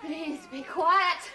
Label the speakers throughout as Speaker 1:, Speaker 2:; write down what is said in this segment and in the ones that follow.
Speaker 1: Please be quiet.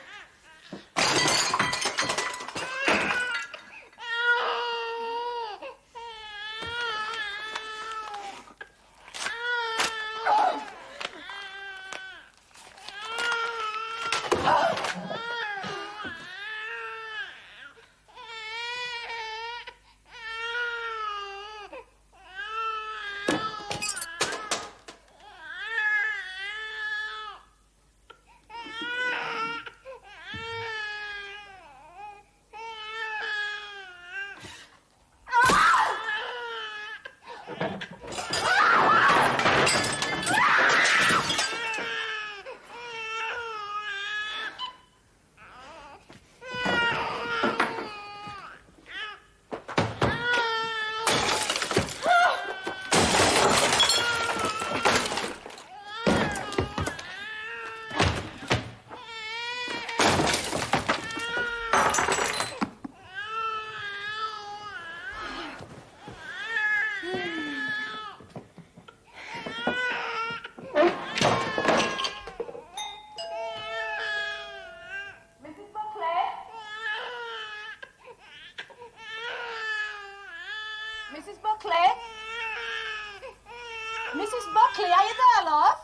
Speaker 1: Mrs. Buckley? Mrs. Buckley, are you there, love?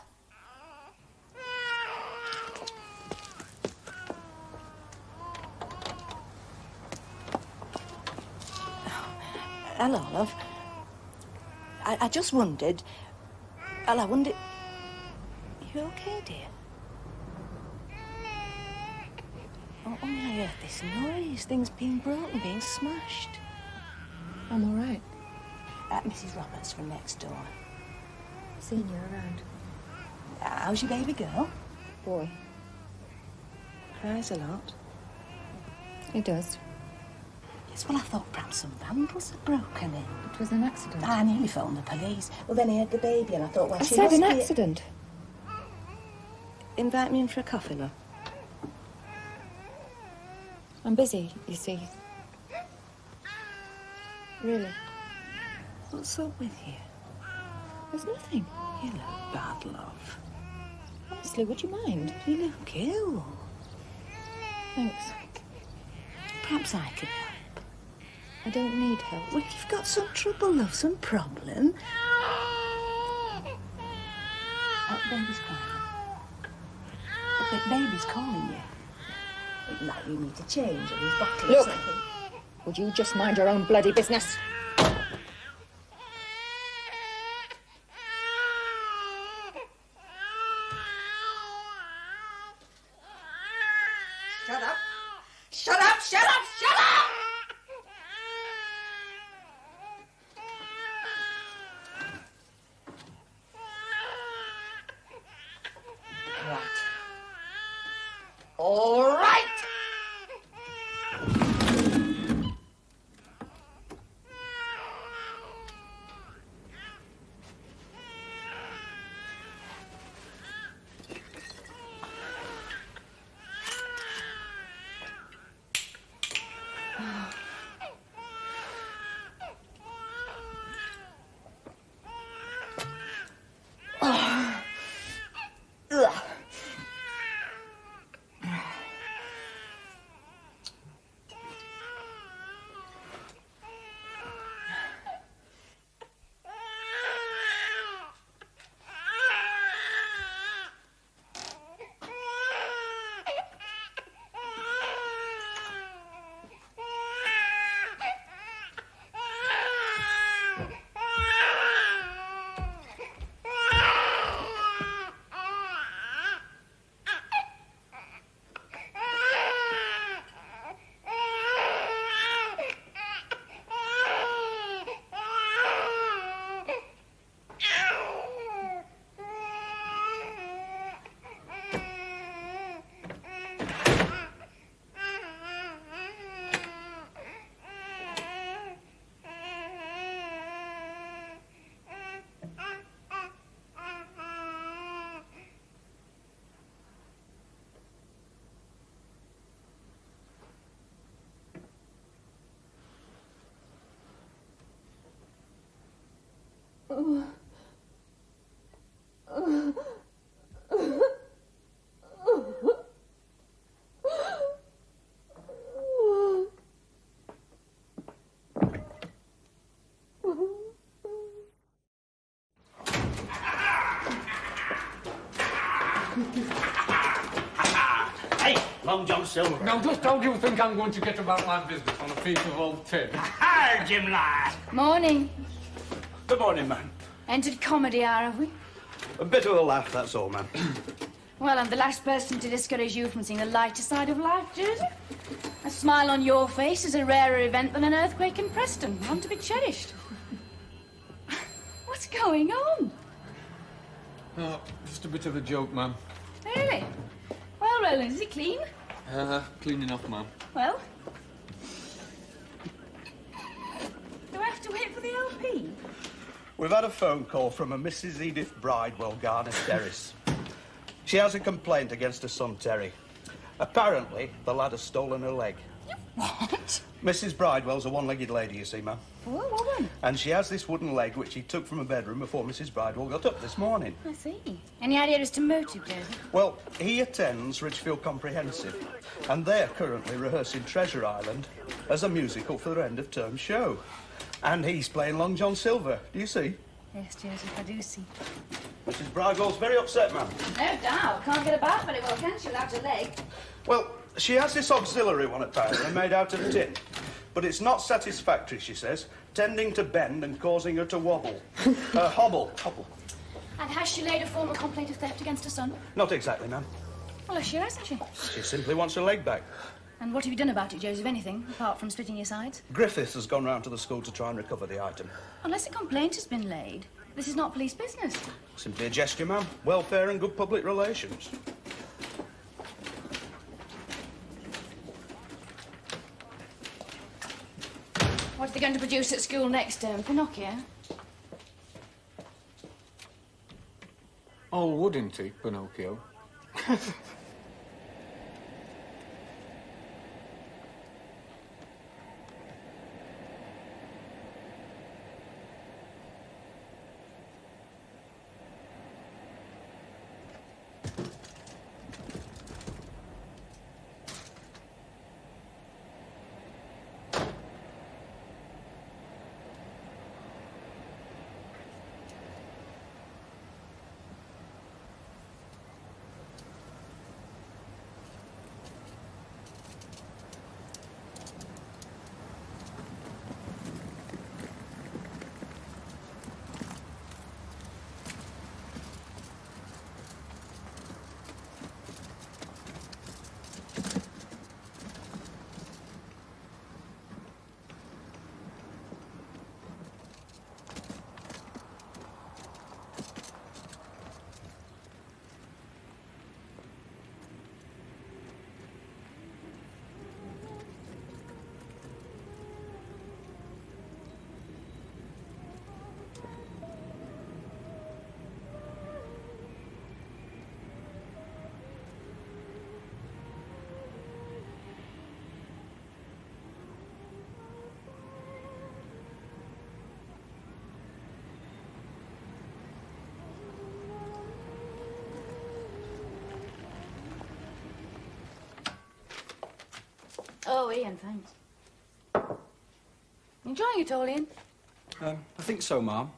Speaker 2: Hello, love. I just wondered... Well, I wondered... You okay, dear? Oh, only I heard this noise. Things being broken, being smashed.
Speaker 3: I'm all right.
Speaker 2: Mrs. Roberts from next door.
Speaker 3: Seen you around.
Speaker 2: How's your baby girl?
Speaker 3: Boy.
Speaker 2: Cries a lot.
Speaker 3: He does.
Speaker 2: Yes, well, I thought perhaps some vandals had broken in.
Speaker 3: It was an accident.
Speaker 2: I nearly phoned the police. Well, then he had the baby, and I thought, well,
Speaker 3: I
Speaker 2: she
Speaker 3: said
Speaker 2: must
Speaker 3: an
Speaker 2: be...
Speaker 3: accident.
Speaker 2: Invite me in for a coffee, love.
Speaker 3: I'm busy, you see. Really.
Speaker 2: What's up with you?
Speaker 3: There's nothing.
Speaker 2: You look bad, love.
Speaker 3: Honestly, would you mind?
Speaker 2: You look ill.
Speaker 3: Thanks.
Speaker 2: Perhaps I could help.
Speaker 3: I don't need help.
Speaker 2: Well, if you've got some trouble, love, some problem... baby's crying. The baby's calling you. Like you need to change or he's bottle or
Speaker 3: Look.
Speaker 2: something.
Speaker 3: Would you just mind your own bloody business?
Speaker 2: Shut up! Shut up! Shut up! Shut up! Right. All right!
Speaker 4: Long John Silver.
Speaker 5: Now, just how do you think I'm going to get about my business on a piece of old tin?
Speaker 4: Hi, Jim lad.
Speaker 1: Morning.
Speaker 4: Good morning, man.
Speaker 1: Entered comedy hour, have we?
Speaker 4: A bit of a laugh, that's all, man.
Speaker 1: Well, I'm the last person to discourage you from seeing the lighter side of life, Jersey. A smile on your face is a rarer event than an earthquake in Preston. One to be cherished. What's going on?
Speaker 5: Oh, just a bit of a joke, ma'am.
Speaker 1: Really? Well, Roland, is it clean?
Speaker 5: Cleaning up, ma'am.
Speaker 1: Well? Do I have to wait for the LP?
Speaker 4: We've had a phone call from a Mrs. Edith Bridewell, Garner Terrace. She has a complaint against her son, Terry. Apparently, the lad has stolen her leg.
Speaker 1: What?
Speaker 4: Mrs. Bridewell's a one-legged lady, you see, ma'am.
Speaker 1: What woman?
Speaker 4: And she has this wooden leg which he took from a bedroom before Mrs. Bridewell got up this morning.
Speaker 1: I see. Any idea as to motive, Jersey?
Speaker 4: Well, he attends Ridgefield Comprehensive, and they're currently rehearsing Treasure Island as a musical for their end-of-term show. And he's playing Long John Silver. Do you see?
Speaker 1: Yes, Jersey, I do see.
Speaker 4: Mrs. Bridewell's very upset, ma'am.
Speaker 1: No doubt. Can't get about very well, can she, without a leg?
Speaker 4: Well, she has this auxiliary one apparently made out of tin. But it's not satisfactory, she says, tending to bend and causing her to wobble. Hobble.
Speaker 1: And has she laid a formal complaint of theft against her son?
Speaker 4: Not exactly, ma'am.
Speaker 1: Well, she hasn't she?
Speaker 4: She simply wants her leg back.
Speaker 1: And what have you done about it, Joseph, anything, apart from splitting your sides?
Speaker 4: Griffiths has gone round to the school to try and recover the item.
Speaker 1: Unless a complaint has been laid, this is not police business.
Speaker 4: Simply a gesture, ma'am. Welfare and good public relations.
Speaker 1: What are they going to produce at school next term? Pinocchio?
Speaker 5: Oh, wouldn't he, Pinocchio?
Speaker 1: Oh, Ian, thanks. Enjoying it all, Ian?
Speaker 4: I think so, ma'am.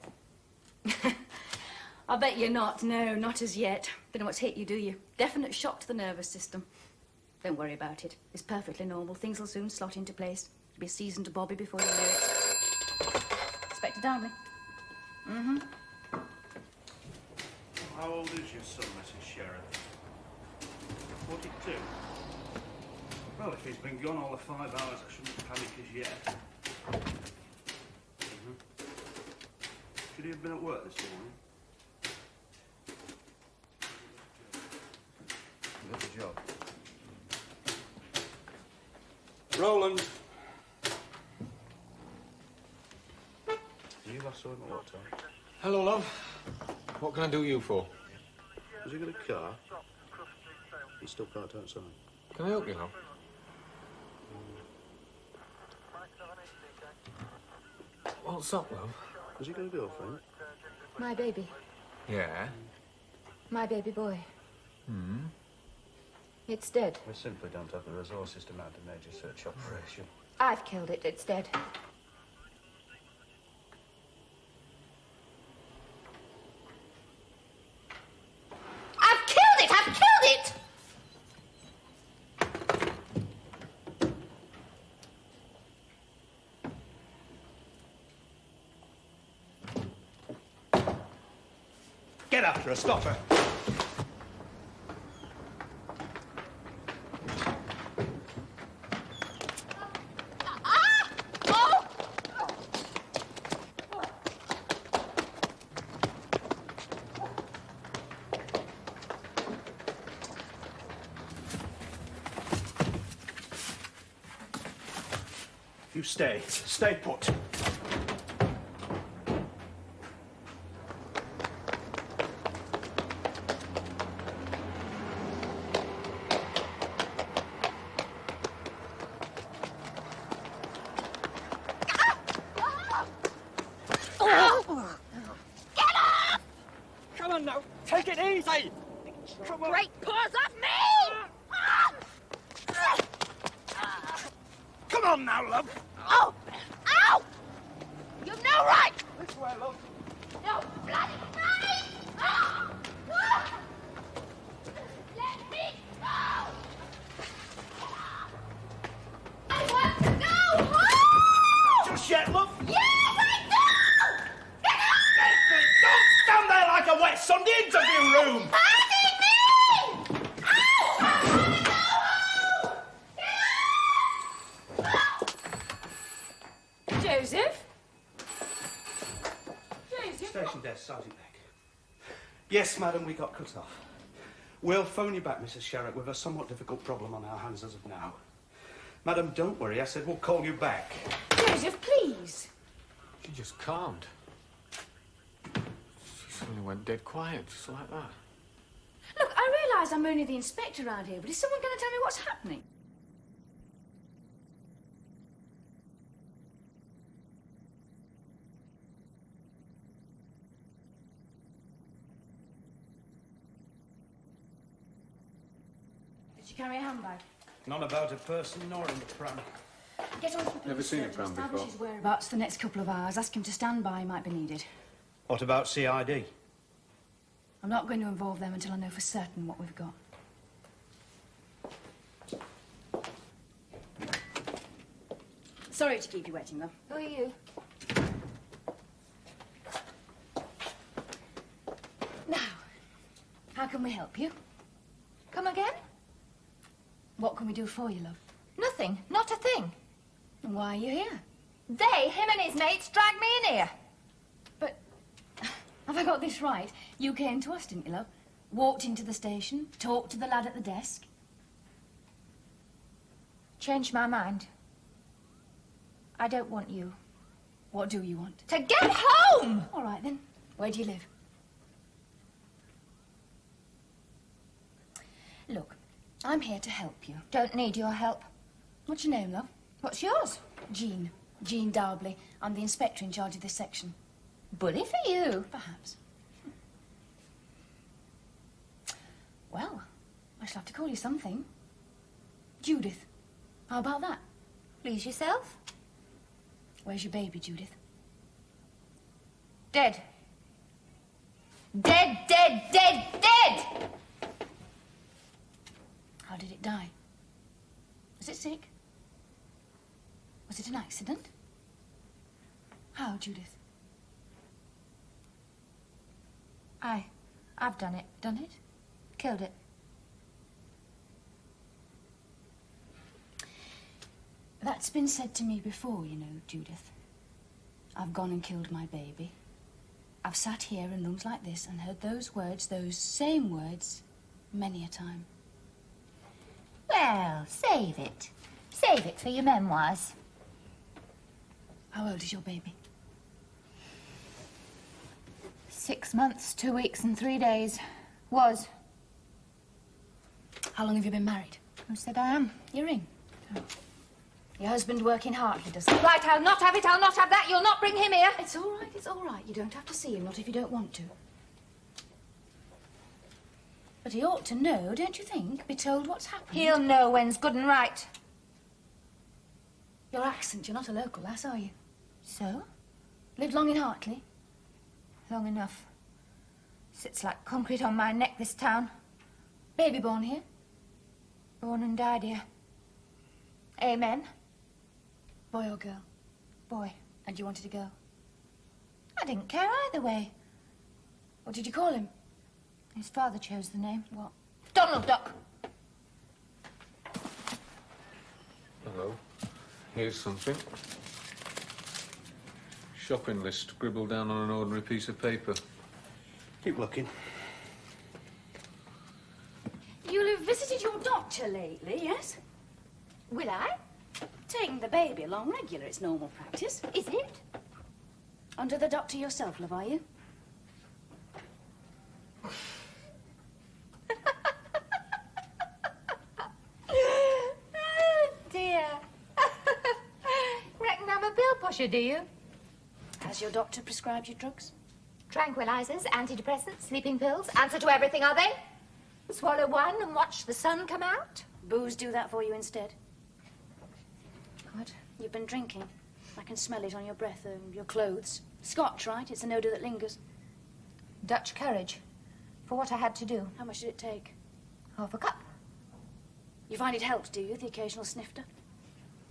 Speaker 1: I bet you're not. No, not as yet. Don't know what's hit you, do you? Definite shock to the nervous system. Don't worry about it. It's perfectly normal. Things will soon slot into place. You'll be seasoned to Bobby before you know it. Inspector Darby. Mm-hmm.
Speaker 4: How old is your son, Mrs. Sheriff? 42. Well, if he's been gone all the 5 hours, I shouldn't panic as yet. Should he have been at work this morning? You got the job. Roland! You last saw him at what time?
Speaker 5: Hello, love. What can I do you for?
Speaker 4: Has he got a car? He's still parked outside.
Speaker 5: Can I help you, love? What's up, love?
Speaker 4: Has he got a girlfriend?
Speaker 3: My baby.
Speaker 5: Yeah?
Speaker 3: My baby boy.
Speaker 5: Hmm?
Speaker 3: It's dead.
Speaker 4: We simply don't have the resources to mount a major search operation.
Speaker 3: I've killed it. It's dead.
Speaker 1: I've killed it! I've killed it!
Speaker 4: after her. Stop her. You stay. Stay put.
Speaker 6: Come on now, take it easy. Come on.
Speaker 7: Great paws off me!
Speaker 4: Come on now, love.
Speaker 7: Oh! Ow! You've no right!
Speaker 4: This way, love.
Speaker 7: No bloody right! Oh! Ah! Let me go! I want to go home!
Speaker 4: Just yet, love.
Speaker 7: Yes, I do! Get out!
Speaker 4: Don't stand there like a wet Sunday interview room.
Speaker 7: Hiding me! Ow! I want to go home!
Speaker 1: Joseph? Joseph?
Speaker 4: Station desk, Sergeant Beck. Yes, madam, we got cut off. We'll phone you back, Mrs. Sherrick, with a somewhat difficult problem on our hands as of now. Madam, don't worry. I said we'll call you back.
Speaker 1: Joseph, please.
Speaker 5: She just calmed. She suddenly went dead quiet, just like that.
Speaker 1: Look, I realise I'm only the inspector around here, but is someone going to tell me what's happening? Did she carry a handbag?
Speaker 4: None about a person nor in the pram.
Speaker 1: Get on to the police
Speaker 5: Never seen a
Speaker 1: station,
Speaker 5: pram
Speaker 1: establish
Speaker 5: before.
Speaker 1: his whereabouts for the next couple of hours. Ask him to stand by, might be needed.
Speaker 4: What about CID?
Speaker 1: I'm not going to involve them until I know for certain what we've got. Sorry to keep you waiting, though.
Speaker 3: Who are you?
Speaker 1: Now, how can we help you?
Speaker 3: Come again?
Speaker 1: What can we do for you, love?
Speaker 3: Nothing. Not a thing.
Speaker 1: And why are you here?
Speaker 3: They, him and his mates, dragged me in here.
Speaker 1: But, have I got this right? You came to us, didn't you, love? Walked into the station, talked to the lad at the desk.
Speaker 3: Changed my mind. I don't want you.
Speaker 1: What do you want?
Speaker 3: To get home!
Speaker 1: All right, then. Where do you live? Look, I'm here to help you.
Speaker 3: Don't need your help.
Speaker 1: What's your name, love?
Speaker 3: What's yours?
Speaker 1: Jean. Jean Darbley. I'm the inspector in charge of this section.
Speaker 3: Bully for you.
Speaker 1: Perhaps. Well, I shall have to call you something. Judith. How about that?
Speaker 3: Please yourself.
Speaker 1: Where's your baby, Judith?
Speaker 3: Dead. Dead, dead, dead, dead!
Speaker 1: How did it die? Was it sick? Was it an accident? How, Judith?
Speaker 3: I've done it.
Speaker 1: Done it?
Speaker 3: Killed it.
Speaker 1: That's been said to me before, you know, Judith. I've gone and killed my baby. I've sat here in rooms like this and heard those words, those same words, many a time.
Speaker 3: Well, save it. Save it for your memoirs.
Speaker 1: How old is your baby?
Speaker 3: 6 months, 2 weeks, and 3 days. Was.
Speaker 1: How long have you been married?
Speaker 3: Who said I am?
Speaker 1: Your ring. Oh. Your husband work in Hartley, does he?
Speaker 3: Right, I'll not have it, I'll not have that. You'll not bring him here.
Speaker 1: It's all right, it's all right. You don't have to see him, not if you don't want to. But he ought to know, don't you think? Be told what's happened.
Speaker 3: He'll know when's good and right.
Speaker 1: Your accent, you're not a local lass, are you?
Speaker 3: So?
Speaker 1: Lived long in Hartley?
Speaker 3: Long enough. Sits like concrete on my neck, this town.
Speaker 1: Baby born here?
Speaker 3: Born and died here. Amen.
Speaker 1: Boy or girl?
Speaker 3: Boy.
Speaker 1: And you wanted a girl?
Speaker 3: I didn't care either way.
Speaker 1: What did you call him?
Speaker 3: His father chose the name.
Speaker 1: What?
Speaker 3: Donald Duck.
Speaker 5: Hello. Here's something. Shopping list scribbled down on an ordinary piece of paper.
Speaker 4: Keep looking.
Speaker 1: You'll have visited your doctor lately, yes?
Speaker 3: Will I?
Speaker 1: Taking the baby along regular, it's normal practice.
Speaker 3: Is it?
Speaker 1: Under the doctor yourself, love, are you?
Speaker 3: Oh, dear. Reckon I'm a pill pusher, do you?
Speaker 1: Has your doctor prescribed you drugs?
Speaker 3: Tranquilizers, antidepressants, sleeping pills. Answer to everything, are they? Swallow one and watch the sun come out?
Speaker 1: Booze do that for you instead?
Speaker 3: What?
Speaker 1: You've been drinking. I can smell it on your breath, your clothes. Scotch, right? It's an odour that lingers.
Speaker 3: Dutch courage. For what I had to do.
Speaker 1: How much did it take?
Speaker 3: Half a cup.
Speaker 1: You find it helps, do you, the occasional snifter?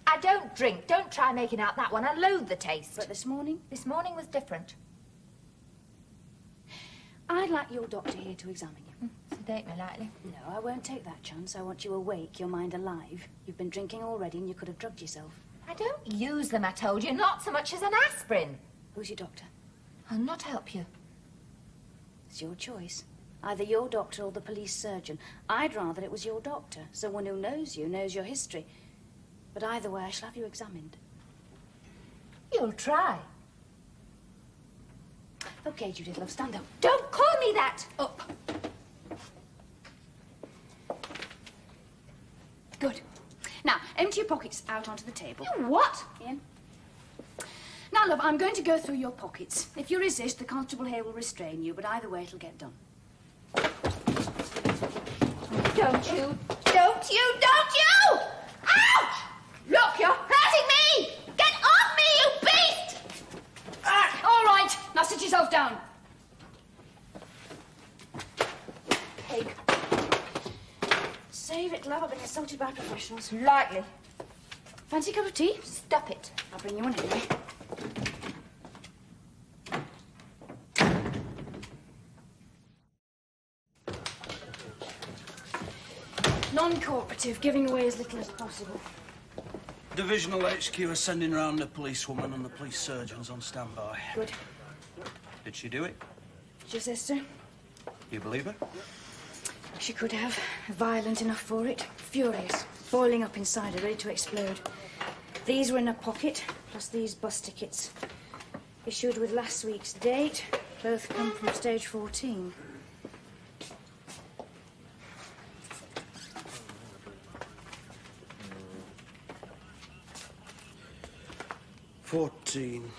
Speaker 3: I don't drink. Don't try making out that one. I loathe the taste.
Speaker 1: But this morning?
Speaker 3: This morning was different.
Speaker 1: I'd like your doctor here to examine you.
Speaker 3: Sedate me lightly.
Speaker 1: No, I won't take that chance. I want you awake, your mind alive. You've been drinking already and you could have drugged yourself.
Speaker 3: I don't use them, I told you. Not so much as an aspirin.
Speaker 1: Who's your doctor?
Speaker 3: I'll not help you.
Speaker 1: It's your choice. Either your doctor or the police surgeon. I'd rather it was your doctor. Someone who knows you, knows your history. But either way, I shall have you examined.
Speaker 3: You'll try.
Speaker 1: Okay, Judith, love, stand up.
Speaker 3: Don't call me that!
Speaker 1: Up. Good. Now, empty your pockets out onto the table.
Speaker 3: You what?
Speaker 1: Ian? Now, love, I'm going to go through your pockets. If you resist, the constable here will restrain you, but either way, it'll get done.
Speaker 3: Don't you! Don't you! Don't you! Ouch! Look, you're hurting me! Get off me, you beast!
Speaker 1: Ah, all right. Now sit yourself down.
Speaker 3: Pig.
Speaker 1: Save it, love. I've been assaulted by professionals.
Speaker 3: Lightly.
Speaker 1: Fancy a cup of tea?
Speaker 3: Stop it.
Speaker 1: I'll bring you one anyway. Non-cooperative, giving away as little as possible.
Speaker 4: Divisional HQ are sending round a policewoman and the police surgeons on standby.
Speaker 1: Good.
Speaker 4: Did she do it?
Speaker 1: Your sister?
Speaker 4: You believe her?
Speaker 1: She could have. Violent enough for it. Furious. Boiling up inside her, ready to explode. These were in her pocket, plus these bus tickets. Issued with last week's date. Both come from stage 14.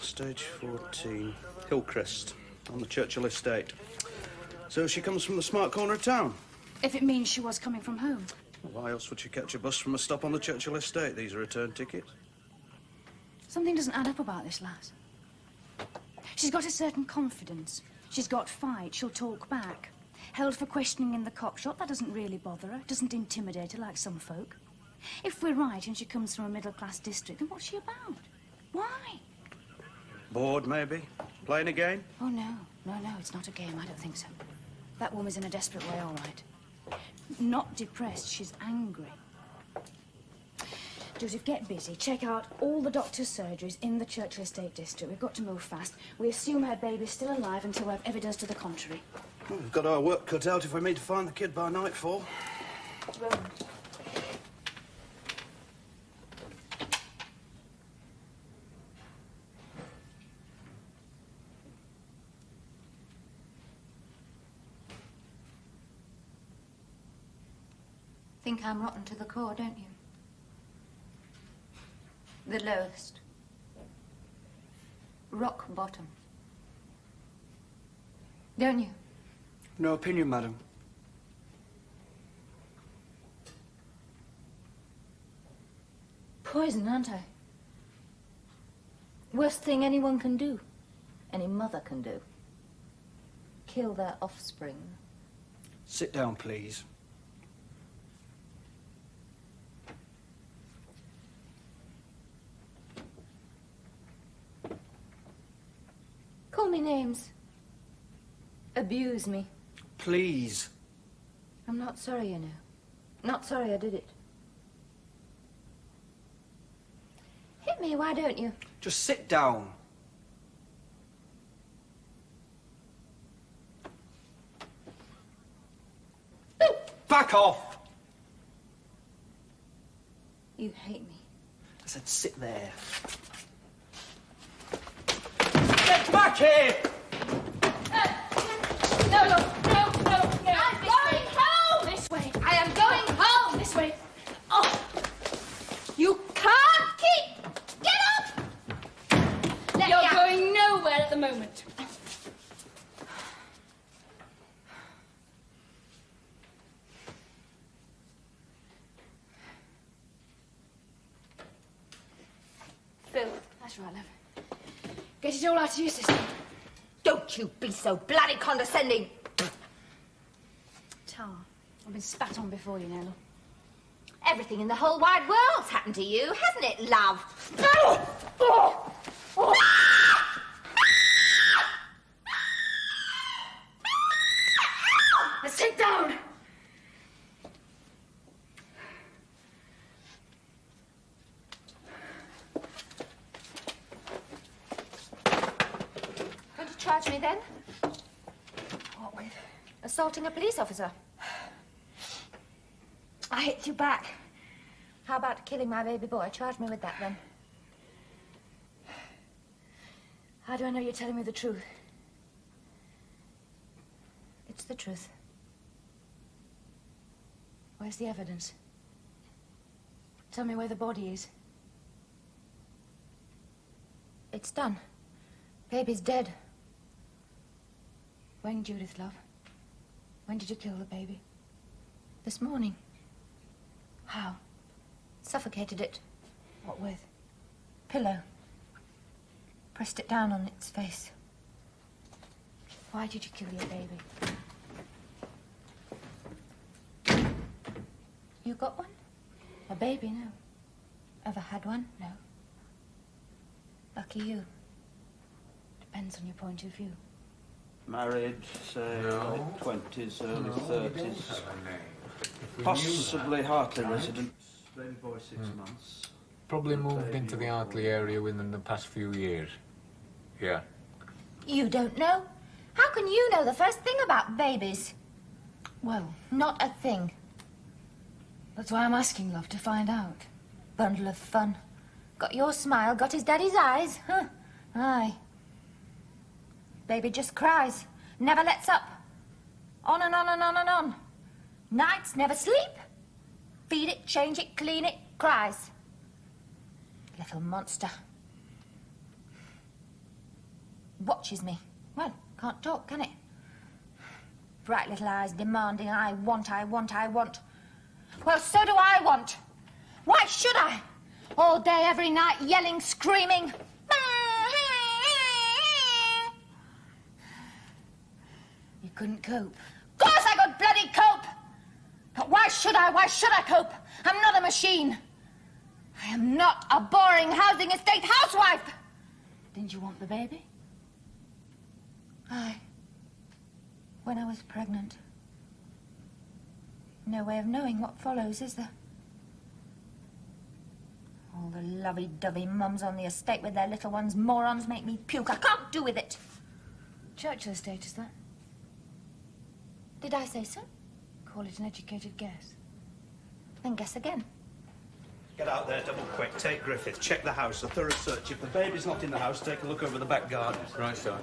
Speaker 4: Stage 14, Hillcrest, on the Churchill estate. So she comes from the smart corner of town?
Speaker 1: If it means she was coming from home.
Speaker 4: Why else would she catch a bus from a stop on the Churchill estate? These are return tickets.
Speaker 1: Something doesn't add up about this lass. She's got a certain confidence. She's got fight. She'll talk back. Held for questioning in the cop shop, that doesn't really bother her. Doesn't intimidate her like some folk. If we're right and she comes from a middle-class district, then what's she about? Why?
Speaker 4: Bored, maybe? Playing a game?
Speaker 1: Oh, no. No, it's not a game. I don't think so. That woman's in a desperate way, all right. Not depressed. She's angry. Joseph, get busy. Check out all the doctor's surgeries in the Churchill Estate district. We've got to move fast. We assume her baby's still alive until we have evidence to the contrary.
Speaker 4: Well, we've got our work cut out if we mean to find the kid by nightfall.
Speaker 1: Roman.
Speaker 3: Think I'm rotten to the core, don't you? The lowest. Rock bottom. Don't you?
Speaker 6: No opinion, madam.
Speaker 3: Poison, aren't I? Worst thing anyone can do. Any mother can do. Kill their offspring.
Speaker 6: Sit down, please.
Speaker 3: Call me names. Abuse me.
Speaker 6: Please.
Speaker 3: I'm not sorry, you know. Not sorry I did it. Hit me, why don't you?
Speaker 6: Just sit down. Back off!
Speaker 3: You hate me.
Speaker 6: I said sit there. Get back here!
Speaker 1: No.
Speaker 3: I'm going home!
Speaker 1: This way.
Speaker 3: I am going home!
Speaker 1: This way. Oh,
Speaker 3: You can't keep... Get up! Let
Speaker 1: you're
Speaker 3: me out.
Speaker 1: going nowhere at the moment.
Speaker 3: Phil,
Speaker 1: That's right, love. Get it all out of your system.
Speaker 3: don't you be so bloody condescending.
Speaker 1: Tar, I've been spat on before, you know, love.
Speaker 3: Everything in the whole wide world's happened to you, hasn't it, love?
Speaker 1: Now sit down.
Speaker 3: Going to charge me then?
Speaker 1: What with?
Speaker 3: Assaulting a police officer. I hit you back. How about killing my baby boy? Charge me with that then.
Speaker 1: How do I know you're telling me the truth?
Speaker 3: It's the truth.
Speaker 1: Where's the evidence? Tell me where the body is.
Speaker 3: It's done. Baby's dead.
Speaker 1: When, Judith, love? When did you kill the baby?
Speaker 3: This morning.
Speaker 1: How?
Speaker 3: Suffocated it.
Speaker 1: What with?
Speaker 3: Pillow. Pressed it down on its face.
Speaker 1: Why did you kill your baby?
Speaker 3: You got one?
Speaker 1: A baby, no.
Speaker 3: Ever had one?
Speaker 1: No.
Speaker 3: Lucky you.
Speaker 1: Depends on your point of view.
Speaker 4: Married, say,
Speaker 5: No.
Speaker 4: late 20s, early
Speaker 5: No,
Speaker 4: 30s.
Speaker 5: have a name. If we
Speaker 4: Possibly Hartley
Speaker 5: Right.
Speaker 4: resident. Baby boy 6 months.
Speaker 5: Probably moved into the Hartley area within the past few years. Yeah.
Speaker 3: You don't know? How can you know the first thing about babies?
Speaker 1: Well,
Speaker 3: Not a thing.
Speaker 1: that's why I'm asking, love, to find out.
Speaker 3: Bundle of fun. Got your smile, got his daddy's eyes. Huh. Aye. Baby just cries. Never lets up. On and on and on and on. Nights never sleep. Feed it, change it, clean it, cries. Little monster. Watches me. Well, can't talk, can it? Bright little eyes demanding, I want, I want, I want. Well, so do I want. Why should I? All day, every night, yelling, screaming.
Speaker 1: You couldn't cope.
Speaker 3: Of course I could bloody cope! But why should I? Why should I cope? I'm not a machine. I am not a boring housing estate housewife.
Speaker 1: Didn't you want the baby?
Speaker 3: Aye. When I was pregnant. No way of knowing what follows, is there? All the lovey-dovey mums on the estate with their little ones, morons, make me puke. I can't do with it.
Speaker 1: Churchill estate, is that?
Speaker 3: Did I say so?
Speaker 1: Call it an educated guess.
Speaker 3: Then guess again.
Speaker 4: Get out there, double quick. Take Griffith. Check the house. A thorough search. If the baby's not in the house, take a look over the back garden.
Speaker 5: Right, sir.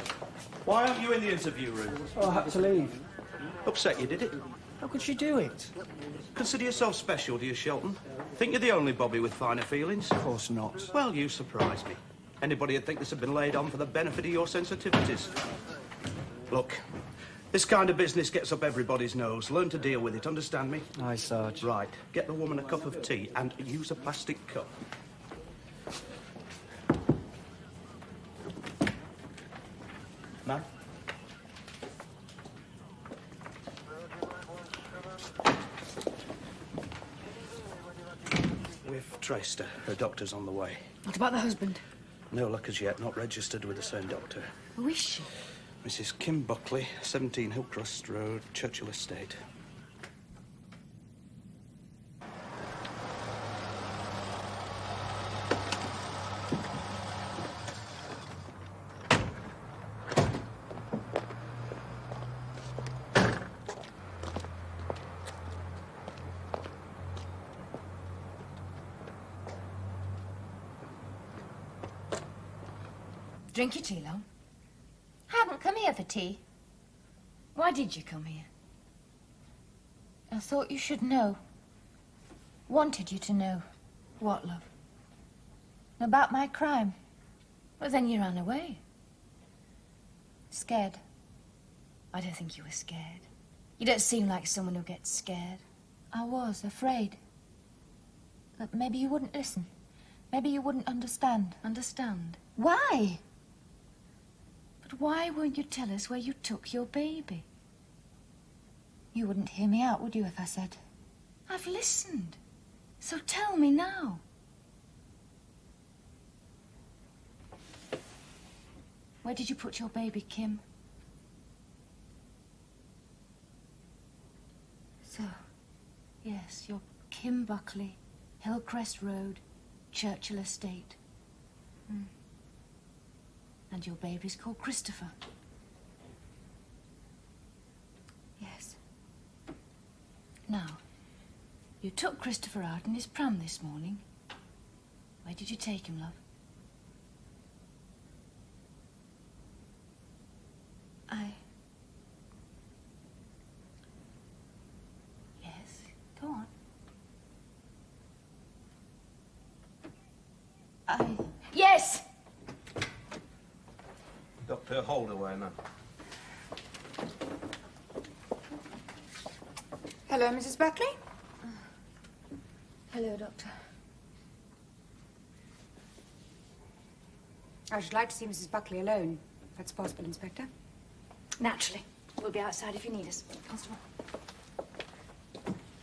Speaker 4: Why aren't you in the interview room?
Speaker 6: Oh, I had to leave.
Speaker 4: Upset you, did it?
Speaker 6: How could she do it?
Speaker 4: Consider yourself special, do you, Shelton? Think you're the only Bobby with finer feelings?
Speaker 6: Of course not.
Speaker 4: Well, you surprise me. Anybody would think this had been laid on for the benefit of your sensitivities. Look, this kind of business gets up everybody's nose. Learn to deal with it, understand me?
Speaker 6: Aye, Sarge.
Speaker 4: Right. Get the woman a cup of tea and use a plastic cup. Man? We've traced her. Her doctor's on the way.
Speaker 1: What about the husband?
Speaker 4: No luck as yet. Not registered with the same doctor.
Speaker 1: Who is she?
Speaker 4: Mrs. Kim Buckley, 17 Hillcrest Road, Churchill Estate.
Speaker 1: Drink your tea, love.
Speaker 3: I haven't come here for tea.
Speaker 1: Why did you come here?
Speaker 3: I thought you should know. Wanted you to know.
Speaker 1: What, love?
Speaker 3: About my crime.
Speaker 1: Well, then you ran away.
Speaker 3: Scared.
Speaker 1: I don't think you were scared. You don't seem like someone who gets scared.
Speaker 3: I was afraid. But maybe you wouldn't listen. Maybe you wouldn't understand.
Speaker 1: Understand?
Speaker 3: Why?
Speaker 1: But why won't you tell us where you took your baby?
Speaker 3: You wouldn't hear me out, would you, if I said?
Speaker 1: I've listened. So tell me now. Where did you put your baby, Kim? So, yes, you're Kim Buckley, Hillcrest Road, Churchill Estate. And your baby's called Christopher. Yes. Now, you took Christopher out in his pram this morning. Where did you take him, love? Yes, go on. Yes!
Speaker 4: Dr. Holdaway, now.
Speaker 8: Hello, Mrs. Buckley.
Speaker 1: Hello, Doctor.
Speaker 8: I should like to see Mrs. Buckley alone, if that's possible, Inspector.
Speaker 1: Naturally. We'll be outside if you need us. Constable.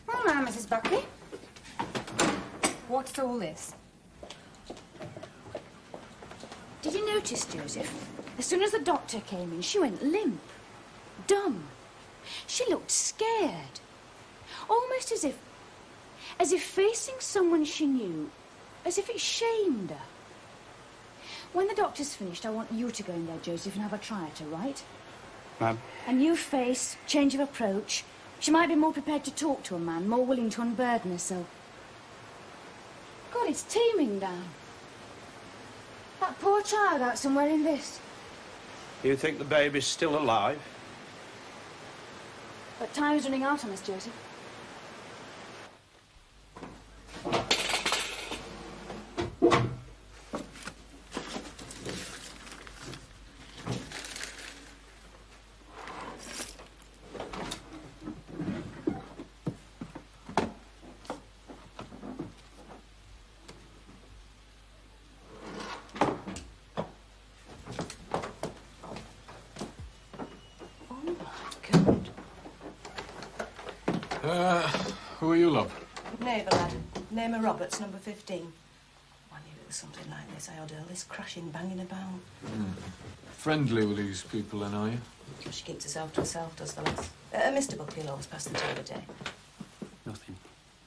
Speaker 8: Well, now, Mrs. Buckley. What's all this?
Speaker 1: Did you notice, Joseph? As soon as the doctor came in, she went limp. Dumb. She looked scared. Almost as if facing someone she knew, as if it shamed her. When the doctor's finished, I want you to go in there, Joseph, and have a try at her, right?
Speaker 4: Ma'am?
Speaker 1: A new face, change of approach. She might be more prepared to talk to a man, more willing to unburden herself. God, it's teeming down. That poor child out somewhere in this.
Speaker 4: You think the baby's still alive?
Speaker 1: But time's running out on us, Joseph.
Speaker 5: Who are you, love?
Speaker 2: Neighbour lad. Name of Roberts, number 15. I knew it was something like this. I heard all this crashing, banging about.
Speaker 5: Friendly with these people, then, are you?
Speaker 2: She keeps herself to herself, does the lass. Mr. Buckley will always pass the time of day.
Speaker 4: Nothing.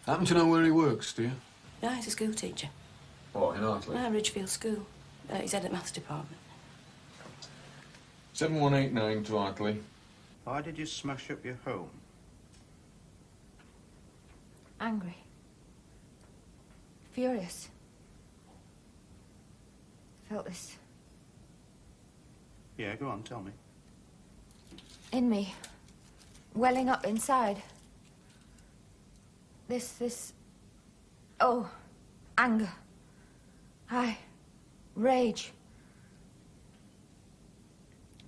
Speaker 5: Happen to know where he works, do you?
Speaker 2: No, he's a school teacher.
Speaker 5: What, in Hartley?
Speaker 2: Ridgefield School. He's head at maths department.
Speaker 5: 7189 to Hartley.
Speaker 4: Why did you smash up your home?
Speaker 3: Angry. Furious. Felt this
Speaker 4: Yeah, go on, tell me.
Speaker 3: in me, welling up inside. Oh, anger. Rage.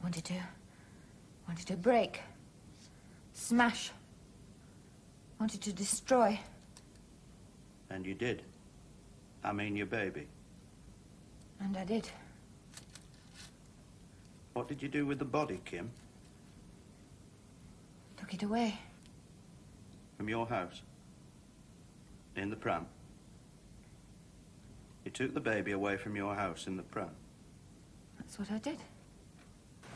Speaker 3: Wanted to break, smash. Wanted to destroy.
Speaker 4: And you did. I mean your baby.
Speaker 3: And I did.
Speaker 4: What did you do with the body, Kim?
Speaker 3: Took it away.
Speaker 4: From your house? In the pram? You took the baby away from your house in the pram?
Speaker 3: That's what I did.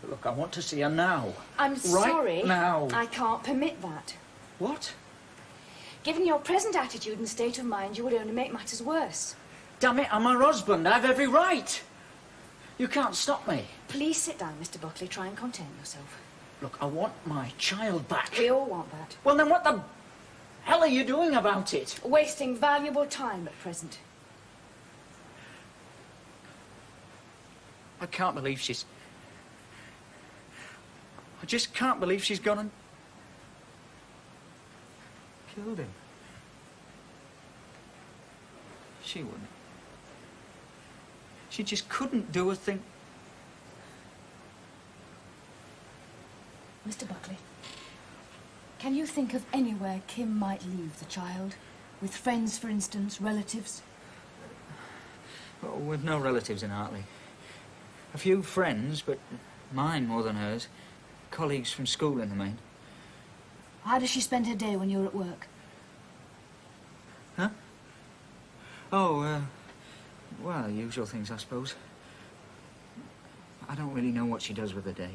Speaker 6: Look, I want to see her now.
Speaker 1: I'm sorry.
Speaker 6: now.
Speaker 1: I can't permit that.
Speaker 6: What?
Speaker 1: Given your present attitude and state of mind, you will only make matters worse.
Speaker 6: Damn it, I'm her husband. I have every right. You can't stop me.
Speaker 1: Please sit down, Mr. Buckley. Try and contain yourself.
Speaker 6: Look, I want my child back.
Speaker 1: We all want that.
Speaker 6: Well, then what the hell are you doing about it?
Speaker 1: Wasting valuable time at present.
Speaker 6: I can't believe she's... I just can't believe she's gone and... killed him. She wouldn't. She just couldn't do a thing.
Speaker 1: Mr. Buckley, can you think of anywhere Kim might leave the child? With friends, for instance, relatives?
Speaker 6: Oh, we've no relatives in Hartley. A few friends, but mine more than hers. Colleagues from school in the main.
Speaker 1: How does she spend her day when you're at work?
Speaker 6: Huh? Oh, well, usual things, I suppose. I don't really know what she does with her day.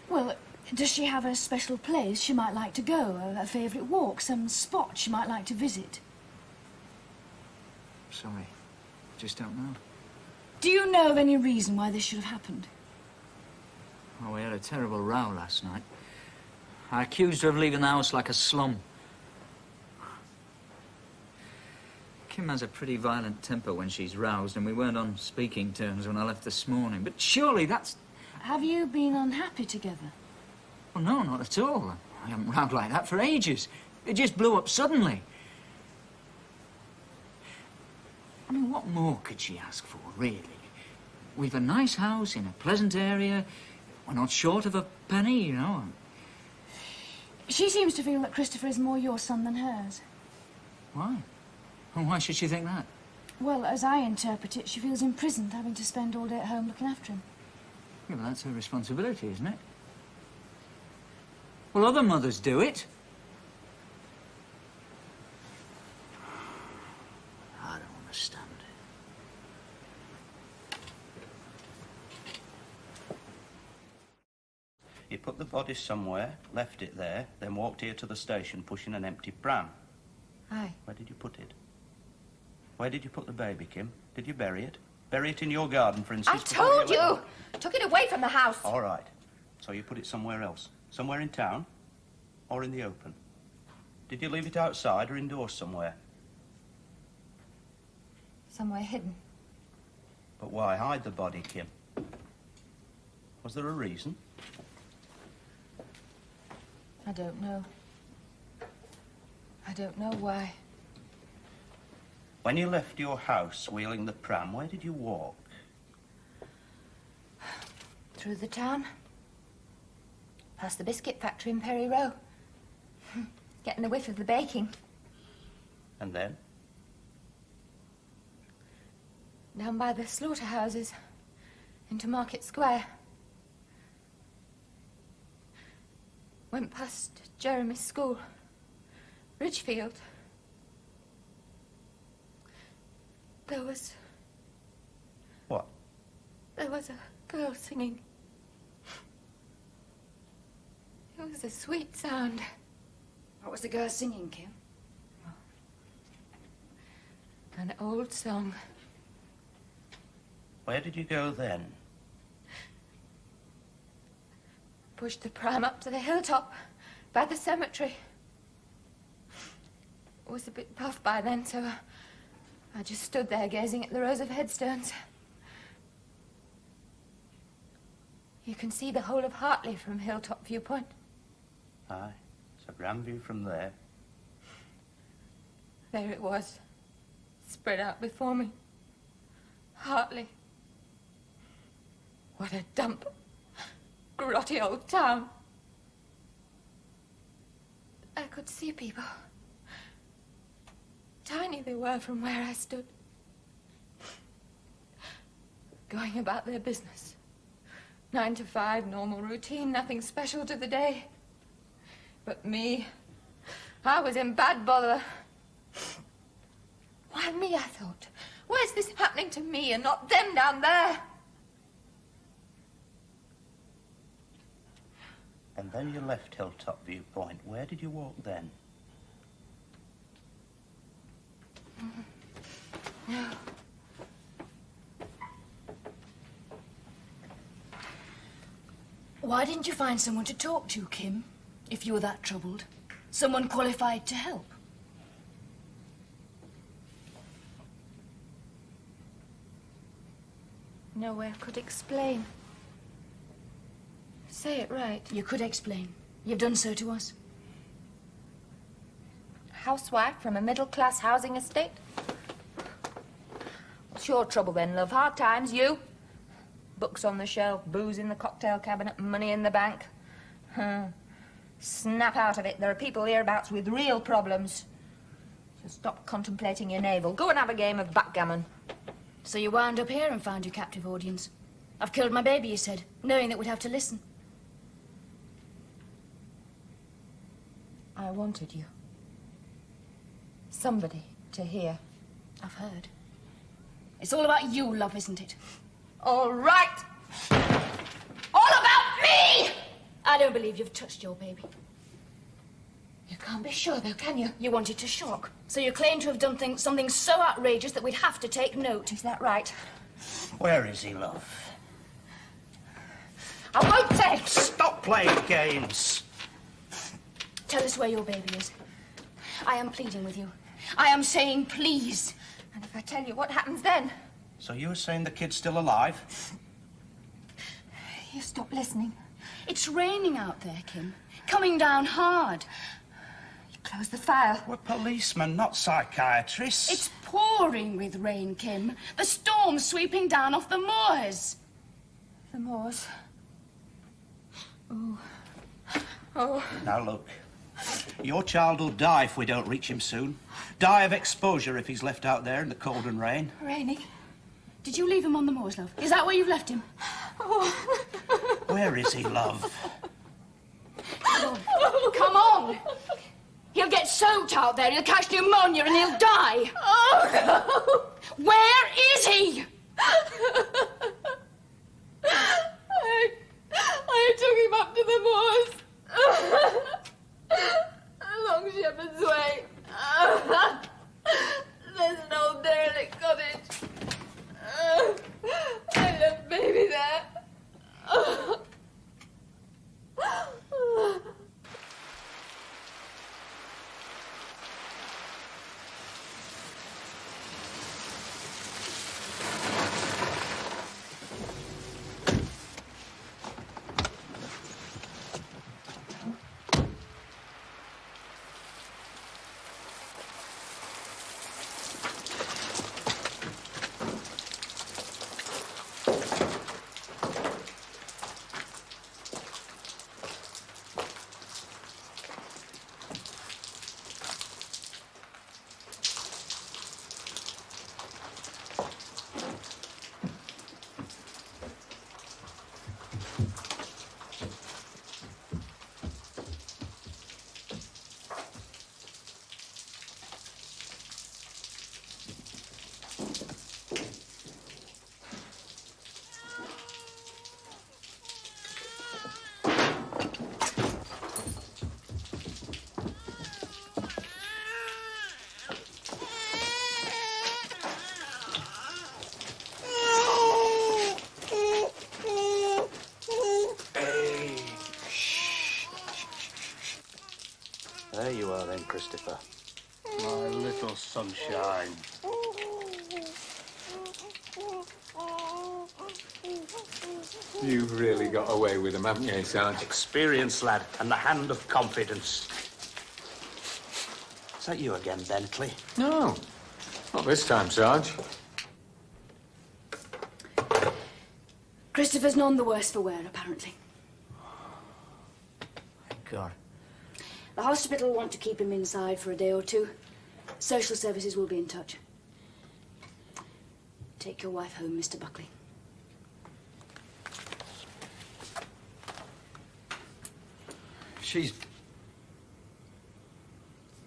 Speaker 1: Well, does she have a special place she might like to go? A favourite walk? Some spot she might like to visit?
Speaker 6: Sorry. Just don't know.
Speaker 1: Do you know of any reason why this should have happened?
Speaker 6: Oh, we had a terrible row last night. I accused her of leaving the house like a slum. Kim has a pretty violent temper when she's roused, and we weren't on speaking terms when I left this morning. But surely that's...
Speaker 1: Have you been unhappy together?
Speaker 6: Well, no, not at all. I haven't rowed like that for ages. It just blew up suddenly. I mean, what more could she ask for, really? We've a nice house in a pleasant area. We're not short of a penny, you know.
Speaker 1: She seems to feel that Christopher is more your son than hers.
Speaker 6: Why? Well, why should she think that?
Speaker 1: Well, as I interpret it, she feels imprisoned, having to spend all day at home looking after him.
Speaker 6: Yeah, but that's her responsibility, isn't it? Well, other mothers do it. I don't understand.
Speaker 4: You put the body somewhere, left it there, then walked here to the station pushing an empty pram.
Speaker 3: Aye.
Speaker 4: Where did you put it? Where did you put the baby, Kim? Did you bury it? Bury it in your garden, for instance?
Speaker 3: I
Speaker 4: before
Speaker 3: told you!
Speaker 4: left?
Speaker 3: Took it away from the house.
Speaker 4: All right. So you put it somewhere else? Somewhere in town? Or in the open? Did you leave it outside or indoors somewhere?
Speaker 3: Somewhere hidden.
Speaker 4: But why hide the body, Kim? Was there a reason?
Speaker 3: I don't know. I don't know why.
Speaker 4: When you left your house wheeling the pram, where did you walk?
Speaker 3: Through the town. Past the biscuit factory in Perry Row. Getting a whiff of the baking.
Speaker 4: And then?
Speaker 3: Down by the slaughterhouses. Into Market Square. Went past Jeremy's school. Ridgefield. There was...
Speaker 4: What?
Speaker 3: There was a girl singing. It was a sweet sound.
Speaker 1: What was the girl singing, Kim?
Speaker 3: An old song.
Speaker 4: Where did you go then?
Speaker 3: Pushed the pram up to the hilltop by the cemetery. It was a bit puffed by then, so I just stood there gazing at the rows of headstones. You can see the whole of Hartley from Hilltop Viewpoint.
Speaker 4: Aye, it's a grand view from there.
Speaker 3: There it was, spread out before me. Hartley. What a dump. Grotty old town. I could see people. Tiny they were from where I stood. Going about their business. 9 to 5, normal routine, nothing special to the day. But me, I was in bad bother. Why me, I thought? Why is this happening to me and not them down there?
Speaker 4: And then you left Hilltop Viewpoint. Where did you walk then?
Speaker 1: Why didn't you find someone to talk to, Kim, if you were that troubled? Someone qualified to help?
Speaker 3: Nowhere could explain. Say it right.
Speaker 1: You could explain. You've done so to us.
Speaker 3: Housewife from a middle-class housing estate? What's your trouble then, love? Hard times, you? Books on the shelf, booze in the cocktail cabinet, money in the bank. Snap out of it. There are people hereabouts with real problems. So stop contemplating your navel. Go and have a game of backgammon.
Speaker 1: So you wound up here and found your captive audience. I've killed my baby, you said, knowing that we'd have to listen.
Speaker 3: I wanted you. Somebody to hear.
Speaker 1: I've heard. It's all about you, love, isn't it?
Speaker 3: All right! All about me!
Speaker 1: I don't believe you've touched your baby.
Speaker 3: You can't be sure, though, can you?
Speaker 1: You wanted to shock. So you claim to have done something so outrageous that we'd have to take note.
Speaker 3: Is that right?
Speaker 4: Where is he, love?
Speaker 3: I won't say!
Speaker 4: Stop playing games!
Speaker 1: Tell us where your baby is. I am pleading with you. I am saying please.
Speaker 3: And if I tell you, what happens then?
Speaker 4: So you were saying the kid's still alive?
Speaker 3: You stop listening.
Speaker 1: It's raining out there, Kim. Coming down hard.
Speaker 3: You close the file.
Speaker 4: We're policemen, not psychiatrists.
Speaker 1: It's pouring with rain, Kim. The storm's sweeping down off the moors.
Speaker 3: The moors. Oh.
Speaker 4: Now look, your child will die if we don't reach him soon. Die of exposure if he's left out there in the cold and rain.
Speaker 3: Raining.
Speaker 1: Did you leave him on the moors, love? Is that where you've left him?
Speaker 3: Oh.
Speaker 4: Where is he, love?
Speaker 1: Come on! He'll get soaked out there, he'll catch pneumonia and he'll die!
Speaker 3: Oh,
Speaker 1: no! Where is he?
Speaker 3: I took him up to the moors. Along Shepherd's Way. There's an old derelict cottage. I left baby there.
Speaker 4: There you are then, Christopher. My little sunshine.
Speaker 5: You've really got away with him, haven't you, Sarge?
Speaker 4: Experience, lad, and the hand of confidence. Is that you again, Bentley?
Speaker 5: No, not this time, Sarge.
Speaker 1: Christopher's none the worse for wear, apparently.
Speaker 6: Thank God.
Speaker 1: The hospital will want to keep him inside for a day or two. Social services will be in touch. Take your wife home, Mr. Buckley.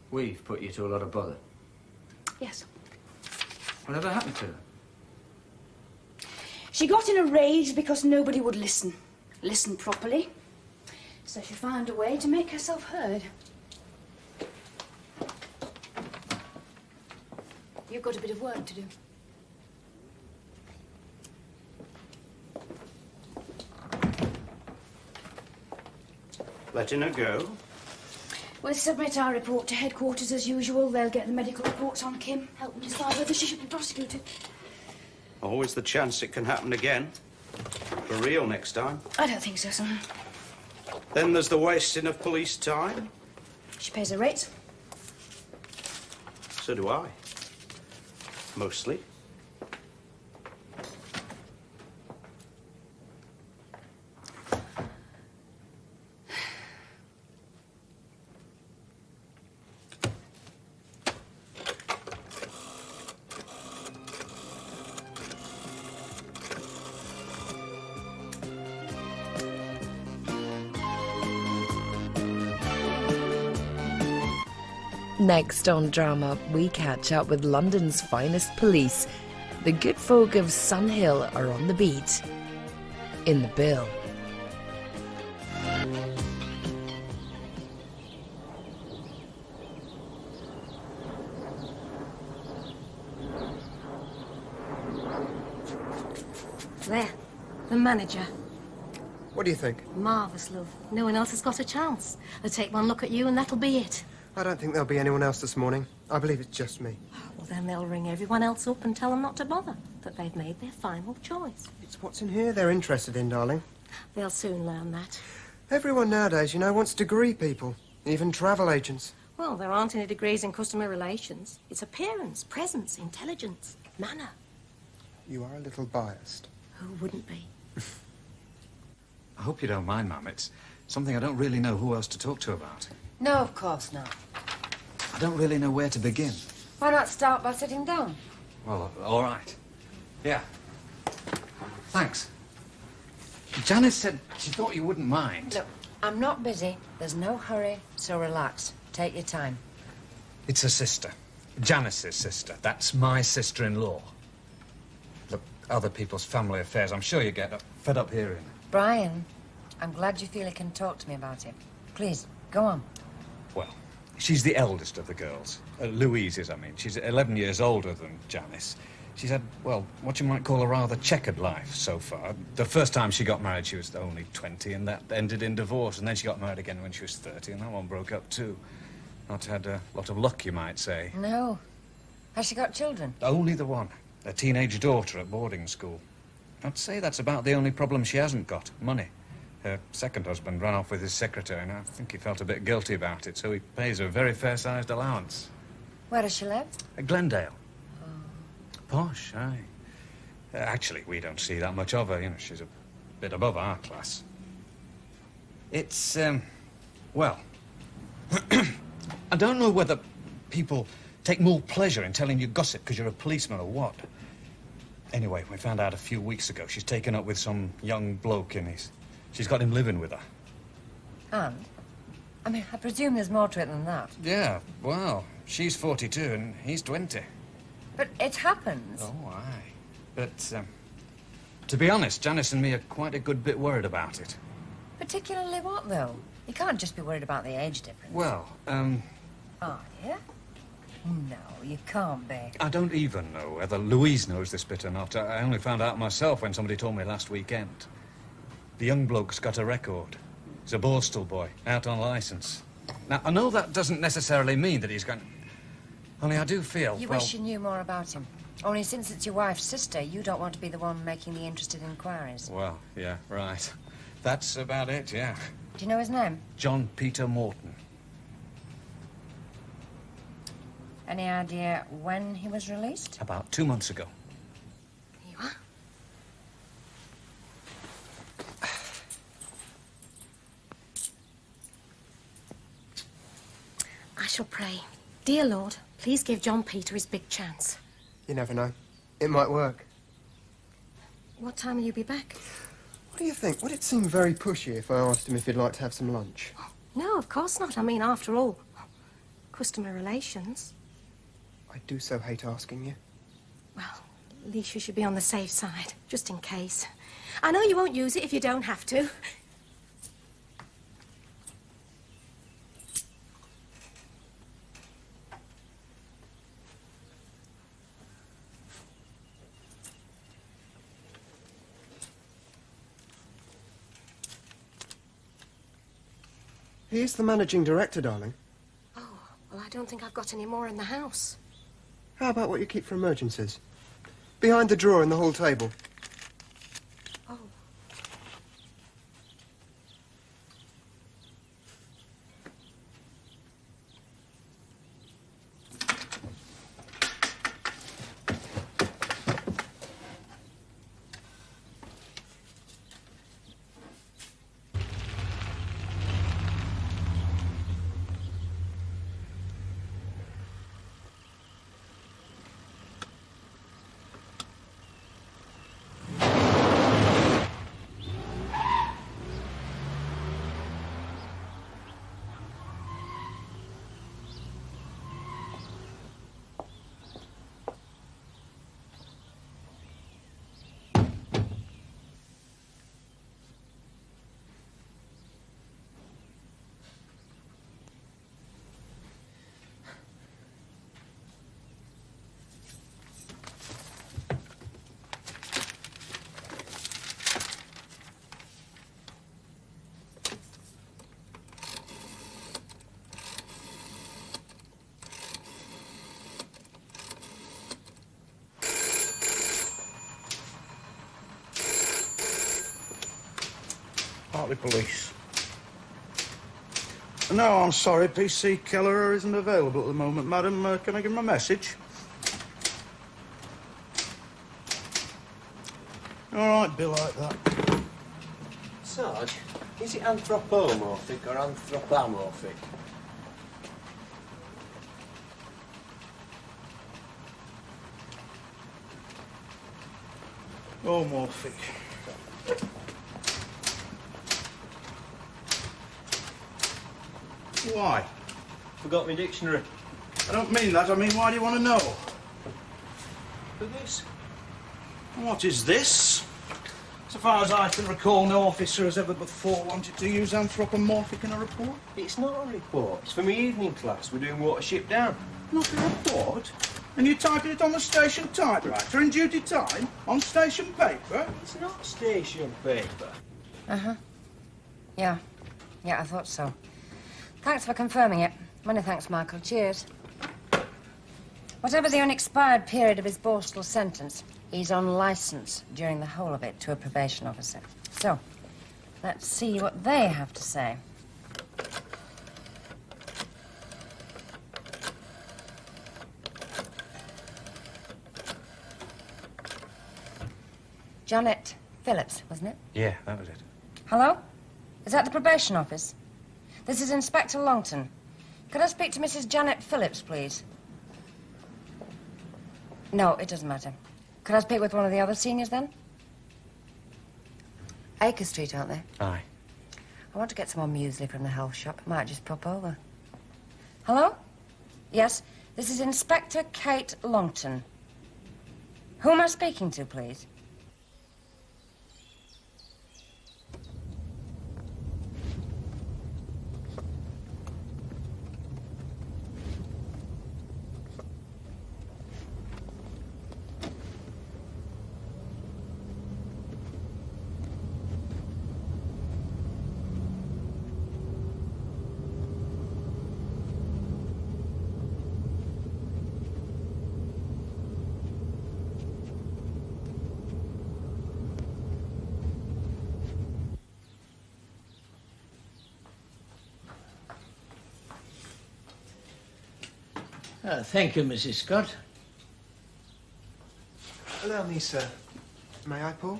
Speaker 6: We've put you to a lot of bother.
Speaker 1: Yes.
Speaker 6: Whatever happened to her?
Speaker 1: She got in a rage because nobody would listen. Listen properly. So she found a way to make herself heard. You've got a bit of work to do.
Speaker 4: Letting her go?
Speaker 1: We'll submit our report to headquarters as usual. They'll get the medical reports on Kim, help them decide whether she should be prosecuted.
Speaker 4: Always the chance it can happen again. For real next time.
Speaker 1: I don't think so, son.
Speaker 4: Then there's the wasting of police time.
Speaker 1: She pays her rates.
Speaker 4: So do I. Mostly.
Speaker 9: Next on Drama, we catch up with London's finest police. The good folk of Sun Hill are on the beat. In the bill.
Speaker 10: There, the manager.
Speaker 11: What do you think?
Speaker 10: Marvellous, love. No one else has got a chance. They'll take one look at you and that'll be it.
Speaker 11: I don't think there'll be anyone else this morning. I believe it's just me.
Speaker 10: Well, then they'll ring everyone else up and tell them not to bother, that they've made their final choice.
Speaker 11: It's what's in here they're interested in, darling.
Speaker 10: They'll soon learn that.
Speaker 11: Everyone nowadays, you know, wants degree people, even travel agents.
Speaker 10: Well, there aren't any degrees in customer relations. It's appearance, presence, intelligence, manner.
Speaker 11: You are a little biased.
Speaker 10: Who wouldn't be?
Speaker 12: I hope you don't mind, Mum. It's something I don't really know who else to talk to about.
Speaker 2: No, of course not.
Speaker 12: I don't really know where to begin.
Speaker 2: Why not start by sitting down?
Speaker 12: Well, all right. Yeah. Thanks. Janice said she thought you wouldn't mind.
Speaker 2: Look, I'm not busy. There's no hurry, so relax. Take your time.
Speaker 12: It's her sister. Janice's sister. That's my sister-in-law. Look, other people's family affairs, I'm sure you get fed up hearing.
Speaker 2: Brian, I'm glad you feel you can talk to me about it. Please, go on.
Speaker 12: Well, she's the eldest of the girls. Louise is, I mean. She's 11 years older than Janice. She's had, well, what you might call a rather checkered life so far. The first time she got married, she was only 20, and that ended in divorce. And then she got married again when she was 30, and that one broke up too. Not had a lot of luck, you might say.
Speaker 2: No. Has she got children?
Speaker 12: Only the one. A teenage daughter at boarding school. I'd say that's about the only problem she hasn't got. Money. Her second husband ran off with his secretary, and I think he felt a bit guilty about it, so he pays her a very fair-sized allowance.
Speaker 2: Where does she live?
Speaker 12: At Glendale. Posh, aye. Actually, we don't see that much of her. You know, she's a bit above our class. It's, well... I don't know whether people take more pleasure in telling you gossip because you're a policeman or what. Anyway, we found out a few weeks ago she's taken up with some young bloke in his... She's got him living with her.
Speaker 2: And? I mean, I presume there's more to it than that.
Speaker 12: Yeah, well, she's 42 and he's 20.
Speaker 2: But it happens.
Speaker 12: Oh, aye. But, to be honest, Janice and me are quite a good bit worried about it.
Speaker 2: Particularly what, though? You can't just be worried about the age difference.
Speaker 12: Well,
Speaker 2: Are you? No, you can't be.
Speaker 12: I don't even know whether Louise knows this bit or not. I only found out myself when somebody told me last weekend. The young bloke's got a record. He's a Borstal boy, out on licence. Now, I know that doesn't necessarily mean that he's going... Only I do feel,
Speaker 2: You
Speaker 12: well...
Speaker 2: wish you knew more about him. Only since it's your wife's sister, you don't want to be the one making the interested inquiries.
Speaker 12: Well, yeah, right. That's about it, yeah.
Speaker 2: Do you know his name?
Speaker 12: John Peter Morton.
Speaker 2: Any idea when he was released?
Speaker 12: About 2 months ago.
Speaker 10: Here you are. I shall pray. Dear Lord, please give John Peter his big chance.
Speaker 11: You never know. It might work.
Speaker 10: What time will you be back?
Speaker 11: What do you think? Would it seem very pushy if I asked him if he'd like to have some lunch?
Speaker 10: No, of course not. I mean, after all, customer relations.
Speaker 11: I do so hate asking you.
Speaker 10: Well, at least you should be on the safe side, just in case. I know you won't use it if you don't have to.
Speaker 11: He is the managing director, darling.
Speaker 10: Oh, well, I don't think I've got any more in the house.
Speaker 11: How about what you keep for emergencies? Behind the drawer in the hall table.
Speaker 10: Oh.
Speaker 4: Hartley Police. No, I'm sorry, PC Keller isn't available at the moment, madam. Can I give him a message? All right, be like that.
Speaker 13: Sarge, is it anthropomorphic or anthropomorphic?
Speaker 4: Homorphic. Why?
Speaker 13: Forgot my dictionary.
Speaker 4: I don't mean that. I mean, why do you want to know?
Speaker 13: For this?
Speaker 4: What is this? So far as I can recall, no officer has ever before wanted to use anthropomorphic in a report.
Speaker 13: It's not a report. It's for my evening class. We're doing Watership Down.
Speaker 4: Not a report? And you're typing it on the station typewriter in duty time? On station paper?
Speaker 13: It's not station paper.
Speaker 14: Uh-huh. Yeah, I thought so. Thanks for confirming it. Many thanks, Michael. Cheers. Whatever the unexpired period of his borstal sentence, he's on licence during the whole of it to a probation officer. So, let's see what they have to say. Janet Phillips, wasn't it?
Speaker 12: Yeah, that was it.
Speaker 14: Hello? Is that the probation office? This is Inspector Longton. Could I speak to Mrs. Janet Phillips, please? No, it doesn't matter. Could I speak with one of the other seniors, then? Acre Street, aren't they?
Speaker 12: Aye.
Speaker 14: I want to get some more muesli from the health shop. Might just pop over. Hello? Yes, this is Inspector Kate Longton. Who am I speaking to, please?
Speaker 15: Thank you, Mrs. Scott.
Speaker 11: Allow me, sir. May I, Paul?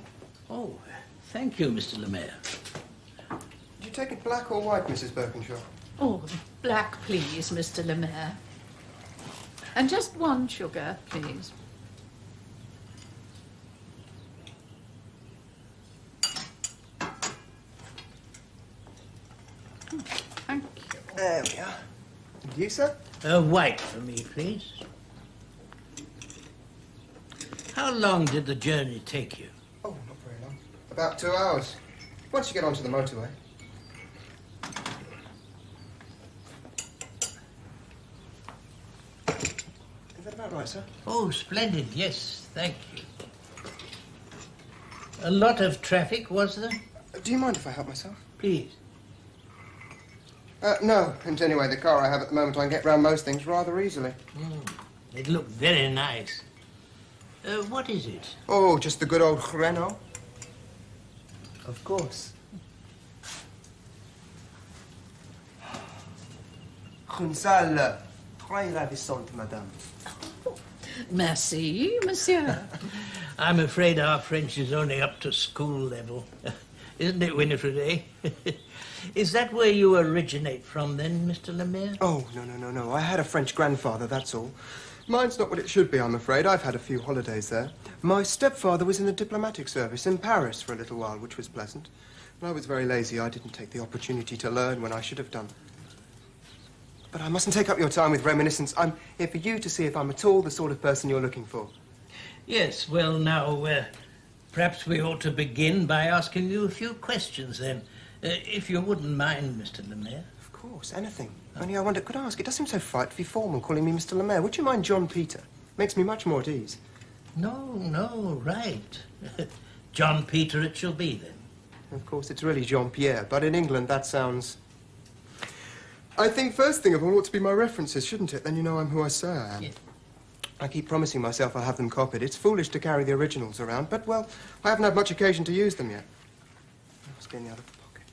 Speaker 15: Oh, thank you, Mr. Lemaire.
Speaker 11: Do you take it black or white, Mrs. Birkinshaw?
Speaker 16: Oh, black, please, Mr. Lemaire. And just one sugar, please. Thank you.
Speaker 11: There we are. And you, sir?
Speaker 15: White for me, please. How long did the journey take you?
Speaker 11: Oh, not very long. About 2 hours. Once you get onto the motorway. Is that about right, sir?
Speaker 15: Oh, splendid, yes, thank you. A lot of traffic, was there?
Speaker 11: Do you mind if I help myself?
Speaker 15: Please.
Speaker 11: No. And anyway, the car I have at the moment, I can get round most things rather easily.
Speaker 15: It looked very nice. What is it?
Speaker 11: Oh, just the good old Renault. Of course. Une salle très ravissante, madame.
Speaker 16: Merci, monsieur.
Speaker 15: I'm afraid our French is only up to school level. Isn't it, Winifred, eh? Is that where you originate from, then, Mr. Lemaire?
Speaker 11: Oh, no. I had a French grandfather, that's all. Mine's not what it should be, I'm afraid. I've had a few holidays there. My stepfather was in the diplomatic service in Paris for a little while, which was pleasant. But I was very lazy. I didn't take the opportunity to learn when I should have done. But I mustn't take up your time with reminiscence. I'm here for you to see if I'm at all the sort of person you're looking for.
Speaker 15: Yes, well, now, perhaps we ought to begin by asking you a few questions, then. If you wouldn't mind, Mr. Lemaire.
Speaker 11: Of course, anything. Only I wonder, could I ask, it does seem so frightfully formal calling me Mr. Lemaire. Would you mind John Peter? Makes me much more at ease.
Speaker 15: No, right. John Peter it shall be, then.
Speaker 11: Of course, it's really Jean-Pierre, but in England that sounds... I think first thing of all ought to be my references, shouldn't it? Then you know I'm who I say I am.
Speaker 15: Yeah.
Speaker 11: I keep promising myself I'll have them copied. It's foolish to carry the originals around, but, well, I haven't had much occasion to use them yet. Must be in the other pocket.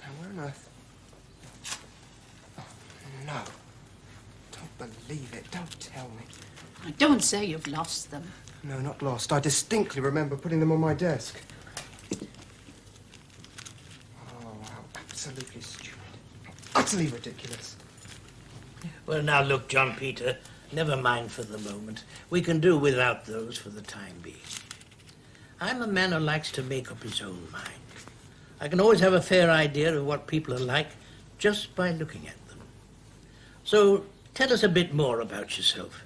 Speaker 11: Now, where on earth? Oh, no. Don't believe it. Don't tell me.
Speaker 16: Don't say you've lost them.
Speaker 11: No, not lost. I distinctly remember putting them on my desk. Oh, how absolutely stupid. Utterly ridiculous.
Speaker 15: Well, now, look, John Peter, never mind for the moment. We can do without those for the time being. I'm a man who likes to make up his own mind. I can always have a fair idea of what people are like just by looking at them. So, tell us a bit more about yourself,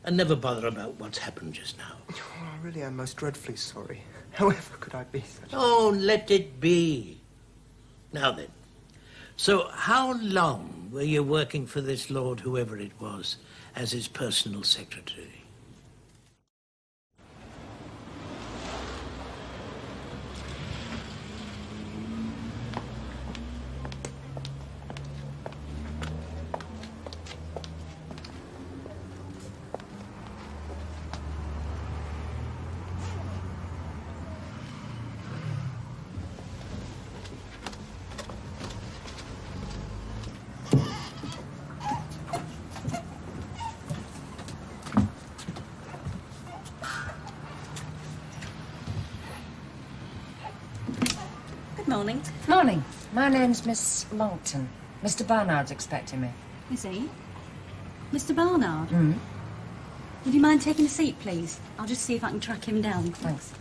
Speaker 15: and never bother about what's happened just now.
Speaker 11: Oh, I really am most dreadfully sorry. However could I be such...
Speaker 15: Oh, let it be. Now then, so how long were you working for this lord, whoever it was, as his personal secretary?
Speaker 14: Morning. Morning. My name's Miss Longton. Mr. Barnard's expecting me.
Speaker 17: Is he? Mr. Barnard?
Speaker 14: Mm.
Speaker 17: Would you mind taking a seat, please? I'll just see if I can track him down.
Speaker 14: Thanks.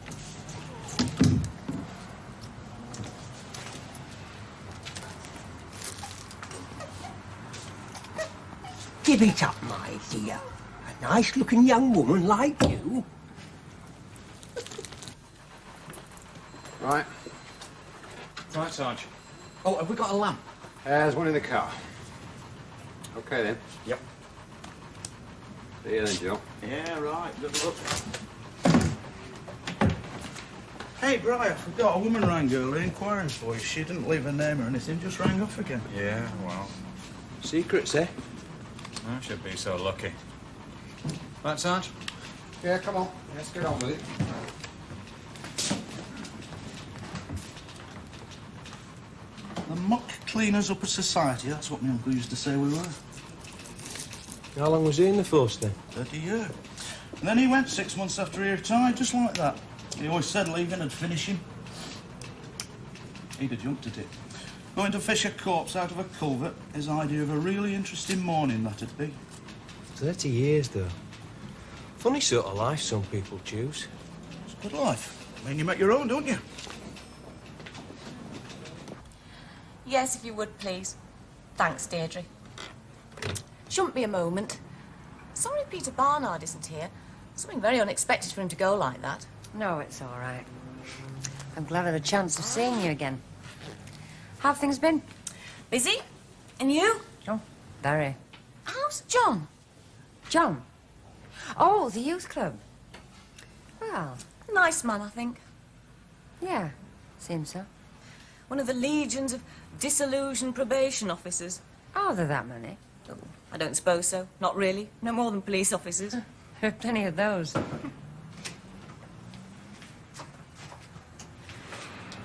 Speaker 13: Give it up, my dear. A nice-looking young woman like you.
Speaker 5: Right. Right, Sarge.
Speaker 12: Oh, have we got a lamp?
Speaker 5: There's one in the car. Okay, then.
Speaker 12: Yep.
Speaker 5: See you then, Joe.
Speaker 4: Yeah, right. Good luck. Hey, Bri, I forgot. A woman rang earlier inquiring for you. She didn't leave her name or anything, just rang off again.
Speaker 12: Yeah, well,
Speaker 11: Secrets, eh?
Speaker 12: I should be so lucky. Right, Sarge?
Speaker 11: Yeah, come on. Let's get on with it.
Speaker 4: The Muck Cleaners Upper Society, that's what my uncle used to say we were.
Speaker 13: How long was he in the force, then?
Speaker 4: 30 years. And then he went 6 months after he retired, just like that. He always said leaving would finish him. He'd have jumped at it. Going to fish a corpse out of a culvert, his idea of a really interesting morning, that'd be.
Speaker 13: 30 years, though. Funny sort of life some people choose.
Speaker 4: It's a good life. I mean, you make your own, don't you?
Speaker 10: Yes, if you would, please. Thanks, Deirdre. Shouldn't be a moment. Sorry Peter Barnard isn't here. Something very unexpected for him to go like that.
Speaker 14: No, it's all right. I'm glad I had a chance of seeing you again. How have things been?
Speaker 10: Busy? And you?
Speaker 14: Oh, very.
Speaker 10: How's John?
Speaker 14: John? Oh, the youth club. Well...
Speaker 10: Nice man, I think.
Speaker 14: Yeah, seems so.
Speaker 10: One of the legions of disillusioned probation officers.
Speaker 14: Are there that many?
Speaker 10: Oh, I don't suppose so. Not really. No more than police officers.
Speaker 14: There are plenty of those.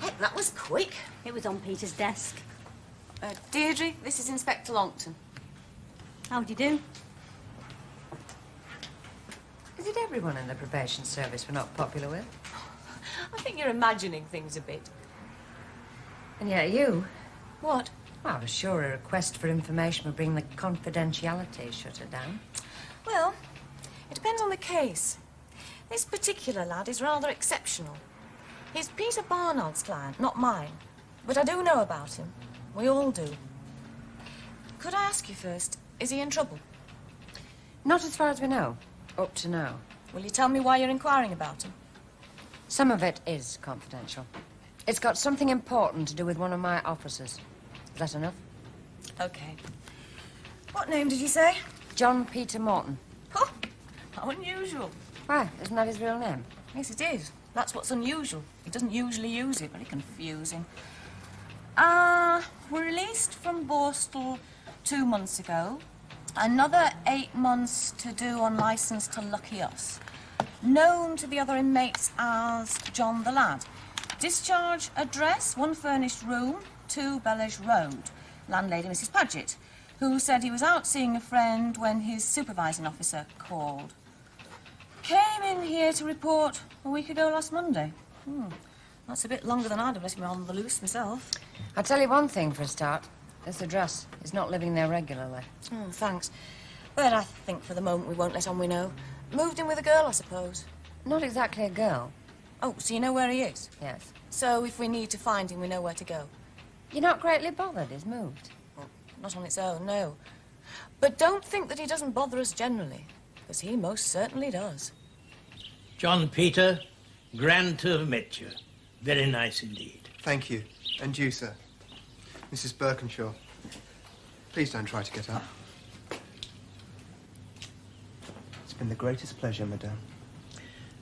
Speaker 10: Heck, that was quick.
Speaker 17: It was on Peter's desk.
Speaker 10: Deirdre, this is Inspector Longton.
Speaker 17: How do you do?
Speaker 14: Is it everyone in the probation service we're not popular with?
Speaker 10: I think you're imagining things a bit.
Speaker 14: And yet you...
Speaker 10: What?
Speaker 14: Well, I was sure a request for information would bring the confidentiality shutter down.
Speaker 10: Well, it depends on the case. This particular lad is rather exceptional. He's Peter Barnard's client, not mine. But I do know about him. We all do. Could I ask you first, is he in trouble?
Speaker 14: Not as far as we know. Up to now.
Speaker 10: Will you tell me why you're inquiring about him?
Speaker 14: Some of it is confidential. It's got something important to do with one of my officers. Is that enough?
Speaker 10: Okay. What name did you say?
Speaker 14: John Peter Morton.
Speaker 10: Oh, how unusual.
Speaker 14: Why? Isn't that his real name?
Speaker 10: Yes, it is. That's what's unusual. He doesn't usually use it. Very confusing. We're released from Borstal 2 months ago. Another 8 months to do on licence to Lucky Us. Known to the other inmates as John the Lad. Discharge address, 1 furnished room, 2 Bellish Road. Landlady Mrs. Paget, who said he was out seeing a friend when his supervising officer called. Came in here to report a week ago last Monday. That's a bit longer than I'd have let him on the loose myself.
Speaker 14: I'll tell you one thing for a start. This address is not living there regularly.
Speaker 10: Oh, thanks. But I think for the moment we won't let on we know. Moved in with a girl, I suppose.
Speaker 14: Not exactly a girl.
Speaker 10: Oh, so you know where he is?
Speaker 14: Yes.
Speaker 10: So if we need to find him, we know where to go?
Speaker 14: You're not greatly bothered he's moved?
Speaker 10: Well, not on its own, no. But don't think that he doesn't bother us generally, because he most certainly does.
Speaker 15: John Peter, grand to have met you. Very nice indeed.
Speaker 11: Thank you. And you, sir. Mrs. Birkenshaw. Please don't try to get up. It's been the greatest pleasure, madame.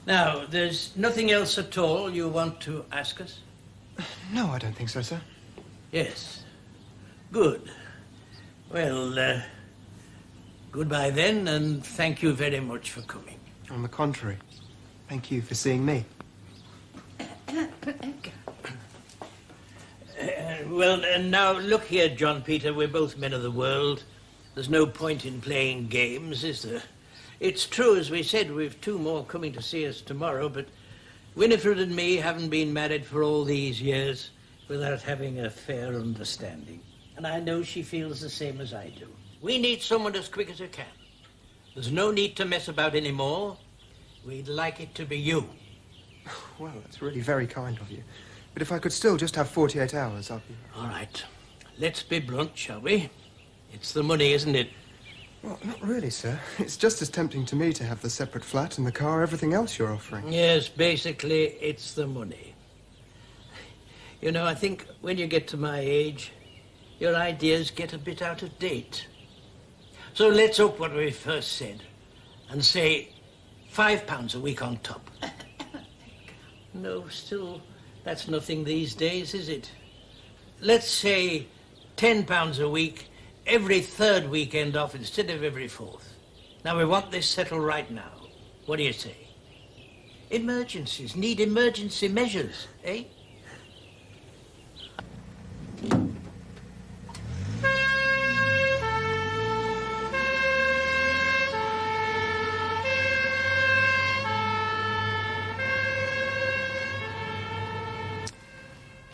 Speaker 15: Now, there's nothing else at all you want to ask us?
Speaker 11: No, I don't think so, sir.
Speaker 15: Yes. Good. Well, goodbye then, and thank you very much for coming.
Speaker 11: On the contrary, thank you for seeing me.
Speaker 15: Well, now, look here, John Peter, we're both men of the world. There's no point in playing games, is there? It's true, as we said, we've 2 more coming to see us tomorrow, but Winifred and me haven't been married for all these years without having a fair understanding. And I know she feels the same as I do. We need someone as quick as we can. There's no need to mess about anymore. We'd like it to be you.
Speaker 11: Well, that's really very kind of you. But if I could still just have 48 hours, I'd be...
Speaker 15: All right. Let's be blunt, shall we? It's the money, isn't it?
Speaker 11: Well, not really, sir. It's just as tempting to me to have the separate flat and the car, everything else you're offering.
Speaker 15: Yes, basically, it's the money. You know, I think when you get to my age, your ideas get a bit out of date. So let's up what we first said and say £5 a week on top. No, still, that's nothing these days, is it? Let's say £10 a week every 3rd weekend off instead of every 4th. Now, we want this settled right now. What do you say? Emergencies need emergency measures, eh?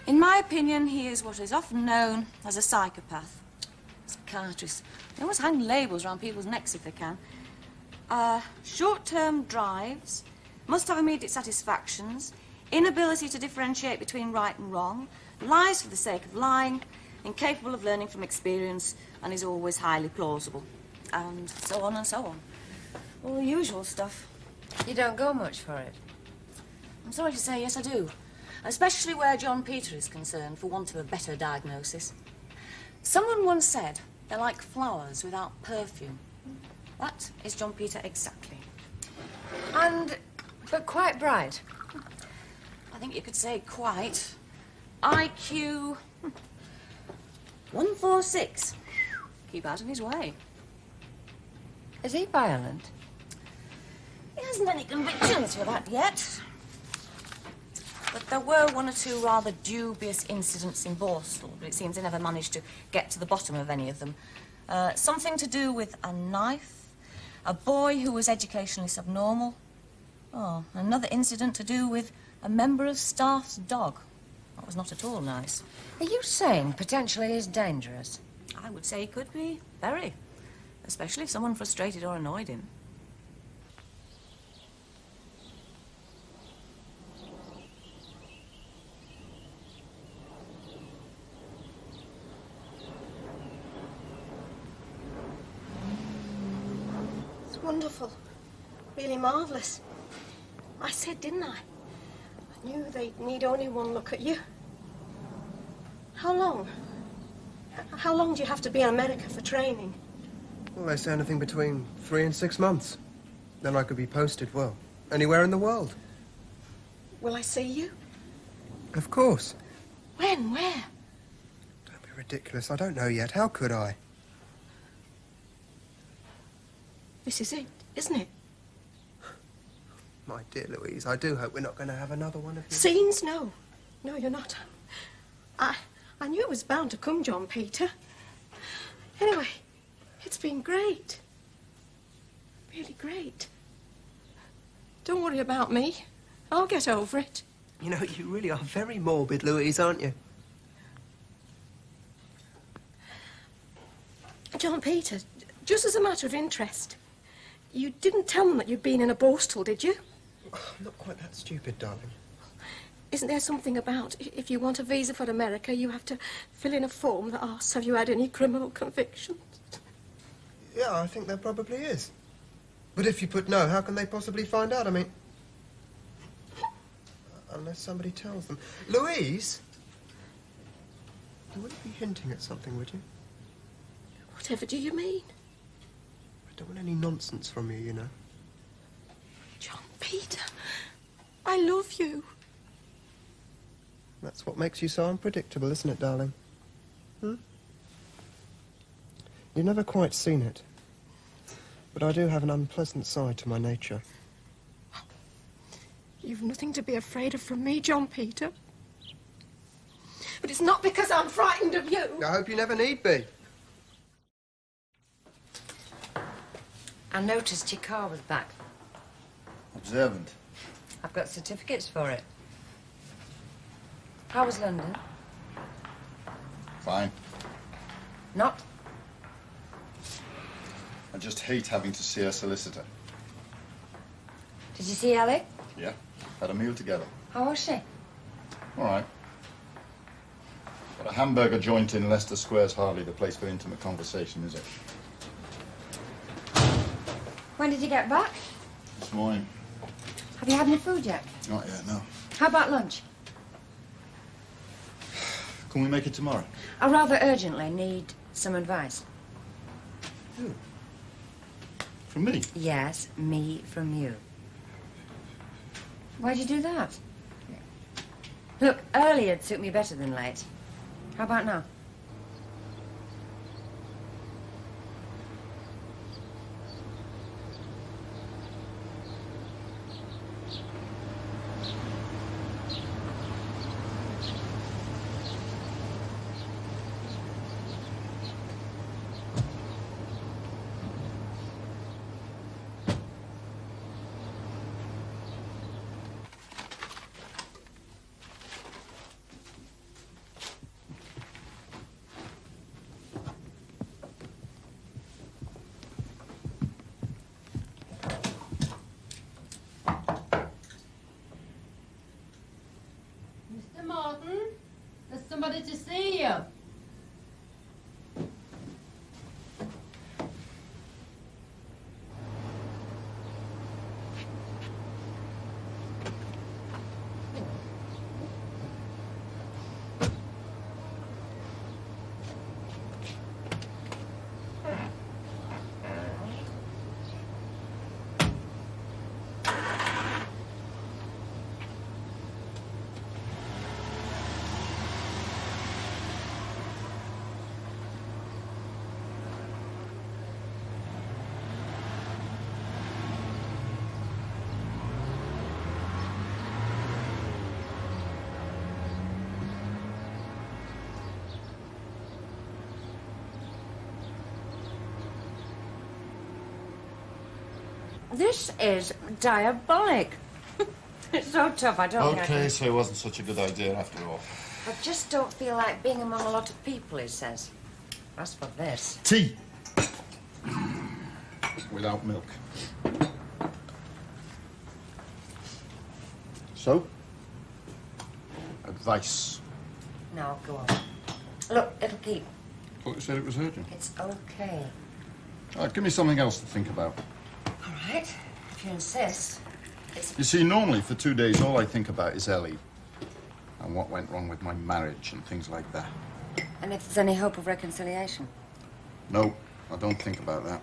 Speaker 10: In my opinion, he is what is often known as a psychopath. Psychiatrists. They always hang labels around people's necks if they can. Short-term drives, must have immediate satisfactions, inability to differentiate between right and wrong, lies for the sake of lying, incapable of learning from experience, and is always highly plausible. And so on and so on. All the usual stuff.
Speaker 14: You don't go much for it?
Speaker 10: I'm sorry to say, yes, I do. Especially where John Peter is concerned, for want of a better diagnosis. Someone once said they're like flowers without perfume. That is John Peter exactly.
Speaker 14: But quite bright.
Speaker 10: I think you could say quite. IQ 146. Keep out of his way.
Speaker 14: Is he violent?
Speaker 10: He hasn't any convictions for that yet. But there were one or two rather dubious incidents in Borstal, but it seems they never managed to get to the bottom of any of them. Something to do with a knife, a boy who was educationally subnormal. Oh, another incident to do with a member of staff's dog. That was not at all nice.
Speaker 14: Are you saying potentially he's dangerous?
Speaker 10: I would say he could be, very. Especially if someone frustrated or annoyed him.
Speaker 2: It's wonderful. Really marvellous. I said, didn't I? I knew they'd need only one look at you. How long? How long do you have to be in America for training?
Speaker 11: Well, they say anything between 3 and 6 months. Then I could be posted, well, anywhere in the world.
Speaker 2: Will I see you?
Speaker 11: Of course.
Speaker 2: When? Where?
Speaker 11: Don't be ridiculous. I don't know yet. How could I?
Speaker 2: This is it, isn't it?
Speaker 11: My dear Louise, I do hope we're not going to have another one of you.
Speaker 2: Scenes? No. No, you're not. I knew it was bound to come, John Peter. Anyway, it's been great. Really great. Don't worry about me. I'll get over it.
Speaker 11: You know, you really are very morbid, Louise, aren't you?
Speaker 2: John Peter, just as a matter of interest, you didn't tell them that you'd been in a Borstal, did you?
Speaker 11: I'm not quite that stupid, darling.
Speaker 2: Isn't there something about if you want a visa for America, you have to fill in a form that asks, have you had any criminal convictions?
Speaker 11: Yeah, I think there probably is. But if you put no, how can they possibly find out? I mean, unless somebody tells them. Louise? You wouldn't be hinting at something, would you?
Speaker 2: Whatever do you mean?
Speaker 11: I don't want any nonsense from you, you know.
Speaker 2: John Peter, I love you.
Speaker 11: That's what makes you so unpredictable, isn't it, darling? Hmm? You've never quite seen it. But I do have an unpleasant side to my nature.
Speaker 2: You've nothing to be afraid of from me, John Peter. But it's not because I'm frightened of you.
Speaker 11: I hope you never need be.
Speaker 14: I noticed your car was back.
Speaker 4: Observant.
Speaker 14: I've got certificates for it. How was London?
Speaker 18: Fine.
Speaker 14: Not?
Speaker 18: I just hate having to see a solicitor.
Speaker 14: Did you see Ellie?
Speaker 18: Yeah, had a meal together.
Speaker 14: How was she?
Speaker 18: All right. But a hamburger joint in Leicester Square's hardly the place for intimate conversation, is it?
Speaker 14: When did you get back?
Speaker 18: This morning.
Speaker 14: Have you had any food yet?
Speaker 18: Not yet, no.
Speaker 14: How about lunch?
Speaker 18: Can we make it tomorrow?
Speaker 14: I rather urgently need some advice.
Speaker 18: Who? From me?
Speaker 14: Yes, me from you. Why'd you do that? Look, early'd suit me better than late. How about now?
Speaker 7: Mr. Martin, there's somebody to see you.
Speaker 14: This is diabolic. It's so tough, I don't think I
Speaker 18: Okay,
Speaker 14: can...
Speaker 18: so it wasn't such a good idea after all.
Speaker 14: I just don't feel like being among a lot of people, he says. As for this...
Speaker 18: Tea! Without milk. So? Advice.
Speaker 14: No, go on. Look, it'll keep.
Speaker 18: I thought you said it was urgent.
Speaker 14: It's okay.
Speaker 18: All right, give me something else to think about.
Speaker 14: All right, if you insist.
Speaker 18: You see, normally for 2 days, all I think about is Ellie. And what went wrong with my marriage and things like that.
Speaker 14: And if there's any hope of reconciliation?
Speaker 18: No, I don't think about that.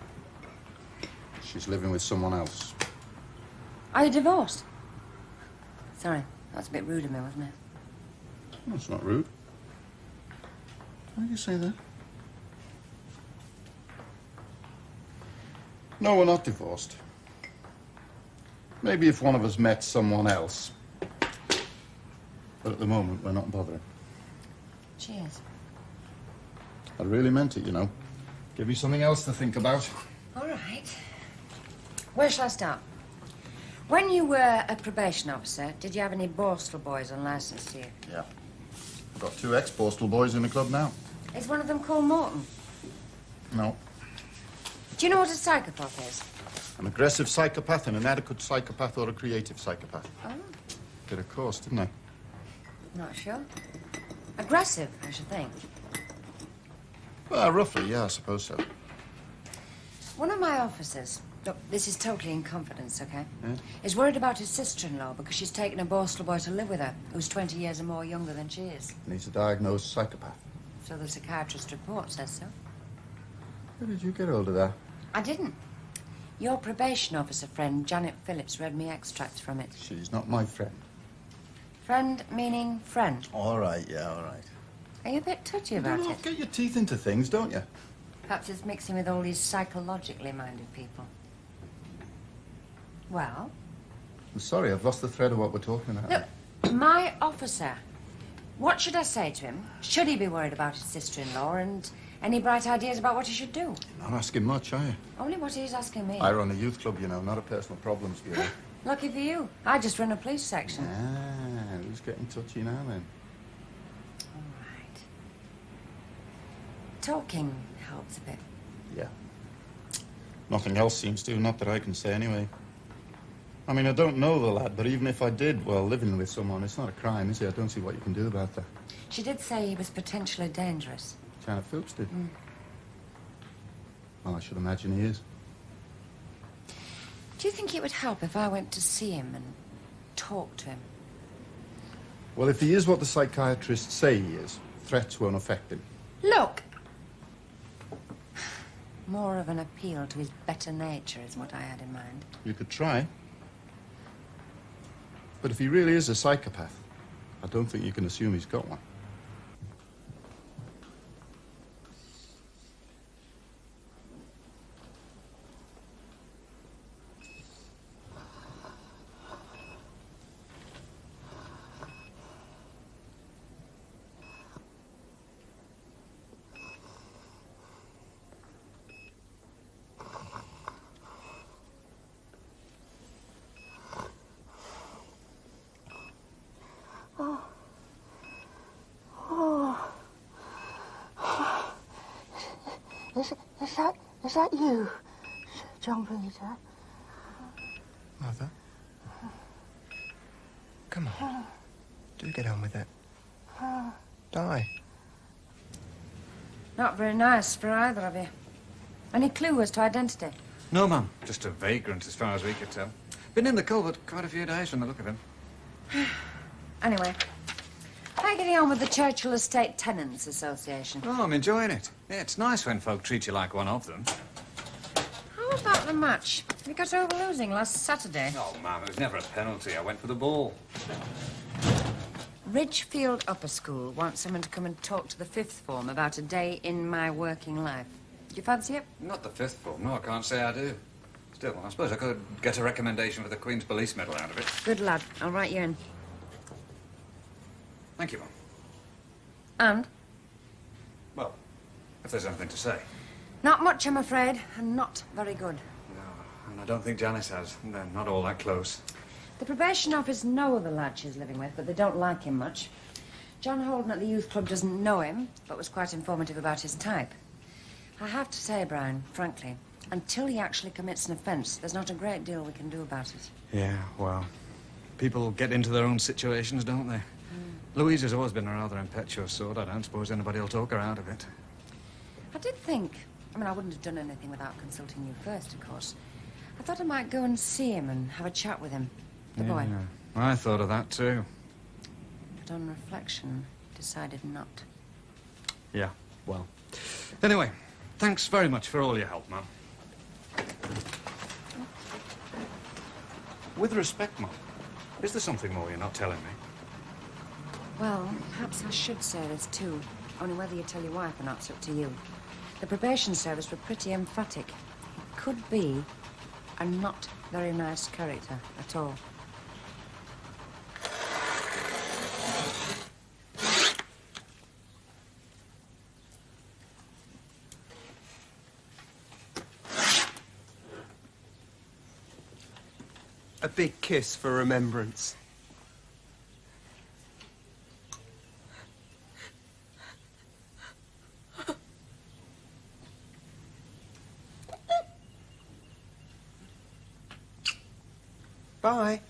Speaker 18: She's living with someone else.
Speaker 14: Are you divorced? Sorry, that was a bit rude of me, wasn't it?
Speaker 18: That's not rude. Why do you say that? No, we're not divorced. Maybe if one of us met someone else. But at the moment, we're not bothering.
Speaker 14: Cheers.
Speaker 18: I really meant it, you know. Give you something else to think about.
Speaker 14: All right. Where shall I start? When you were a probation officer, did you have any Borstal boys on licence to you?
Speaker 18: Yeah. I've got 2 ex-Borstal boys in the club now.
Speaker 14: Is one of them called Morton?
Speaker 18: No.
Speaker 14: Do you know what a psychopath is?
Speaker 18: An aggressive psychopath, an inadequate psychopath, or a creative psychopath.
Speaker 14: Oh,
Speaker 18: Did a course, didn't I?
Speaker 14: not sure. Aggressive, I should think.
Speaker 18: Well, roughly, yeah, I suppose so.
Speaker 14: One of my officers, look, this is totally in confidence, okay?
Speaker 18: Yeah?
Speaker 14: Is worried about his sister-in-law because she's taken a Borstal boy to live with her, who's 20 years or more younger than she is.
Speaker 18: And he's a diagnosed psychopath.
Speaker 14: So the psychiatrist report says so.
Speaker 18: How did you get hold of that?
Speaker 14: I didn't. Your probation officer friend, Janet Phillips, read me extracts from it.
Speaker 18: She's not my friend.
Speaker 14: Friend meaning friend.
Speaker 18: All right, yeah, all right.
Speaker 14: Are you a bit touchy about
Speaker 18: You
Speaker 14: it?
Speaker 18: get your teeth into things, don't you?
Speaker 14: Perhaps it's mixing with all these psychologically minded people. Well?
Speaker 18: I'm sorry, I've lost the thread of what we're talking about.
Speaker 14: Look, my officer. What should I say to him? Should he be worried about his sister-in-law and any bright ideas about what he should do?
Speaker 18: Not asking much, are you?
Speaker 14: Only what he's asking me.
Speaker 18: I run a youth club, you know, not a personal problems bureau.
Speaker 14: Lucky for you. I just run a police section.
Speaker 18: Ah, who's getting touchy now, then?
Speaker 14: All right. Talking helps a bit.
Speaker 18: Yeah. Nothing else seems to, not that I can say anyway. I mean, I don't know the lad, but even if I did, well, living with someone, it's not a crime, is it? I don't see what you can do about that.
Speaker 14: She did say he was potentially dangerous.
Speaker 18: Janet Phillips did.
Speaker 14: Mm.
Speaker 18: Well, I should imagine he is.
Speaker 14: Do you think it would help if I went to see him and talk to him?
Speaker 18: Well, if he is what the psychiatrists say he is, threats won't affect him.
Speaker 14: Look! More of an appeal to his better nature is what I had in mind.
Speaker 18: You could try. But if he really is a psychopath, I don't think you can assume he's got one.
Speaker 7: Is that you, John Peter?
Speaker 11: Mother? Come on. Do get on with it. Die.
Speaker 14: Not very nice for either of you. Any clue as to identity?
Speaker 12: No, ma'am. Just a vagrant as far as we could tell. Been in the culvert quite a few days from the look of him.
Speaker 14: Anyway, how are you getting on with the Churchill Estate Tenants Association?
Speaker 12: Oh, I'm enjoying it. Yeah, it's nice when folk treat you like one of them.
Speaker 14: How about the match? You got over losing last Saturday.
Speaker 12: Oh, ma'am, it was never a penalty. I went for the ball.
Speaker 14: Ridgefield Upper School wants someone to come and talk to the fifth form about a day in my working life. Do you fancy it?
Speaker 12: Not the fifth form. No, I can't say I do. Still, I suppose I could get a recommendation for the Queen's Police Medal out of it.
Speaker 14: Good lad. I'll write you in.
Speaker 12: Thank you, ma'am.
Speaker 14: And?
Speaker 12: If there's anything to say.
Speaker 14: Not much, I'm afraid, and not very good.
Speaker 12: No, And I don't think Janice has. They're not all that close.
Speaker 14: The probation office know the lad she's living with, but they don't like him much. John Holden at the youth club doesn't know him, but was quite informative about his type. I have to say, Brian, frankly, until he actually commits an offence, there's not a great deal we can do about it.
Speaker 12: Yeah, well, people get into their own situations, don't they? Louise has always been a rather impetuous sort. I don't suppose anybody will talk her out of it.
Speaker 14: I did think... I mean, I wouldn't have done anything without consulting you first, of course. I thought I might go and see him and have a chat with him. The boy.
Speaker 12: I thought of that, too.
Speaker 14: But on reflection, decided not.
Speaker 12: Yeah, well. Anyway, thanks very much for all your help, Mum. With respect, Mum, is there something more you're not telling me?
Speaker 14: Well, perhaps I should say this too. Only whether you tell your wife or not's up to you. The probation service were pretty emphatic. He could be a not very nice character at all.
Speaker 11: A big kiss for remembrance. Bye.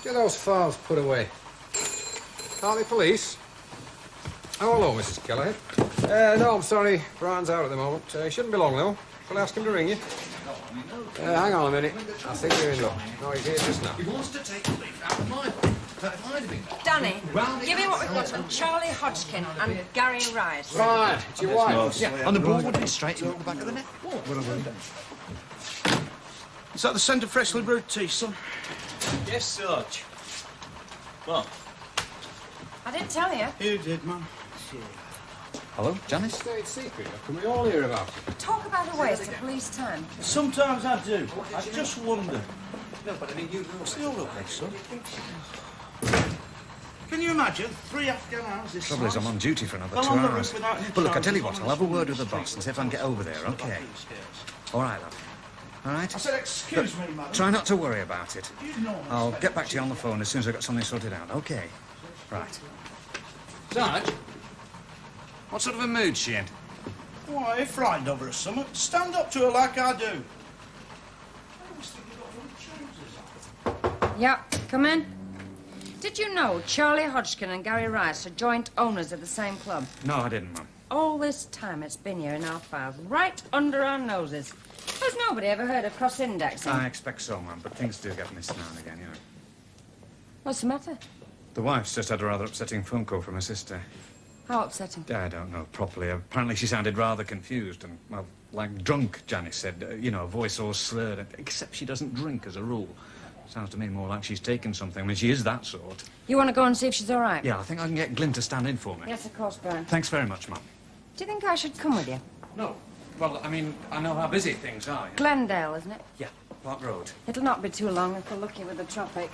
Speaker 5: Get those files put away. Hartley Police? Oh, hello, Mrs. Kelleher. No, I'm sorry. Brian's out at the moment. He shouldn't be long, though. Shall I ask him to ring you? Hang on a minute. I think you're in luck. No, he's here just now.
Speaker 4: He wants to take the leaf out of mine. But if I'd have been...
Speaker 14: Danny, give me what we've got on Charlie Hodgkin and Gary Rice.
Speaker 5: Right, it's your wife.
Speaker 4: Yeah, and the ball would be straight in the back of the net. Is that the scent of freshly brewed tea, son?
Speaker 6: Yes, Sarge. What?
Speaker 14: I didn't tell you.
Speaker 4: You did, man.
Speaker 12: Hello, Janice?
Speaker 5: State secret. Can we all hear about it?
Speaker 14: Talk about a waste of police time.
Speaker 4: Sometimes I do. I just wonder. No, but I mean, what's the hold up there, son? Can you imagine 3 Afghan hours this
Speaker 12: Trouble is, I'm on duty for another 2
Speaker 4: on the
Speaker 12: hours.
Speaker 4: roof without any
Speaker 12: But look, I
Speaker 4: charges,
Speaker 12: tell you what,
Speaker 4: one
Speaker 12: I'll have a
Speaker 4: is-
Speaker 12: word with the boss and see if I can get over there, okay? All right, love. All right?
Speaker 4: I said, excuse me, madam.
Speaker 12: Try not to worry about it.
Speaker 4: You know
Speaker 12: I'll get back to you on the phone as soon as I've got something sorted out, okay? Right.
Speaker 5: Sarge?
Speaker 12: What sort of a mood she in?
Speaker 4: Why, frightened over her something. Stand up to her like I do.
Speaker 14: Yeah, come in. Did you know Charlie Hodgkin and Gary Rice are joint owners of the same club?
Speaker 12: No, I didn't, Mum.
Speaker 14: All this time it's been here in our files, right under our noses. Has nobody ever heard of cross-indexing?
Speaker 12: I expect so, Mum, but things do get missed now and again, you know.
Speaker 14: What's the matter?
Speaker 12: The wife's just had a rather upsetting phone call from her sister.
Speaker 14: How upsetting.
Speaker 12: I don't know properly. Apparently she sounded rather confused and, well, like drunk, Janice said. You know, a voice all slurred. Except she doesn't drink as a rule. Sounds to me more like she's taken something. I mean, she is that sort.
Speaker 14: You want to go and see if she's all right?
Speaker 12: Yeah, I think I can get Glyn to stand in for me.
Speaker 14: Yes, of course, Brian.
Speaker 12: Thanks very much, Mum.
Speaker 14: Do you think I should come with you?
Speaker 12: No. Well, I mean, I know how busy things are.
Speaker 14: Glendale, isn't it?
Speaker 12: Yeah, Park Road.
Speaker 14: It'll not be too long if we're lucky with the traffic.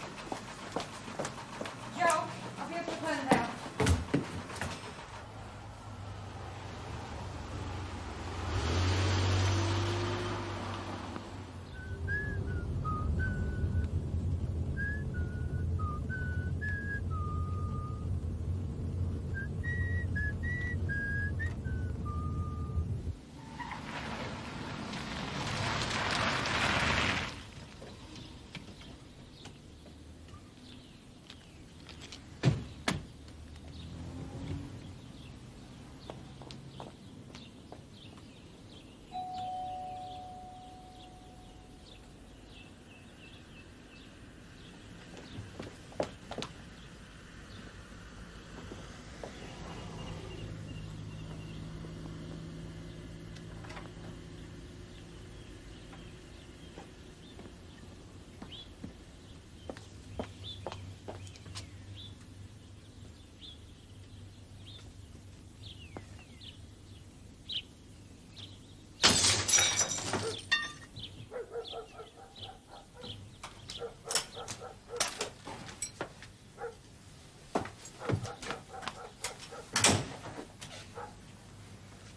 Speaker 14: Joe, I'll be up to Glendale.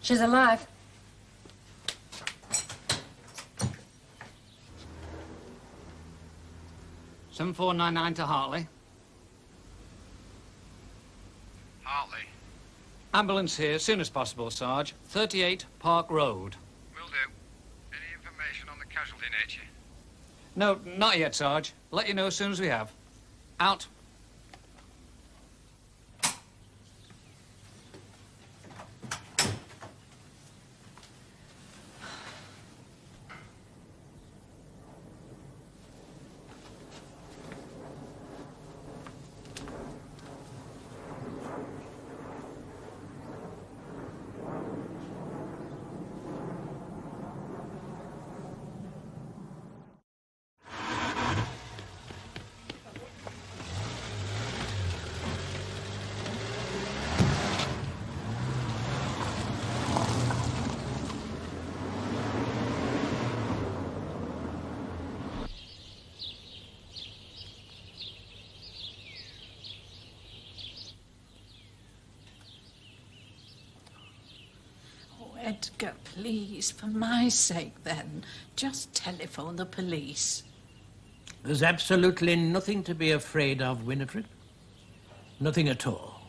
Speaker 14: She's alive.
Speaker 19: $7499 to Hartley.
Speaker 12: Hartley.
Speaker 19: Ambulance here, as soon as possible, Sarge. 38 Park Road.
Speaker 12: Will do. Any information on the casualty nature?
Speaker 19: No, not yet, Sarge. Let you know as soon as we have. Out.
Speaker 16: Edgar, please, for my sake, then, just telephone the police.
Speaker 15: There's absolutely nothing to be afraid of, Winifred. Nothing at all.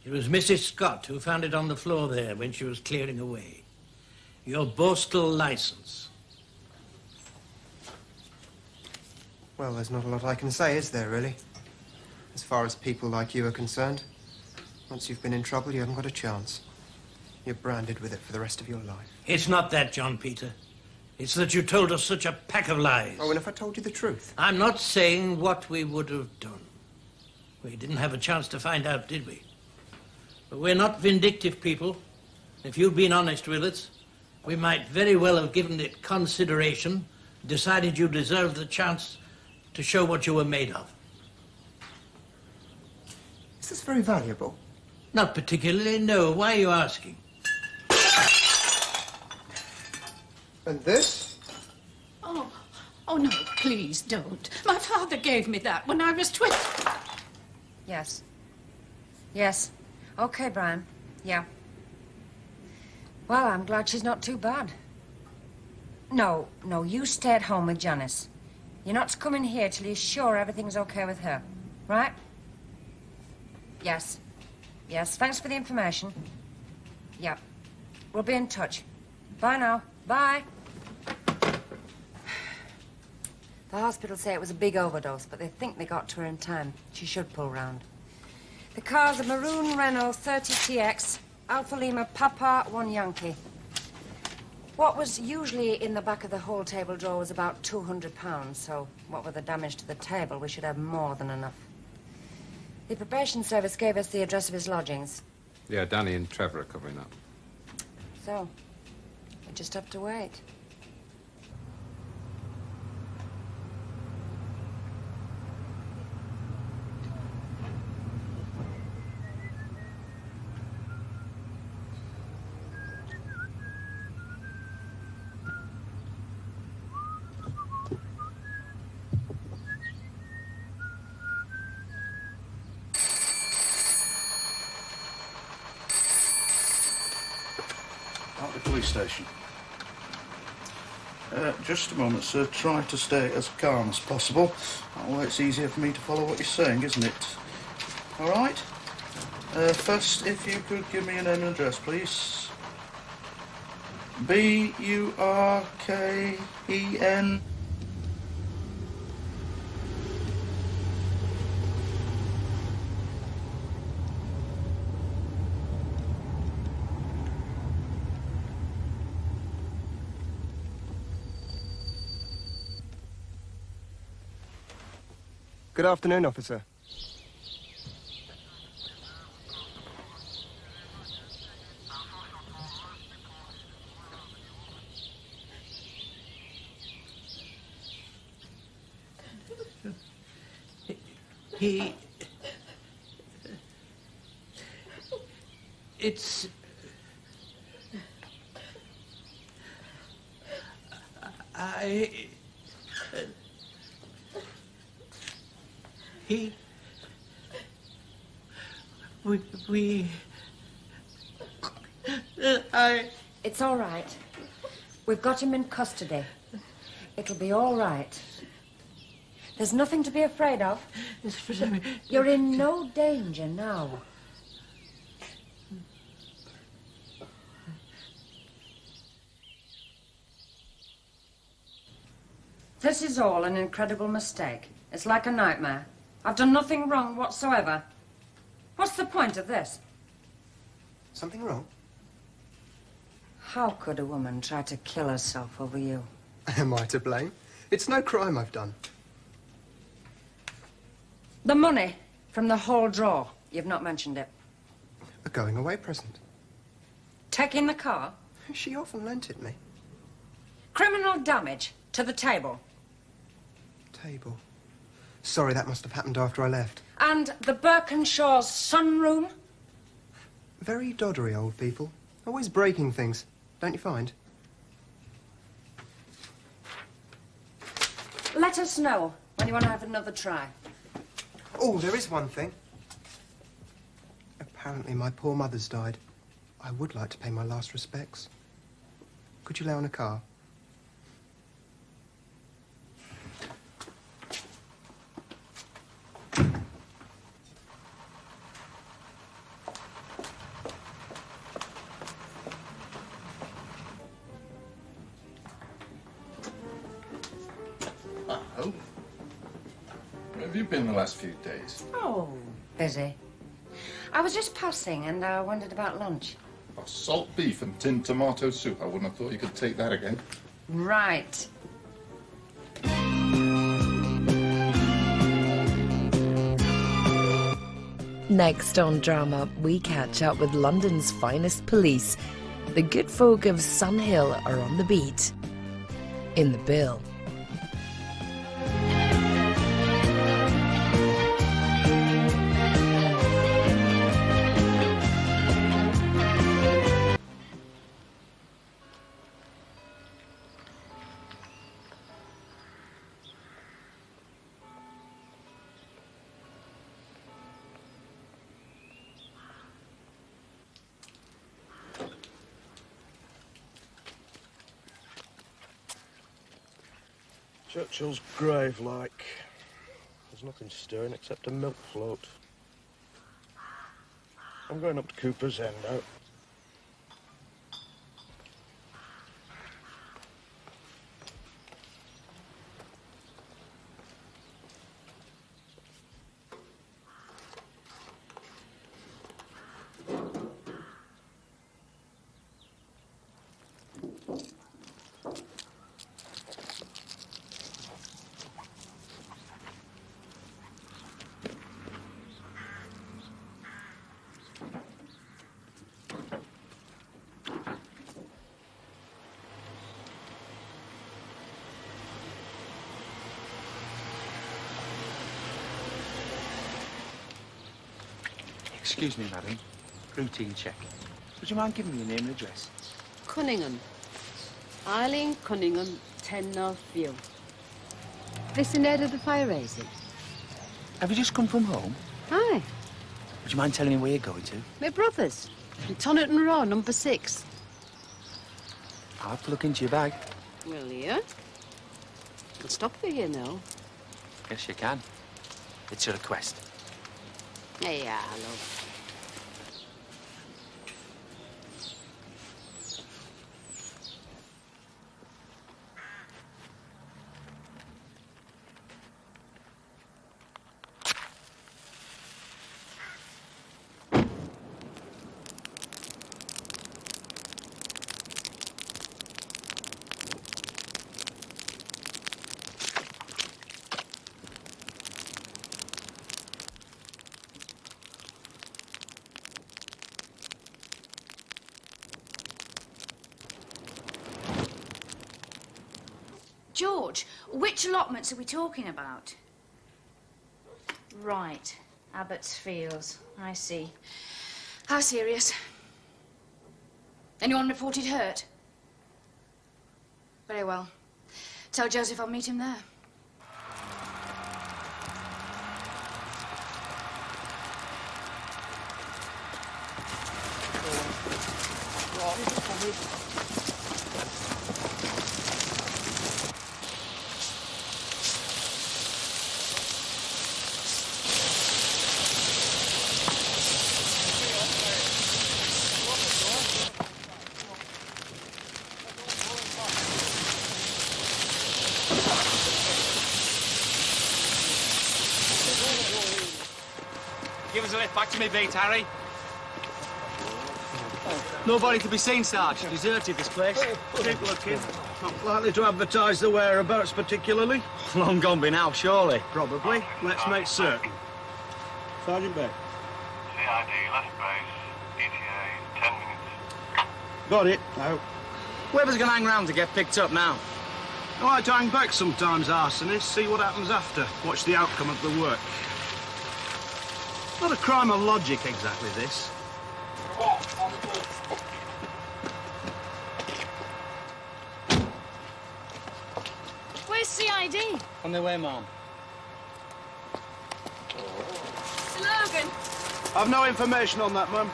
Speaker 15: It was Mrs. Scott who found it on the floor there when she was clearing away. Your postal license.
Speaker 11: Well, there's not a lot I can say, is there, really? As far as people like you are concerned. Once you've been in trouble, you haven't got a chance. You're branded with it for the rest of your life.
Speaker 15: It's not that, John Peter. It's that you told us such a pack of lies.
Speaker 11: Oh, and if I told you the truth?
Speaker 15: I'm not saying what we would have done. We didn't have a chance to find out, did we? But we're not vindictive people. If you'd been honest with us, we might very well have given it consideration, decided you deserved the chance to show what you were made of.
Speaker 11: Is this very valuable?
Speaker 15: Not particularly, no. Why are you asking?
Speaker 11: And this?
Speaker 16: Oh, no, please don't. My father gave me that when I was 20.
Speaker 14: Yes. Yes. Okay, Brian. Yeah. Well, I'm glad she's not too bad. No, you stay at home with Janice. You're not to come in here till you're sure everything's okay with her. Right? Yes. Yes, thanks for the information. Yeah. We'll be in touch. Bye now. Bye. The hospital say it was a big overdose, but they think they got to her in time. She should pull round. The car's a maroon Renault 30TX, Alpha Lima Papa 1 Yankee. What was usually in the back of the whole table drawer was about £200, so what with the damage to the table, we should have more than enough. The probation service gave us the address of his lodgings.
Speaker 5: Yeah, Danny and Trevor are covering that.
Speaker 14: So, we just have to wait.
Speaker 4: At the police station. Just a moment, sir. Try to stay as calm as possible. That way it's easier for me to follow what you're saying, isn't it? All right? First, if you could give me your name and address, please. B-U-R-K-E-N...
Speaker 11: Good afternoon, officer.
Speaker 15: It's...
Speaker 14: It's all right. We've got him in custody. It'll be all right. There's nothing to be afraid of. You're in no danger now. This is all an incredible mistake. It's like a nightmare. I've done nothing wrong whatsoever. What's the point of this?
Speaker 11: Something wrong?
Speaker 14: How could a woman try to kill herself over you?
Speaker 11: Am I to blame? It's no crime I've done.
Speaker 14: The money from the whole drawer. You've not mentioned it.
Speaker 11: A going-away present.
Speaker 14: Taking the car?
Speaker 11: She often lent it me.
Speaker 14: Criminal damage to the table.
Speaker 11: Table. Sorry, that must have happened after I left.
Speaker 14: And the Birkenshaw's sunroom?
Speaker 11: Very doddery old people. Always breaking things, don't you find?
Speaker 14: Let us know when you want to have another try.
Speaker 11: Oh, there is one thing. Apparently my poor mother's died. I would like to pay my last respects. Could you lay on a car?
Speaker 18: Hello. Where have you been the last few days?
Speaker 14: Oh, busy. I was just passing and I wondered about lunch.
Speaker 18: Oh, salt beef and tinned tomato soup. I wouldn't have thought you could take that again.
Speaker 14: Right.
Speaker 9: Next on Drama, we catch up with London's finest police. The good folk of Sunhill are on the beat. In the bill.
Speaker 20: Churchill's grave, like. There's nothing stirring except a milk float. I'm going up to Cooper's End now.
Speaker 21: Excuse me, madam. Routine check. Would you mind giving me your name and address?
Speaker 22: Cunningham. Eileen Cunningham, 10 North View. This in aid of the fire raising?
Speaker 21: Have you just come from home?
Speaker 22: Aye.
Speaker 21: Would you mind telling me where you're going to?
Speaker 22: My brother's. In Toniton Row, number 6.
Speaker 21: I'll have to look into your bag.
Speaker 22: Well, yeah. I'll stop for you now.
Speaker 21: Yes, you can. It's a request.
Speaker 22: Yeah, love.
Speaker 1: George, which allotments are we talking about? Right. Abbott's Fields. I see. How serious? Anyone reported hurt? Very well. Tell Joseph I'll meet him there.
Speaker 21: Give us a lift back to me beat, Harry. Nobody to be seen, Sarge. Deserted, this place.
Speaker 4: Keep looking. Not likely to advertise the whereabouts particularly.
Speaker 21: Long gone by now, surely.
Speaker 4: Probably. Let's make certain. Sergeant Beck.
Speaker 3: CID, left base, ETA, 10 minutes.
Speaker 4: Got it. Out.
Speaker 21: Whoever's going to hang round to get picked up now?
Speaker 4: I like to hang back sometimes, arsonists, see what happens after. Watch the outcome of the work. Not a crime of logic, exactly, this.
Speaker 1: Where's CID?
Speaker 21: On their way, Mom.
Speaker 1: Mr. Logan.
Speaker 4: I've no information on that, Mum.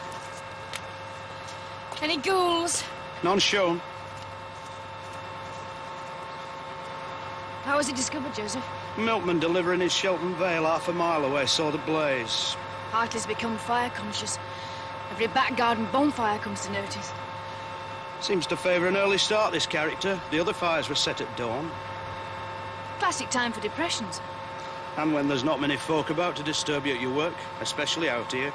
Speaker 1: Any ghouls?
Speaker 4: None shown.
Speaker 1: How was it discovered, Joseph?
Speaker 4: Milkman delivering his Shelton Vale half a mile away saw the blaze.
Speaker 1: Hartley's become fire conscious. Every back garden bonfire comes to notice.
Speaker 4: Seems to favour an early start, this character. The other fires were set at dawn.
Speaker 1: Classic time for depressions.
Speaker 4: And when there's not many folk about to disturb you at your work, especially out here.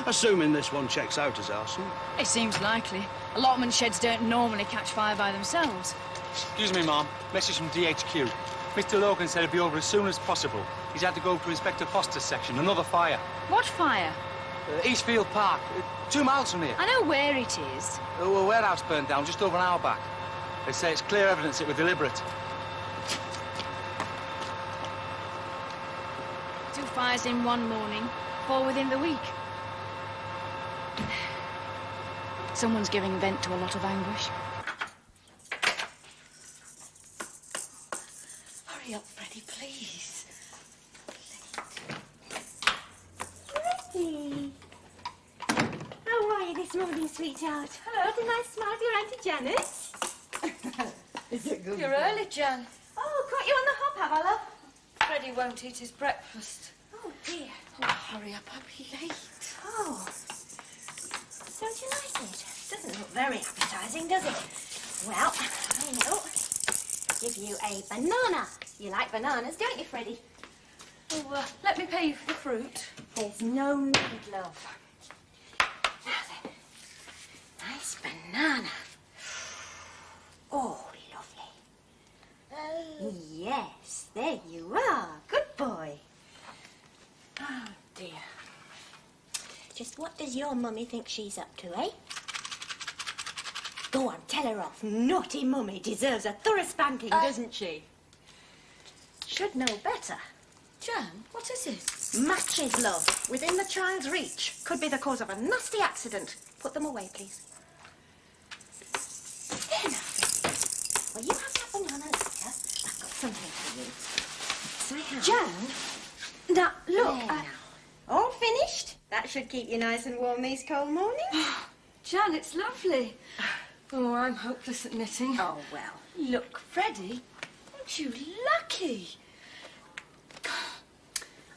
Speaker 4: Assuming this one checks out as arson.
Speaker 1: It seems likely. Allotment sheds don't normally catch fire by themselves.
Speaker 21: Excuse me, Mom. Message from DHQ. Mr. Logan said he'd be over as soon as possible. He's had to go to Inspector Foster's section. Another fire.
Speaker 1: What fire?
Speaker 21: Eastfield Park. 2 miles from here.
Speaker 1: I know where it is.
Speaker 21: A warehouse burned down just over an hour back. They say it's clear evidence it was deliberate.
Speaker 1: 2 fires in one morning, 4 within the week. Someone's giving vent to a lot of anguish.
Speaker 2: Hurry up, Freddie, please.
Speaker 22: Freddie. How are you this morning, sweetheart? Hello. What a nice smile for your Auntie Janet.
Speaker 14: Is it good?
Speaker 2: You're early, Jan.
Speaker 22: Oh, caught you on the hop, have I, love?
Speaker 2: Freddie won't eat his breakfast.
Speaker 22: Oh, dear.
Speaker 2: Oh, hurry up, I'll be late.
Speaker 22: Oh. Don't you like it? Doesn't look very appetizing, does it? Well, I know. Give you a banana. You like bananas, don't you, Freddie?
Speaker 2: Oh, let me pay you for the fruit.
Speaker 22: There's no need, love. Now then. Nice banana. Oh, lovely. Yes, there you are. Good boy. Oh, dear. Just what does your mummy think she's up to, eh? Go on, tell her off. Naughty mummy deserves a thorough spanking, doesn't she? Should know better.
Speaker 2: Jan, what is it?
Speaker 22: Matches, love. Within the child's reach. Could be the cause of a nasty accident. Put them away, please. There now. Well, you have that banana later. I've got something for you. So I have.
Speaker 2: Jan? Now, look,
Speaker 22: There now. All finished? That should keep you nice and warm these cold mornings.
Speaker 2: Jan, it's lovely. Oh, I'm hopeless at knitting.
Speaker 22: Oh, well.
Speaker 2: Look, Freddie, aren't you lucky?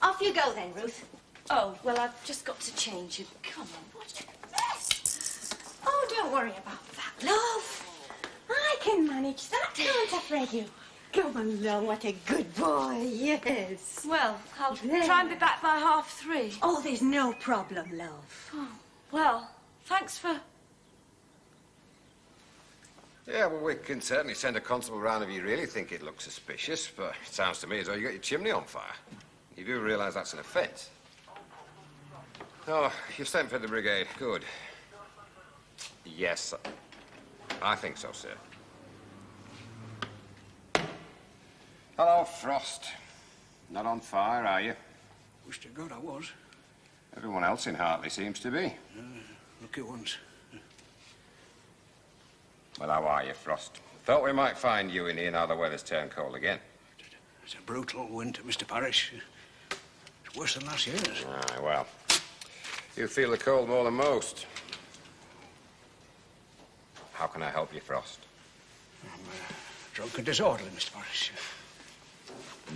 Speaker 22: Off you go then, Ruth.
Speaker 2: Oh, well, I've just got to change you. Come on, what a mess.
Speaker 22: Oh, don't worry about that, love. I can manage that, can't I, Freddie? Come along, what a good boy, yes.
Speaker 2: Well, I'll try and be back by 3:30.
Speaker 22: Oh, there's no problem, love.
Speaker 2: Oh, well, thanks for...
Speaker 5: Yeah, well, we can certainly send a constable round if you really think it looks suspicious, but it sounds to me as though you got your chimney on fire. You do realise that's an offence? Oh, you've sent for the brigade. Good. Yes, I think so, sir.
Speaker 8: Hello, Frost. Not on fire, are you?
Speaker 13: Wish to God I was.
Speaker 8: Everyone else in Hartley seems to be.
Speaker 13: Lucky ones.
Speaker 8: Well, how are you, Frost? Thought we might find you in here now the weather's turned cold again.
Speaker 13: It's a brutal winter, Mr. Parrish. It's worse than last year's.
Speaker 8: Aye, well, you feel the cold more than most. How can I help you, Frost?
Speaker 13: I'm drunk and disorderly, Mr. Parrish.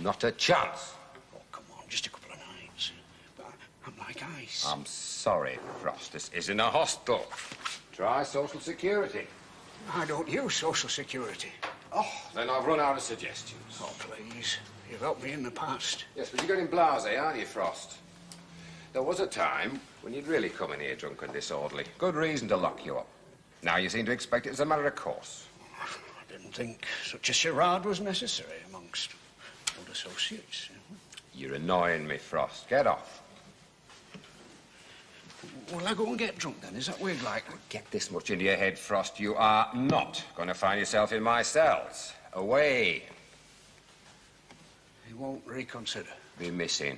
Speaker 8: Not a chance.
Speaker 13: Oh, come on, just a couple of nights. But I'm like ice.
Speaker 8: I'm sorry, Frost. This isn't a hostel. Try Social Security.
Speaker 13: I don't use Social Security.
Speaker 8: Oh, then I've run out of suggestions.
Speaker 13: Oh, please. You've helped me in the past.
Speaker 8: Yes, but you're getting blasé, aren't you, Frost? There was a time when you'd really come in here drunk and disorderly. Good reason to lock you up. Now you seem to expect it as a matter of course.
Speaker 13: I didn't think such a charade was necessary amongst old associates.
Speaker 8: You're annoying me, Frost. Get off.
Speaker 13: Will I go and get drunk then? Is that what you'd like?
Speaker 8: Get this much into your head, Frost. You are not going to find yourself in my cells. Away.
Speaker 13: You won't reconsider?
Speaker 8: Be missing.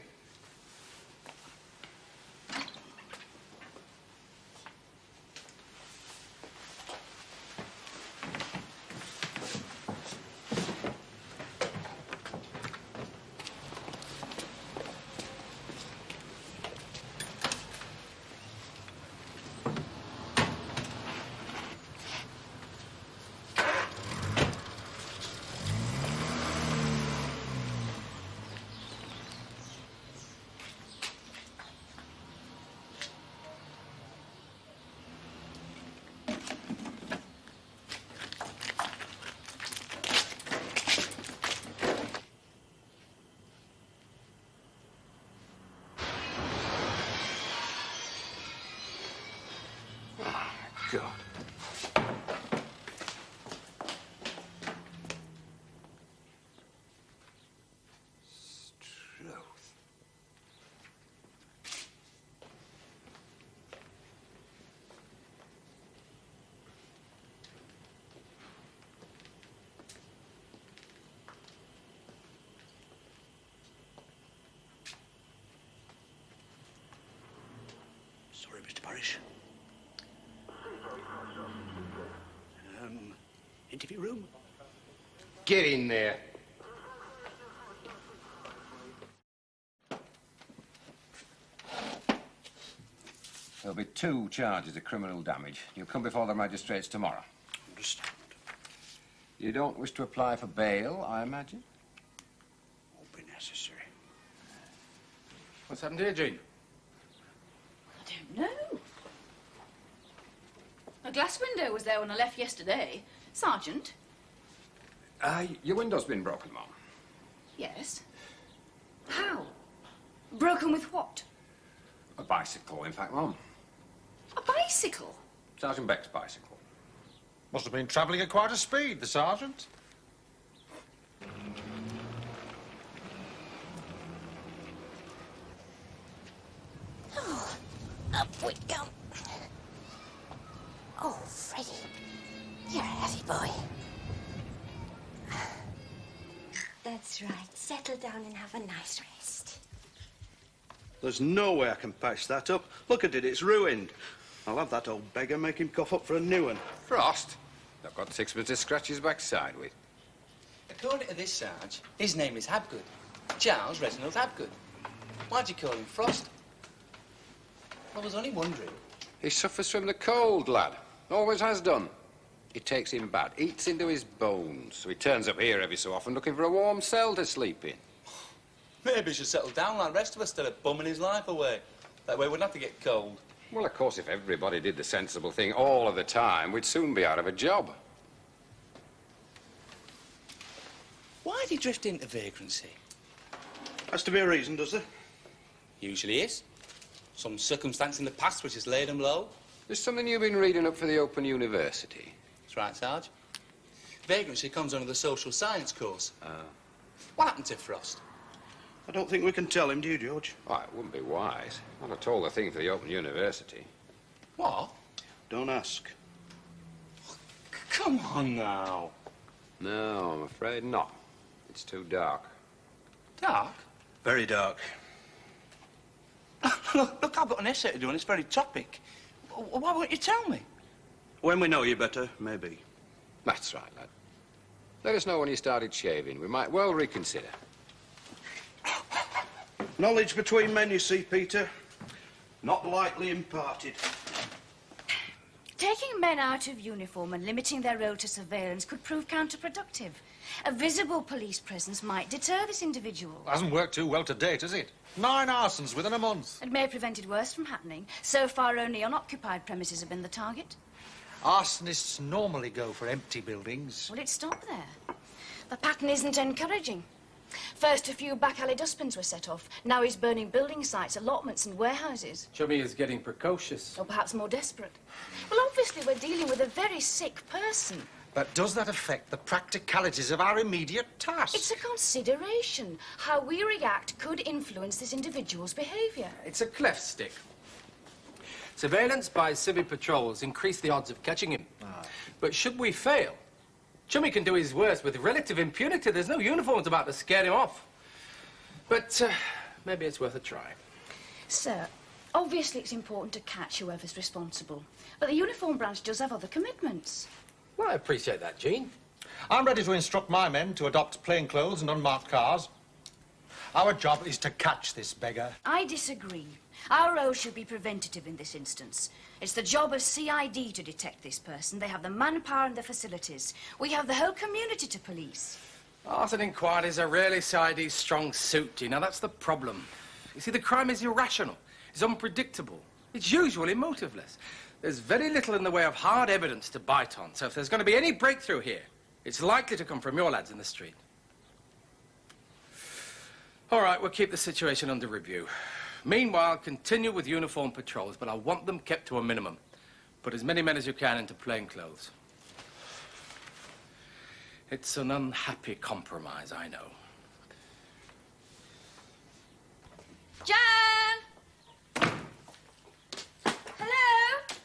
Speaker 8: God. Struth.
Speaker 13: Sorry, Mr. Parrish. Interview room?
Speaker 8: Get in there. There'll be 2 charges of criminal damage. You'll come before the magistrates tomorrow.
Speaker 13: Understand.
Speaker 8: You don't wish to apply for bail, I imagine?
Speaker 13: Won't be necessary.
Speaker 8: What's happened here, Jean?
Speaker 1: I don't know. A glass window was there when I left yesterday. Sergeant?
Speaker 8: Your window's been broken, Mom.
Speaker 1: Yes. How? Broken with what?
Speaker 8: A bicycle, in fact, Mom.
Speaker 1: A bicycle?
Speaker 8: Sergeant Beck's bicycle.
Speaker 12: Must have been travelling at quite a speed, the sergeant.
Speaker 22: Oh, up we go. Oh, Freddie, you're a heavy boy. That's right. Settle down and have a nice rest.
Speaker 20: There's no way I can patch that up. Look at it, it's ruined. I'll have that old beggar make him cough up for a new one.
Speaker 8: Frost? I've got 6 to scratch his backside with.
Speaker 23: According to this, Sarge, his name is Habgood. Charles Reginald Habgood. Why'd you call him Frost? I was only wondering.
Speaker 8: He suffers from the cold, lad. Always has done. It takes him bad, eats into his bones. So he turns up here every so often looking for a warm cell to sleep in.
Speaker 23: Maybe he should settle down like the rest of us instead of bumming his life away. That way we wouldn't have to get cold.
Speaker 8: Well, of course, if everybody did the sensible thing all of the time, we'd soon be out of a job.
Speaker 23: Why'd he drift into vagrancy?
Speaker 20: Has to be a reason, does there?
Speaker 23: Usually is. Some circumstance in the past which has laid him low.
Speaker 8: There's something you've been reading up for the Open University.
Speaker 23: That's right, Sarge. Vagrancy comes under the social science course.
Speaker 8: Ah.
Speaker 23: What happened to Frost?
Speaker 20: I don't think we can tell him, do you, George?
Speaker 8: Oh, it wouldn't be wise. Not at all the thing for the Open University.
Speaker 23: What?
Speaker 20: Don't ask.
Speaker 23: Come on now.
Speaker 8: No, I'm afraid not. It's too dark.
Speaker 21: Dark?
Speaker 20: Very dark.
Speaker 21: Look, I've got an essay to do on this very topic. Why won't you tell me?
Speaker 20: When we know you better, maybe.
Speaker 8: That's right, lad. Let us know when you started shaving. We might well reconsider.
Speaker 20: Knowledge between men, you see, Peter. Not lightly imparted.
Speaker 1: Taking men out of uniform and limiting their role to surveillance could prove counterproductive. A visible police presence might deter this individual.
Speaker 7: Hasn't worked too well to date, has it? 9 arsons within a month.
Speaker 1: It may have prevented worse from happening. So far, only unoccupied premises have been the target.
Speaker 7: Arsonists normally go for empty buildings.
Speaker 1: Well, it stopped there. The pattern isn't encouraging. First, a few back alley dustbins were set off. Now he's burning building sites, allotments and warehouses.
Speaker 10: Chubby is getting precocious.
Speaker 1: Or perhaps more desperate. Well, obviously, we're dealing with a very sick person.
Speaker 7: But does that affect the practicalities of our immediate task?
Speaker 1: It's a consideration. How we react could influence this individual's behaviour.
Speaker 10: It's a cleft stick. Surveillance by civil patrols increase the odds of catching him. But should we fail, Chummy can do his worst with relative impunity. There's no uniforms about to scare him off. But maybe it's worth a try.
Speaker 1: Sir, obviously it's important to catch whoever's responsible. But the uniform branch does have other commitments.
Speaker 10: Well, I appreciate that, Jean.
Speaker 7: I'm ready to instruct my men to adopt plainclothes and unmarked cars. Our job is to catch this beggar.
Speaker 1: I disagree. Our role should be preventative in this instance. It's the job of CID to detect this person. They have the manpower and the facilities. We have the whole community to police.
Speaker 10: Arson inquiries are rarely CID's strong suit, you know. That's the problem. You see, the crime is irrational. It's unpredictable. It's usually motiveless. There's very little in the way of hard evidence to bite on. So if there's going to be any breakthrough here, it's likely to come from your lads in the street. All right, we'll keep the situation under review. Meanwhile, continue with uniform patrols, but I want them kept to a minimum. Put as many men as you can into plainclothes. It's an unhappy compromise, I know.
Speaker 1: Jan! Hello?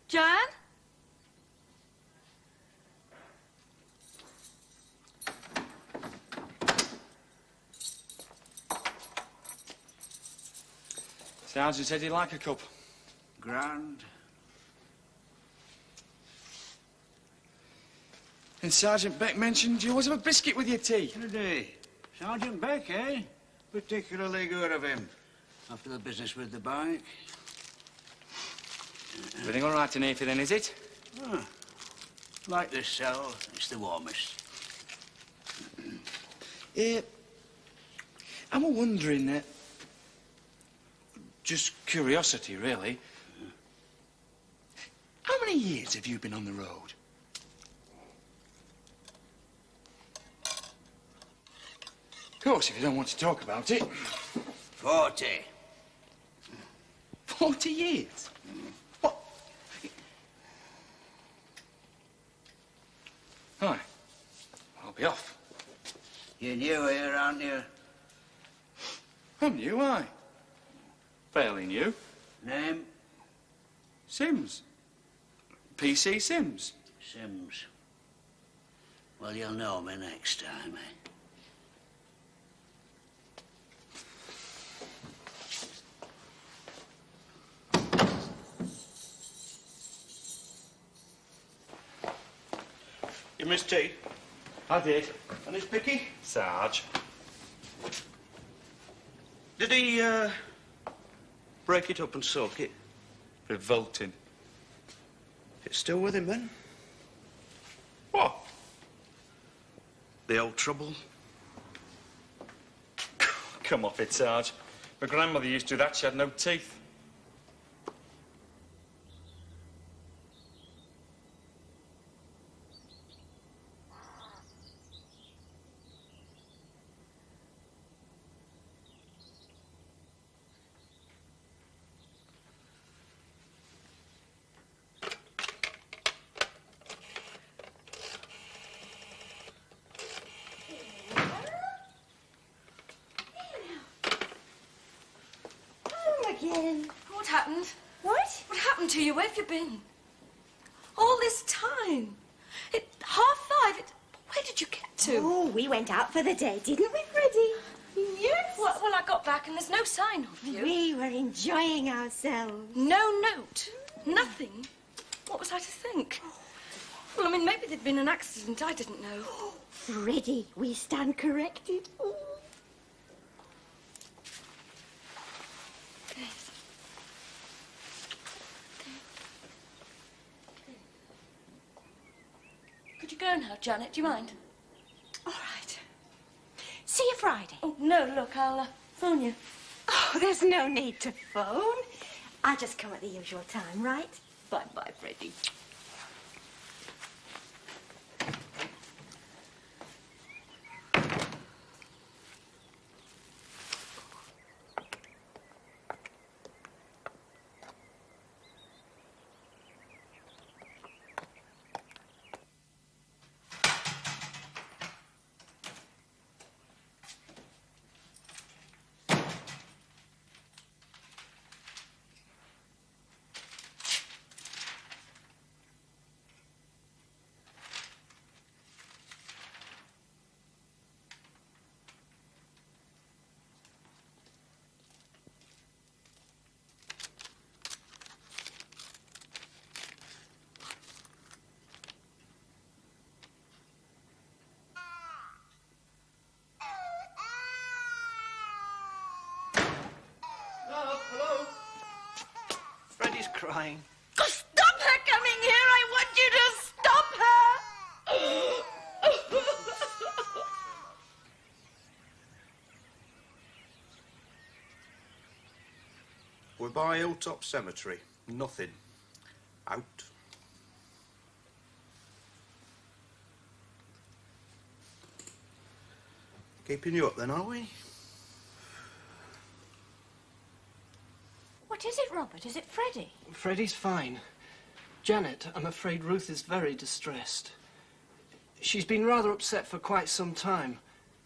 Speaker 1: Jan?
Speaker 21: Sergeant said he'd like a cup.
Speaker 13: Grand.
Speaker 21: And Sergeant Beck mentioned you always have a biscuit with your tea.
Speaker 13: Today. Sergeant Beck, eh? Particularly good of him. After the business with the bike.
Speaker 21: Everything all right in here for then, is it?
Speaker 13: Ah, like this cell, it's the warmest.
Speaker 21: I'm wondering, just curiosity, really. How many years have you been on the road? Of course, if you don't want to talk about it.
Speaker 13: 40.
Speaker 21: 40 years? What? Hi. I'll be off.
Speaker 13: You're new here, aren't you?
Speaker 21: I'm new, aye. Fairly new.
Speaker 13: Name?
Speaker 21: Sims. PC Sims.
Speaker 13: Sims. Well, you'll know me next time, eh?
Speaker 20: You missed tea?
Speaker 21: I did.
Speaker 20: And his picky?
Speaker 21: Sarge.
Speaker 20: Did he, break it up and soak it?
Speaker 21: Revolting.
Speaker 20: It's still with him, then?
Speaker 21: What?
Speaker 20: The old trouble?
Speaker 21: Come off it, Sarge. My grandmother used to do that. She had no teeth.
Speaker 22: Again.
Speaker 1: happened?
Speaker 2: What?
Speaker 1: What happened to you? Where have you been? All this time. At 5:30. Where did you get to?
Speaker 22: Oh, we went out for the day, didn't we, Freddie?
Speaker 1: Yes. Well, I got back and there's no sign of you.
Speaker 22: We were enjoying ourselves.
Speaker 1: No note. Nothing. What was I to think? Well, I mean, maybe there'd been an accident. I didn't know.
Speaker 22: Freddie, we stand corrected. Oh.
Speaker 1: Could you go now, Janet? Do you mind?
Speaker 22: All right. See you Friday.
Speaker 1: Oh, no, look, I'll phone you.
Speaker 22: Oh, there's no need to phone. I'll just come at the usual time, right?
Speaker 1: Bye-bye, Freddie.
Speaker 20: Hello? Freddie's crying.
Speaker 1: Stop her coming here! I want you to stop her!
Speaker 20: We're by Hilltop Cemetery. Nothing. Out. Keeping you up then, are we?
Speaker 2: What is it, Robert? Is it Freddie?
Speaker 6: Freddie's fine. Janet, I'm afraid Ruth is very distressed. She's been rather upset for quite some time.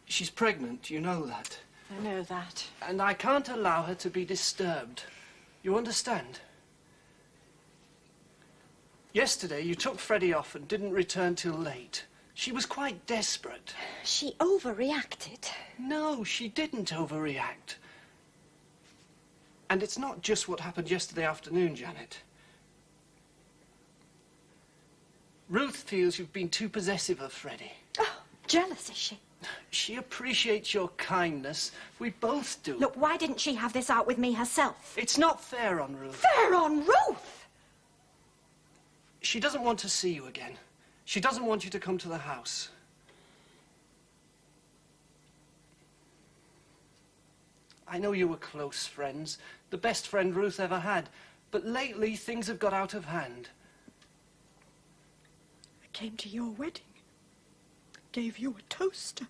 Speaker 6: She's pregnant, you know that.
Speaker 2: I know that.
Speaker 6: And I can't allow her to be disturbed. You understand? Yesterday, you took Freddie off and didn't return till late. She was quite desperate.
Speaker 2: She overreacted.
Speaker 6: No, she didn't overreact. And it's not just what happened yesterday afternoon, Janet. Ruth feels you've been too possessive of Freddie.
Speaker 2: Oh, jealous, is she?
Speaker 6: She appreciates your kindness. We both do.
Speaker 2: Look, why didn't she have this out with me herself?
Speaker 6: It's not fair on Ruth.
Speaker 2: Fair on Ruth?
Speaker 6: She doesn't want to see you again. She doesn't want you to come to the house. I know you were close friends, the best friend Ruth ever had, but lately things have got out of hand.
Speaker 2: I came to your wedding. Gave you a toaster.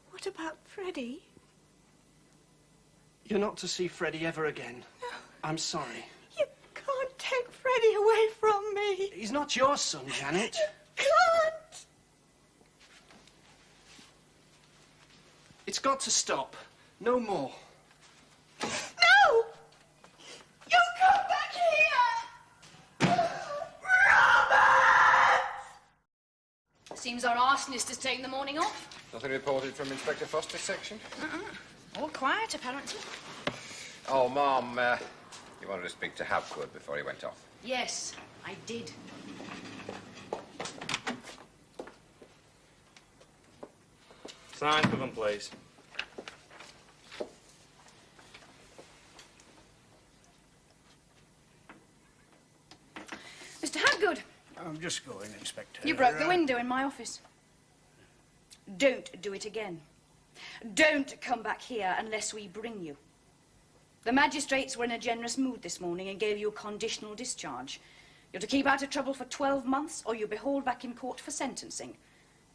Speaker 2: What about Freddie?
Speaker 6: You're not to see Freddie ever again.
Speaker 2: No.
Speaker 6: I'm sorry.
Speaker 2: You can't take Freddie away from me.
Speaker 6: He's not your son, Janet.
Speaker 2: You can't.
Speaker 6: It's got to stop. No more.
Speaker 2: No! You come back here! Robert!
Speaker 1: Seems our arsonist has taken the morning off.
Speaker 8: Nothing reported from Inspector Foster's section?
Speaker 1: All quiet, apparently.
Speaker 8: Oh, Mom, you wanted to speak to Hapgood before he went off?
Speaker 1: Yes, I did.
Speaker 17: Sign for them, please.
Speaker 1: Mr. Hapgood,
Speaker 13: I'm just going, Inspector.
Speaker 1: you broke the window in my office. Don't do it again. Don't come back here unless we bring you. The magistrates were in a generous mood this morning and gave you a conditional discharge. You're to keep out of trouble for 12 months or you'll be hauled back in court for sentencing.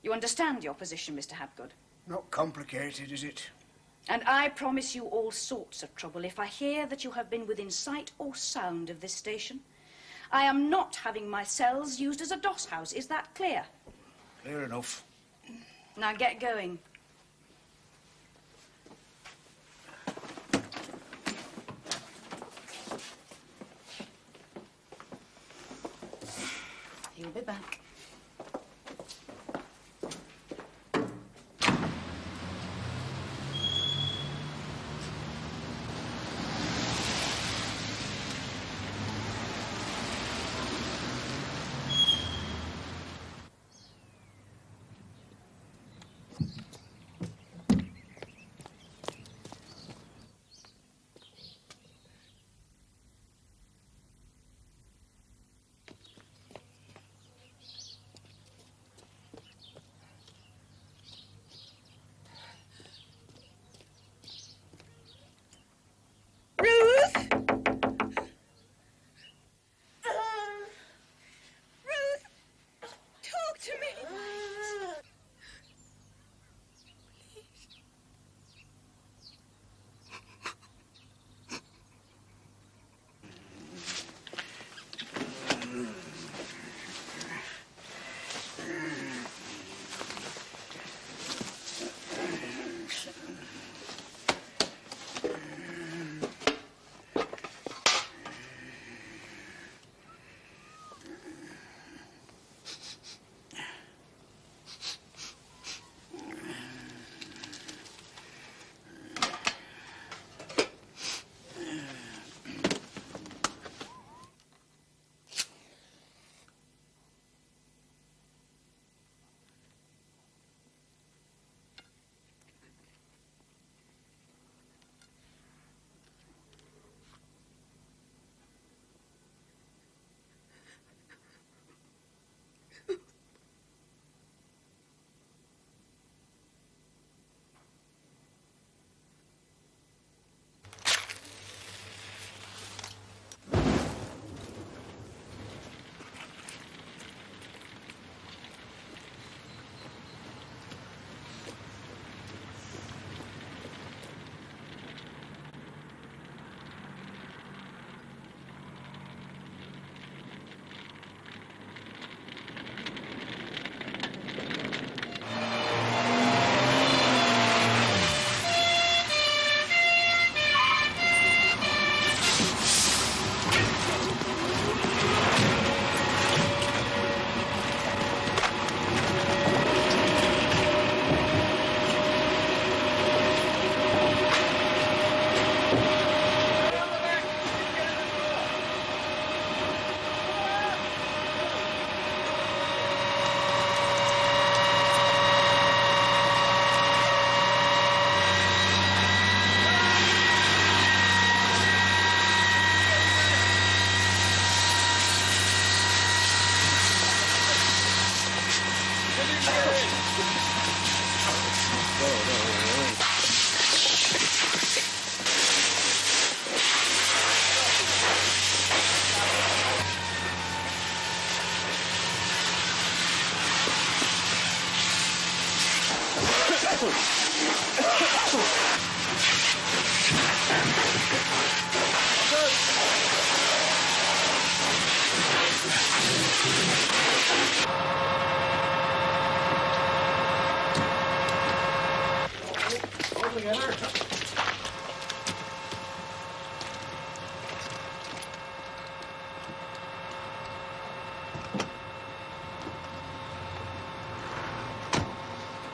Speaker 1: You understand your position, Mr. Hapgood?
Speaker 13: Not complicated, is it?
Speaker 1: And I promise you all sorts of trouble if I hear that you have been within sight or sound of this station. I am not having my cells used as a doss house. Is that clear?
Speaker 13: Clear enough.
Speaker 1: Now get going. We'll be back.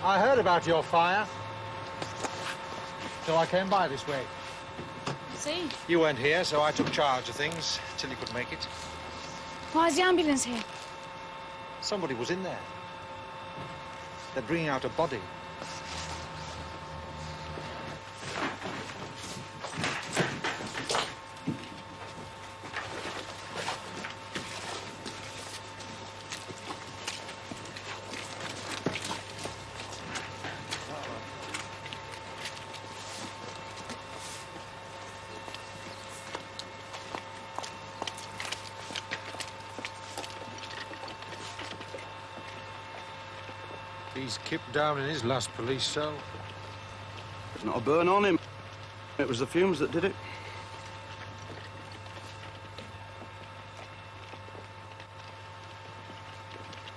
Speaker 7: I heard about your fire, so I came by this way.
Speaker 1: See?
Speaker 7: You weren't here, so I took charge of things till you could make it.
Speaker 1: Why is the ambulance here?
Speaker 7: Somebody was in there. They're bringing out a body. He's kipped down in his last police cell.
Speaker 20: There's not a burn on him. It was the fumes that did it.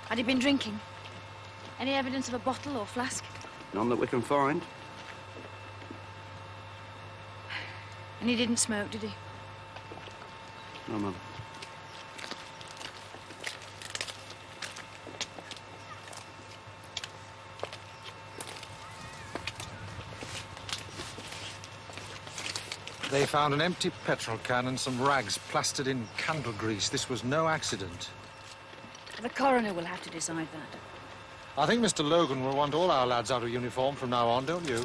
Speaker 1: Had he been drinking? Any evidence of a bottle or flask?
Speaker 20: None that we can find.
Speaker 1: And he didn't smoke, did he?
Speaker 20: No, ma'am.
Speaker 5: They found an empty petrol can and some rags plastered in candle grease. This was no accident.
Speaker 1: The coroner will have to decide that.
Speaker 5: I think Mr. Logan will want all our lads out of uniform from now on, don't you?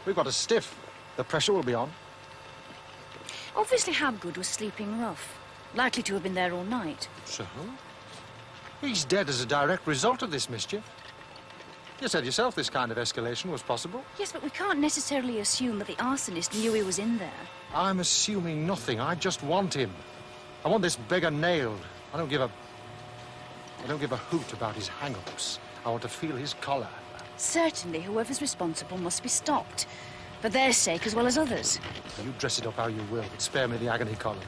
Speaker 5: We've got a stiff. The pressure will be on.
Speaker 1: Obviously, Habgood was sleeping rough. Likely to have been there all night.
Speaker 5: So? He's dead as a direct result of this mischief. You said yourself this kind of escalation was possible.
Speaker 1: Yes, but we can't necessarily assume that the arsonist knew he was in there.
Speaker 5: I'm assuming nothing. I just want him. I want this beggar nailed. I don't give a hoot about his hang-ups. I want to feel his collar.
Speaker 1: Certainly, whoever's responsible must be stopped. For their sake as well as others.
Speaker 5: You dress it up how you will, but spare me the agony column.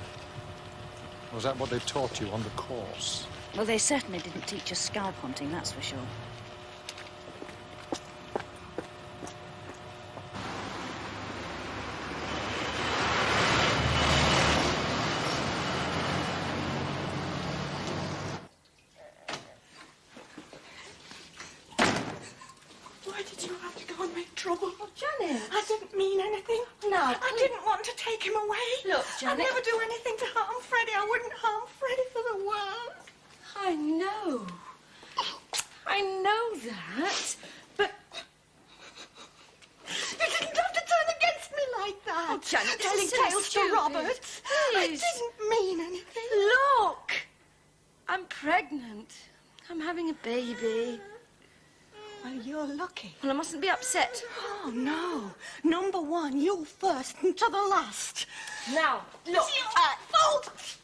Speaker 5: Was that what they taught you on the course?
Speaker 1: Well, they certainly didn't teach us scalp hunting, that's for sure.
Speaker 2: Why did you have to go and make trouble?
Speaker 22: Oh, Janet.
Speaker 2: I didn't mean anything.
Speaker 22: No.
Speaker 2: I didn't want to take him away.
Speaker 22: Look,
Speaker 2: I'd
Speaker 22: Janet.
Speaker 2: never do anything to harm Freddie. I wouldn't harm Freddie for the world.
Speaker 22: I know. I know that. But
Speaker 2: You didn't have to turn against me like that.
Speaker 22: Oh, Janet, this
Speaker 2: telling
Speaker 22: is so
Speaker 2: tales
Speaker 22: stupid.
Speaker 2: to Robert. I
Speaker 22: Please.
Speaker 2: didn't mean anything.
Speaker 22: look, I'm pregnant. I'm having a baby.
Speaker 2: Well, you're lucky.
Speaker 22: Well, I mustn't be upset.
Speaker 2: Oh, no. Number one, you first and to the last.
Speaker 22: Now, look.
Speaker 2: It's your fault.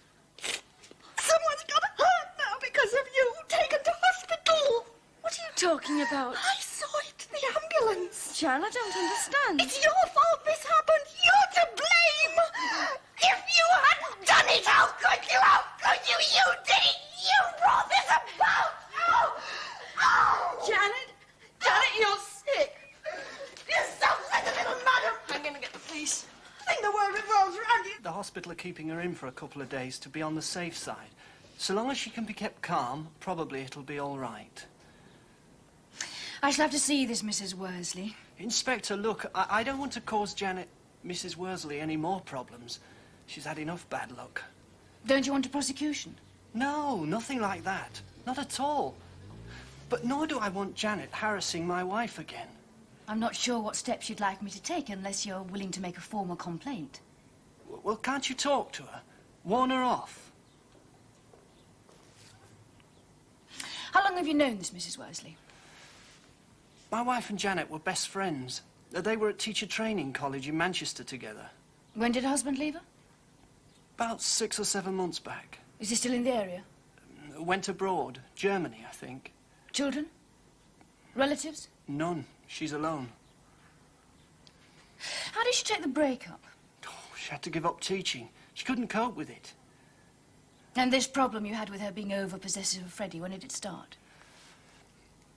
Speaker 2: Someone's got hurt now because of you. Taken to hospital.
Speaker 22: What are you talking about?
Speaker 2: I saw it, the ambulance.
Speaker 22: Jan, I don't understand.
Speaker 2: It's your fault this happened. You're to blame. If you hadn't done it, how could you? How could you? You did it. You brought this about. Oh.
Speaker 22: Janet, you're sick.
Speaker 2: You sound like a little madam.
Speaker 22: I'm going to get the police.
Speaker 2: I think the world revolves around you.
Speaker 6: The hospital are keeping her in for a couple of days to be on the safe side. So long as she can be kept calm, probably it'll be all right.
Speaker 1: I shall have to see this Mrs. Worsley.
Speaker 6: Inspector, look, I don't want to cause Mrs. Worsley, any more problems. She's had enough bad luck.
Speaker 1: Don't you want a prosecution?
Speaker 6: No, nothing like that. Not at all. But nor do I want Janet harassing my wife again.
Speaker 1: I'm not sure what steps you'd like me to take unless you're willing to make a formal complaint.
Speaker 6: Well, can't you talk to her? Warn her off.
Speaker 1: How long have you known this Mrs. Worsley?
Speaker 6: My wife and Janet were best friends. They were at teacher training college in Manchester together.
Speaker 1: When did her husband leave her?
Speaker 6: About 6 or 7 months back.
Speaker 1: Is he still in the area?
Speaker 6: Went abroad. Germany, I think.
Speaker 1: Children? Relatives?
Speaker 6: None. She's alone.
Speaker 1: How did she take the break-up?
Speaker 6: Oh, she had to give up teaching. She couldn't cope with it.
Speaker 1: And this problem you had with her being over-possessive of Freddie, when did it start?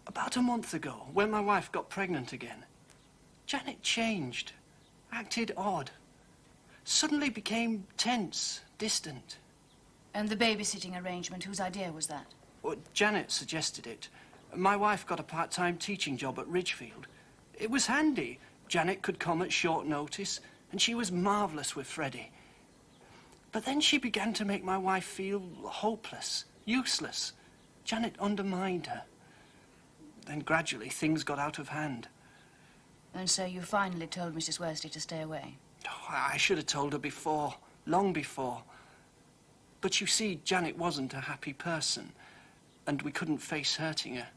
Speaker 6: About a month ago, when my wife got pregnant again, Janet changed, acted odd, suddenly became tense, distant.
Speaker 1: And the babysitting arrangement, whose idea was that?
Speaker 6: Well, Janet suggested it. My wife got a part-time teaching job at Ridgefield. It was handy. Janet could come at short notice, and she was marvellous with Freddie. But then she began to make my wife feel hopeless, useless. Janet undermined her. Then gradually things got out of hand.
Speaker 1: And so you finally told Mrs. Worsley to stay away?
Speaker 6: Oh, I should have told her before, long before. But you see, Janet wasn't a happy person, and we couldn't face hurting her.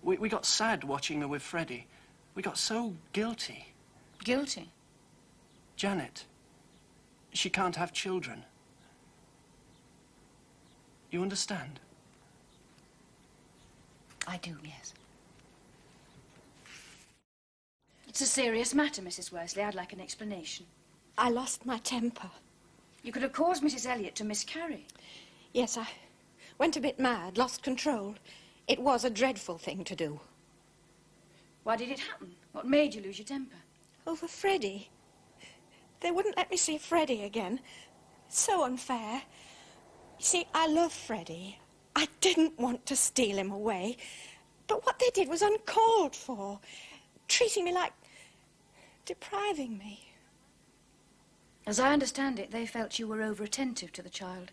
Speaker 6: We got sad watching her with Freddie. We got so guilty.
Speaker 1: Guilty?
Speaker 6: Janet, she can't have children. You understand?
Speaker 1: I do, yes. It's a serious matter, Mrs. Worsley. I'd like an explanation.
Speaker 2: I lost my temper.
Speaker 1: You could have caused Mrs. Elliot to miscarry.
Speaker 2: Yes, I went a bit mad, lost control. It was a dreadful thing to do.
Speaker 1: Why did it happen? What made you lose your temper?
Speaker 2: Over Freddie. They wouldn't let me see Freddie again. So unfair. You see, I love Freddie. I didn't want to steal him away. But what they did was uncalled for. Treating me like... depriving me.
Speaker 1: As I understand it, they felt you were over-attentive to the child.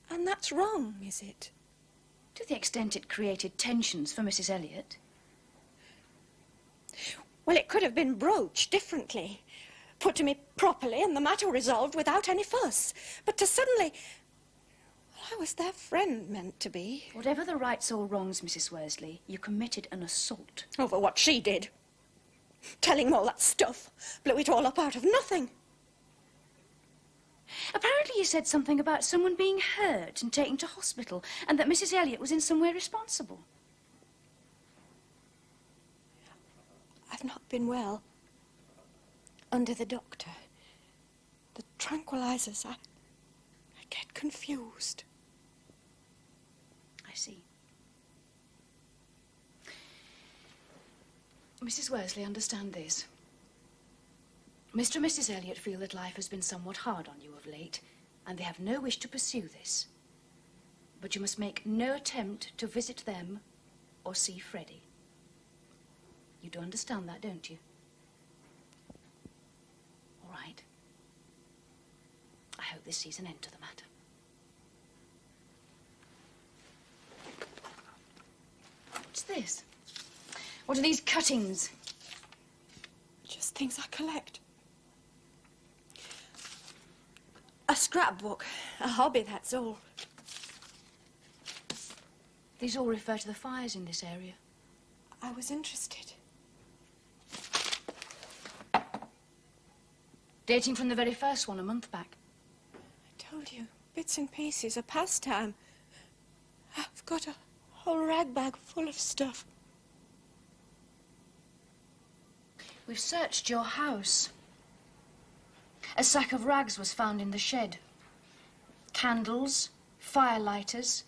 Speaker 2: And that's wrong, is it?
Speaker 1: To the extent it created tensions for Mrs. Elliot.
Speaker 2: Well, it could have been broached differently. Put to me properly and the matter resolved without any fuss. But to suddenly... Well, I was their friend meant to be.
Speaker 1: Whatever the rights or wrongs, Mrs. Worsley, you committed an assault.
Speaker 2: Over what she did. Telling him all that stuff. Blew it all up out of nothing.
Speaker 1: Apparently you said something about someone being hurt and taken to hospital, and that Mrs. Elliot was in some way responsible.
Speaker 2: I've not been well. Under the doctor. The tranquilizers, I get confused.
Speaker 1: I see. Mrs. Worsley, understand this. Mr. and Mrs. Elliot feel that life has been somewhat hard on you of late, and they have no wish to pursue this. But you must make no attempt to visit them or see Freddie. You do understand that, don't you? All right. I hope this sees an end to the matter. What's this? What are these cuttings?
Speaker 2: Just things I collect. A scrapbook. A hobby, that's all.
Speaker 1: These all refer to the fires in this area.
Speaker 2: I was interested.
Speaker 1: Dating from the very first one, a month back.
Speaker 2: I told you, bits and pieces, a pastime. I've got a whole rag bag full of stuff.
Speaker 1: We've searched your house. A sack of rags was found in the shed. Candles, firelighters,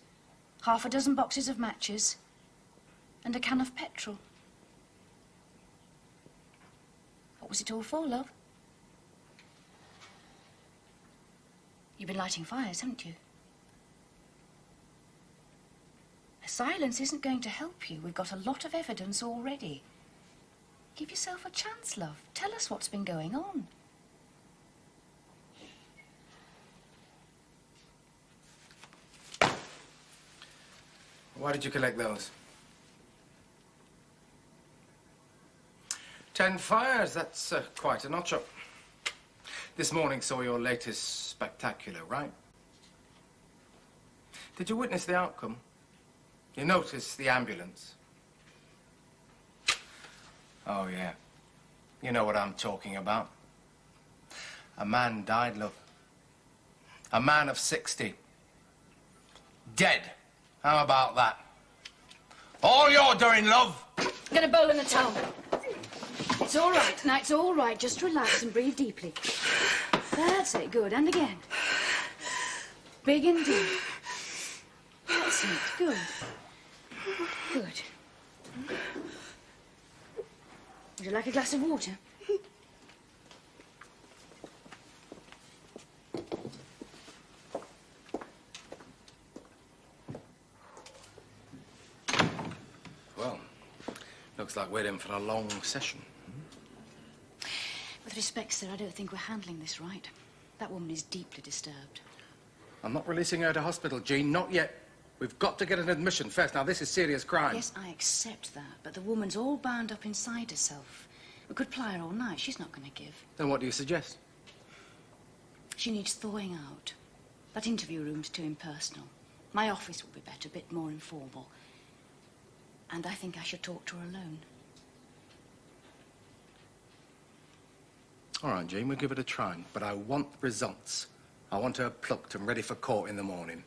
Speaker 1: half a dozen boxes of matches, and a can of petrol. What was it all for, love? You've been lighting fires, haven't you? Silence isn't going to help you. We've got a lot of evidence already. Give yourself a chance, love. Tell us what's been going on.
Speaker 10: Why did you collect those? 10 fires, that's quite a notch up. This morning saw your latest spectacular, right? Did you witness the outcome? You noticed the ambulance? Oh, yeah. You know what I'm talking about. A man died, love. A man of 60. Dead. How about that? All you're doing, love!
Speaker 1: Get a bowl and a towel. It's all right. Now, it's all right. Just relax and breathe deeply. That's it. Good. And again. Big and deep. That's it. Good. Good. Would you like a glass of water?
Speaker 10: Well, looks like we're in for a long session.
Speaker 1: With respect, sir, I don't think we're handling this right. That woman is deeply disturbed.
Speaker 10: I'm not releasing her to hospital, Jean. Not yet. We've got to get an admission first. Now, this is serious crime.
Speaker 1: Yes, I accept that, but the woman's all bound up inside herself. We could ply her all night. She's not going to give.
Speaker 10: Then what do you suggest?
Speaker 1: She needs thawing out. That interview room's too impersonal. My office will be better, a bit more informal. And I think I should talk to her alone.
Speaker 10: All right, Jean, we'll give it a try. But I want results. I want her plucked and ready for court in the morning.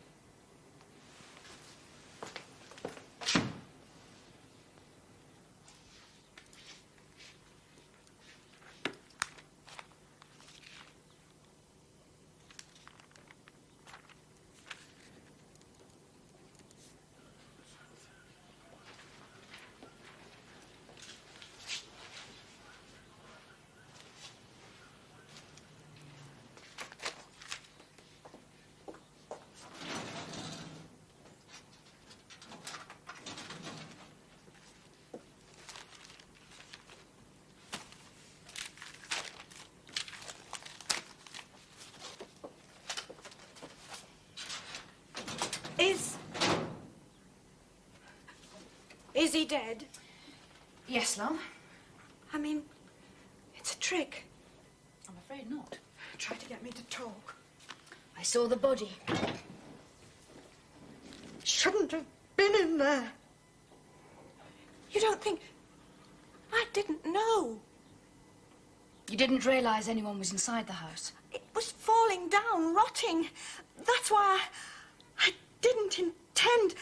Speaker 2: Is he dead?
Speaker 1: Yes, love.
Speaker 2: I mean, it's a trick.
Speaker 1: I'm afraid not.
Speaker 2: Try to get me to talk.
Speaker 1: I saw the body.
Speaker 2: Shouldn't have been in there. You don't think... I didn't know.
Speaker 1: You didn't realise anyone was inside the house?
Speaker 2: It was falling down, rotting. That's why I didn't intend...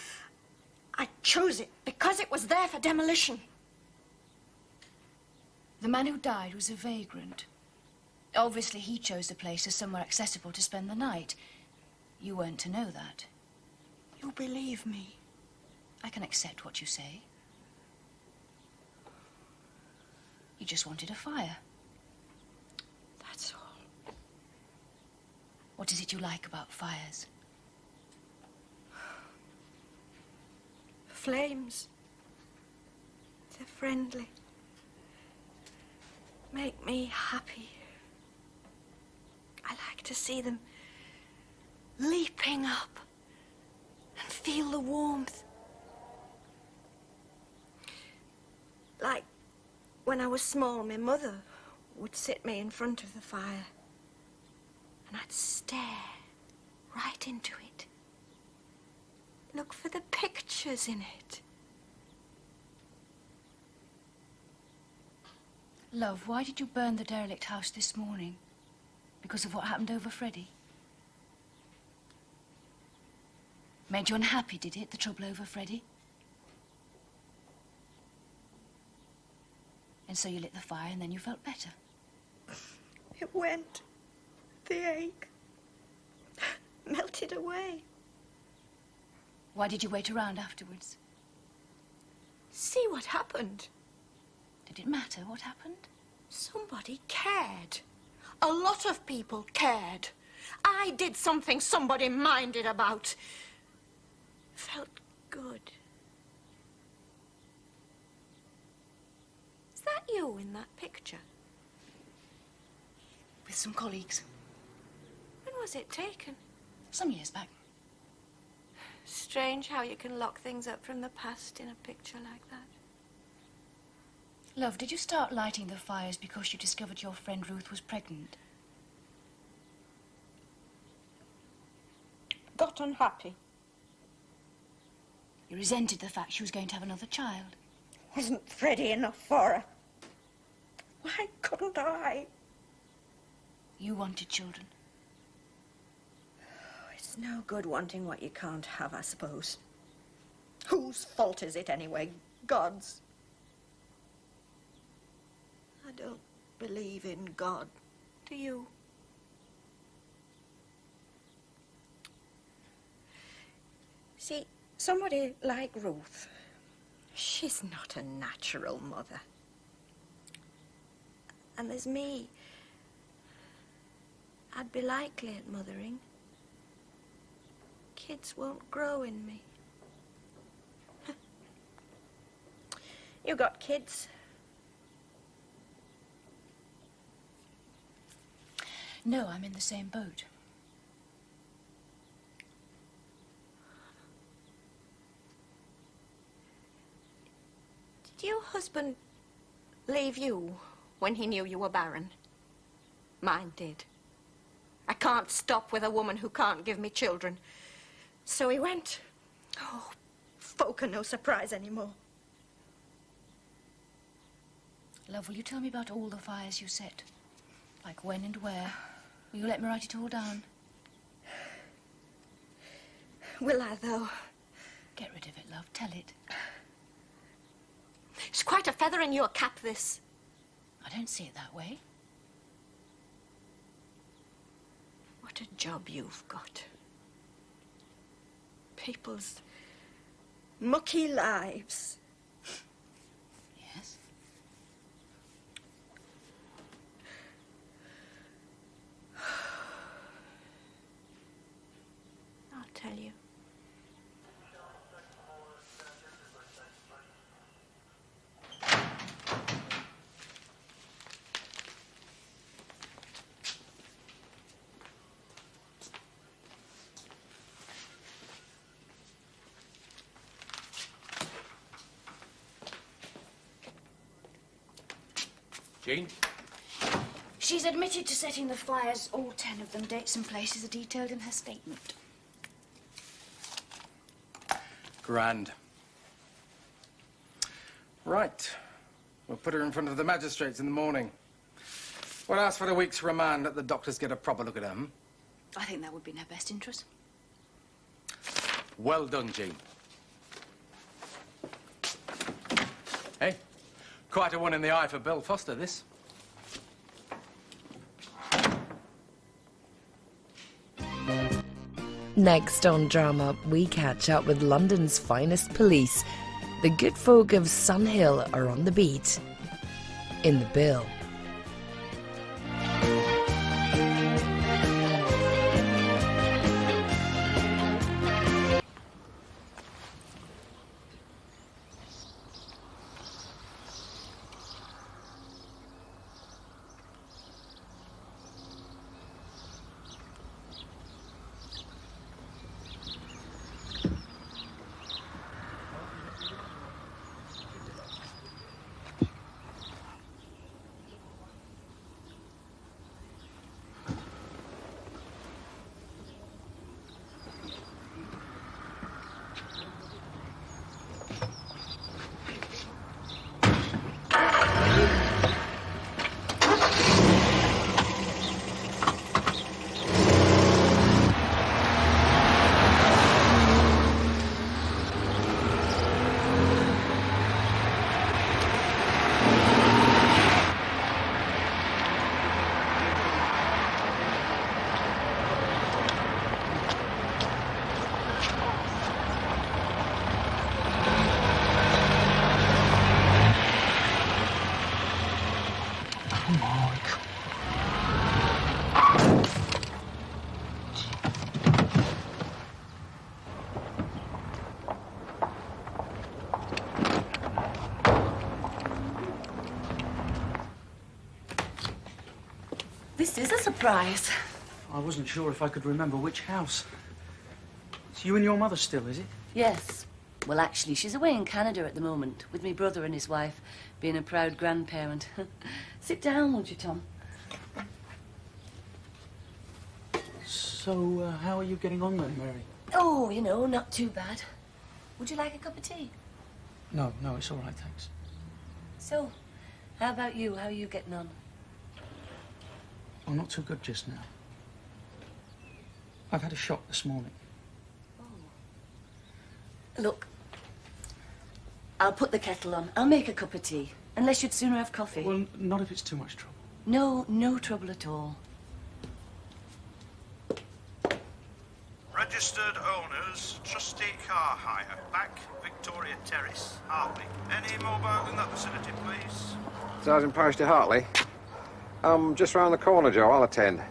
Speaker 2: I chose it because it was there for demolition.
Speaker 1: The man who died was a vagrant. Obviously, he chose the place as somewhere accessible to spend the night. You weren't to know that.
Speaker 2: You believe me?
Speaker 1: I can accept what you say. You just wanted a fire.
Speaker 2: That's all.
Speaker 1: What is it you like about fires?
Speaker 2: Flames. They're friendly. Make me happy. I like to see them leaping up and feel the warmth. Like when I was small, my mother would sit me in front of the fire and I'd stare right into it. Look for the pictures in it.
Speaker 1: Love, why did you burn the derelict house this morning? Because of what happened over Freddie? Made you unhappy, did it, the trouble over Freddie? And so you lit the fire and then you felt better?
Speaker 2: It went. The ache melted away.
Speaker 1: Why did you wait around afterwards?
Speaker 2: See what happened.
Speaker 1: Did it matter what happened?
Speaker 2: Somebody cared. A lot of people cared. I did something somebody minded about. Felt good. Is that you in that picture?
Speaker 1: With some colleagues.
Speaker 2: When was it taken?
Speaker 1: Some years back.
Speaker 2: Strange how you can lock things up from the past in a picture like that.
Speaker 1: Love, did you start lighting the fires because you discovered your friend Ruth was pregnant?
Speaker 2: Got unhappy.
Speaker 1: You resented the fact she was going to have another child.
Speaker 2: Wasn't Freddie enough for her? Why couldn't I?
Speaker 1: You wanted children.
Speaker 2: It's no good wanting what you can't have, I suppose. Whose fault is it anyway? God's. I don't believe in God. Do you? See, somebody like Ruth, she's not a natural mother. And there's me. I'd be likely at mothering. Kids won't grow in me. You got kids?
Speaker 1: No, I'm in the same boat.
Speaker 2: Did your husband leave you when he knew you were barren? Mine did. I can't stop with a woman who can't give me children. So he went. Oh, folk are no surprise anymore.
Speaker 1: Love, will you tell me about all the fires you set? Like when and where? Will you let me write it all down?
Speaker 2: Will I, though?
Speaker 1: Get rid of it, love. Tell it.
Speaker 2: It's quite a feather in your cap, this.
Speaker 1: I don't see it that way.
Speaker 2: What a job you've got. People's mucky lives.
Speaker 1: Yes?
Speaker 2: I'll tell you.
Speaker 10: Jean?
Speaker 1: She's admitted to setting the fires, all 10 of them. Dates and places are detailed in her statement.
Speaker 10: Grand. Right. We'll put her in front of the magistrates in the morning. We'll ask for a week's remand, let the doctors get a proper look at her, hmm?
Speaker 1: I think that would be in her best interest.
Speaker 10: Well done, Jean. Hey, quite a one in the eye for Bill Foster, this.
Speaker 9: Next on Drama, we catch up with London's finest police. The good folk of Sun Hill are on the beat. In the bill.
Speaker 15: This is a surprise.
Speaker 16: I wasn't sure if I could remember which house. It's you and your mother still, is it?
Speaker 15: Yes. Well, actually, she's away in Canada at the moment with me brother and his wife, being a proud grandparent. Sit down, won't you, Tom?
Speaker 16: So, how are you getting on then, Mary?
Speaker 15: Oh, you know, not too bad. Would you like a cup of tea?
Speaker 16: No, it's all right, thanks.
Speaker 15: So, how about you? How are you getting on?
Speaker 16: I'm not too good just now. I've had a shock this morning.
Speaker 15: Look, I'll put the kettle on. I'll make a cup of tea. Unless you'd sooner have coffee.
Speaker 16: Well, not if it's too much trouble.
Speaker 15: No, no trouble at all.
Speaker 4: Registered owners, Trustee Car Hire, back Victoria Terrace, Hartley. Any mobile in that vicinity, please?
Speaker 8: Sergeant Parish to Hartley. Just round the corner, Joe. I'll attend.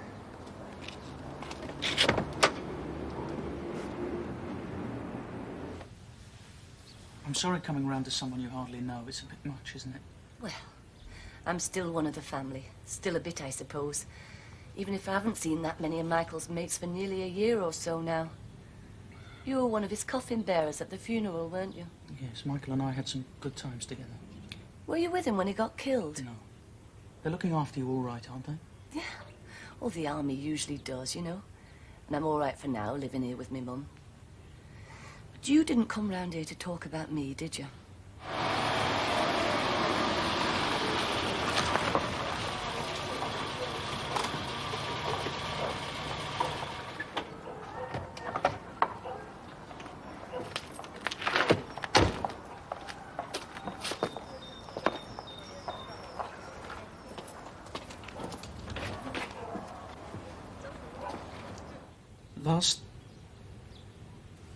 Speaker 16: I'm sorry coming round to someone you hardly know. It's a bit much, isn't it?
Speaker 15: Well, I'm still one of the family. Still a bit, I suppose. Even if I haven't seen that many of Michael's mates for nearly a year or so now. You were one of his coffin bearers at the funeral, weren't you?
Speaker 16: Yes, Michael and I had some good times together.
Speaker 15: Were you with him when he got killed?
Speaker 16: No. They're looking after you all right, aren't they?
Speaker 15: Yeah. Well, the army usually does, you know. And I'm all right for now, living here with me mum. But you didn't come round here to talk about me, did you?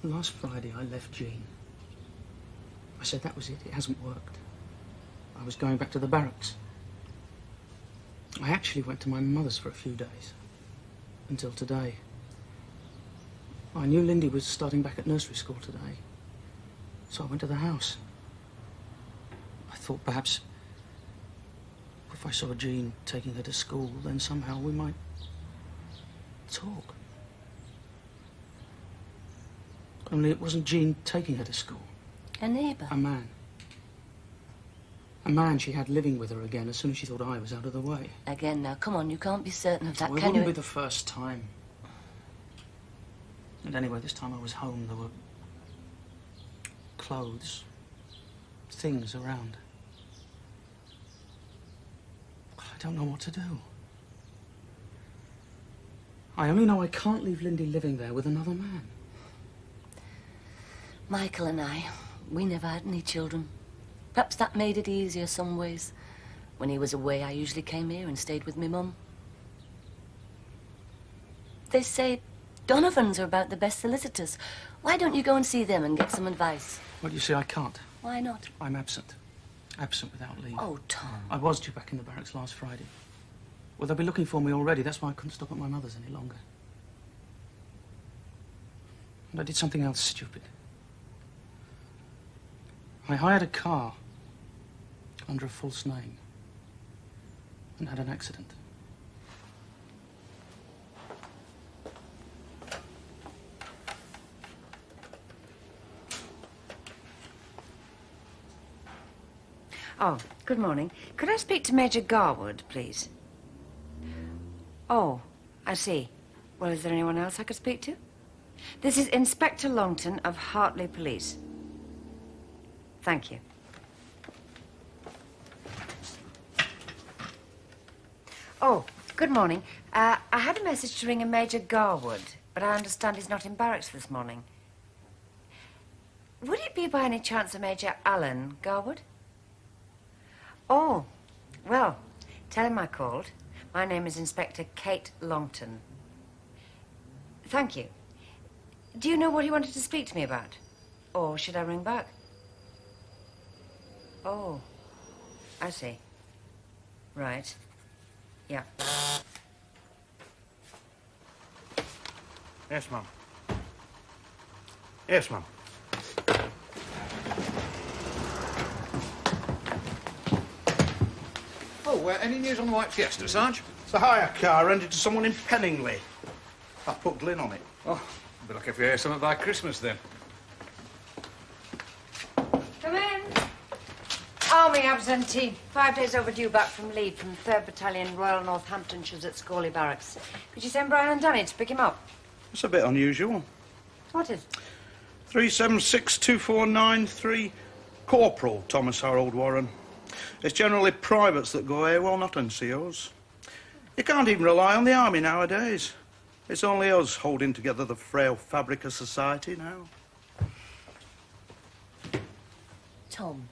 Speaker 16: Last Friday, I left Jean. I said that was it. It hasn't worked. I was going back to the barracks. I actually went to my mother's for a few days. Until today. I knew Lindy was starting back at nursery school today. So I went to the house. I thought perhaps if I saw Jean taking her to school, then somehow we might talk. Only it wasn't Jean taking her to school.
Speaker 15: A neighbour?
Speaker 16: A man. A man she had living with her again as soon as she thought I was out of the way.
Speaker 15: Again, now, come on, you can't be certain of that,
Speaker 16: Well, it
Speaker 15: can you?
Speaker 16: wouldn't be the first time. And anyway, this time I was home, there were clothes, things around. I don't know what to do. I only know I can't leave Lindy living there with another man.
Speaker 15: Michael and I, we never had any children. Perhaps that made it easier some ways. When he was away, I usually came here and stayed with me mum. They say Donovans are about the best solicitors. Why don't you go and see them and get some advice?
Speaker 16: Well, you see, I can't.
Speaker 15: Why not?
Speaker 16: I'm absent. Absent without leave.
Speaker 15: Oh, Tom.
Speaker 16: I was due back in the barracks last Friday. Well, they'll be looking for me already. That's why I couldn't stop at my mother's any longer. And I did something else stupid. I hired a car under a false name and had an accident.
Speaker 14: Oh, good morning. Could I speak to Major Garwood, please? Oh, I see. Well, is there anyone else I could speak to? This is Inspector Longton of Hartley Police. Thank you. Oh, good morning. I had a message to ring a Major Garwood, but I understand he's not in barracks this morning. Would it be by any chance a Major Alan Garwood? Oh, well, tell him I called. My name is Inspector Kate Longton. Thank you. Do you know what he wanted to speak to me about? Or should I ring back? Oh, I see. Right. Yeah.
Speaker 20: Yes, Mum. Yes, Mum.
Speaker 5: Oh, any news on the White Fiesta, Sarge?
Speaker 20: It's a hire car rented to someone in Penningley. I put Glyn on it.
Speaker 5: Oh, I'll be lucky if you hear something by Christmas, then.
Speaker 14: Come in. Army absentee. 5 days overdue back from leave from 3rd Battalion Royal Northamptonshire's at Scorley Barracks. Could you send Brian and Danny to pick him up?
Speaker 20: It's a bit unusual.
Speaker 14: What is?
Speaker 20: 3762493 Corporal Thomas Harold Warren. It's generally privates that go AWOL, not NCOs. You can't even rely on the army nowadays. It's only us holding together the frail fabric of society now.
Speaker 15: Tom,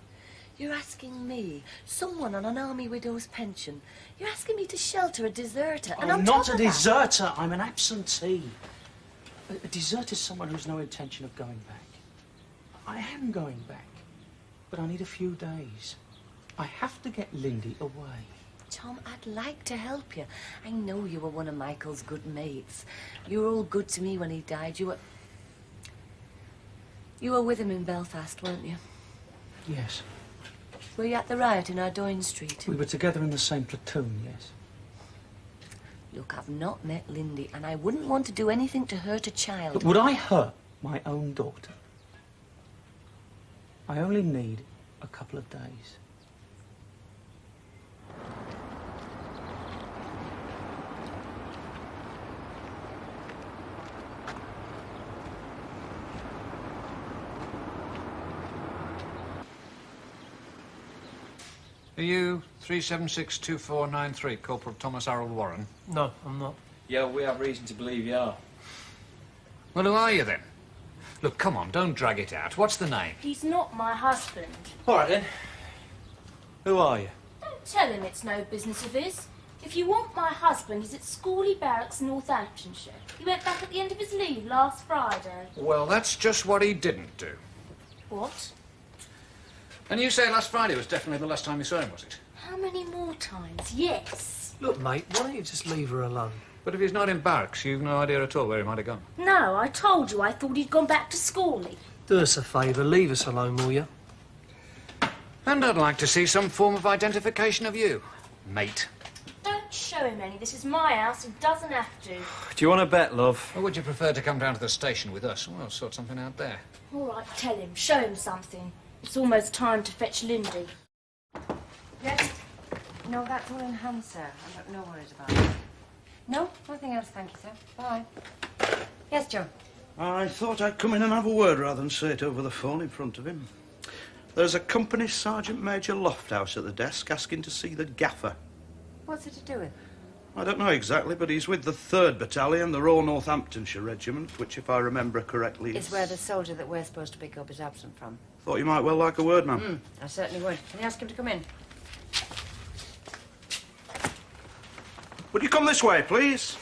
Speaker 15: you're asking me, someone on an army widow's pension, you're asking me to shelter a deserter, and
Speaker 16: I'm
Speaker 15: on
Speaker 16: not
Speaker 15: top
Speaker 16: a
Speaker 15: of that-
Speaker 16: deserter. I'm an absentee. A deserter is someone who's no intention of going back. I am going back, but I need a few days. I have to get Lindy away.
Speaker 15: Tom, I'd like to help you. I know you were one of Michael's good mates. You were all good to me when he died. You were with him in Belfast, weren't you?
Speaker 16: Yes.
Speaker 15: Were you at the riot in Ardoyne Street?
Speaker 16: We were together in the same platoon, yes.
Speaker 15: Look, I've not met Lindy, and I wouldn't want to do anything to hurt a child.
Speaker 16: But would I hurt my own daughter? I only need a couple of days.
Speaker 5: Are you 3762493, Corporal Thomas Harold Warren?
Speaker 11: No, I'm not. Yeah, we have reason to believe you are.
Speaker 5: Well, who are you, then? Look, come on, don't drag it out. What's the name?
Speaker 18: He's not my husband.
Speaker 11: All right, then. Who are you?
Speaker 18: Don't tell him it's no business of his. If you want my husband, he's at Scorley Barracks, Northamptonshire. He went back at the end of his leave last Friday.
Speaker 5: Well, that's just what he didn't do.
Speaker 18: What?
Speaker 5: And you say last Friday was definitely the last time you saw him, was it?
Speaker 18: How many more times? Yes.
Speaker 11: Look, mate, why don't you just leave her alone?
Speaker 5: But if he's not in barracks, you've no idea at all where he might have gone.
Speaker 18: No, I told you I thought he'd gone back to Scorley.
Speaker 11: Do us a favour, leave us alone, will you?
Speaker 5: And I'd like to see some form of identification of you, mate.
Speaker 18: Don't show him any. This is my house. He doesn't have to.
Speaker 11: Do you want to bet, love?
Speaker 5: Or would you prefer to come down to the station with us? We'll sort something out there.
Speaker 18: All right, tell him. Show him something. It's almost time to fetch Lindy.
Speaker 14: Yes? No, that's all in hand, sir. I've got no worries about it. No, nothing else, thank you, sir. Bye. Yes, Joe?
Speaker 20: I thought I'd come in and have a word rather than say it over the phone in front of him. There's a company Sergeant Major Lofthouse at the desk asking to see the gaffer.
Speaker 14: What's it to do with?
Speaker 20: I don't know exactly, but he's with the 3rd Battalion, the Royal Northamptonshire Regiment, which, if I remember correctly,
Speaker 14: It's where the soldier that we're supposed to pick up is absent from.
Speaker 20: Thought you might well like a word, ma'am.
Speaker 14: I certainly would. Can you ask him to come in?
Speaker 20: Would you come this way, please?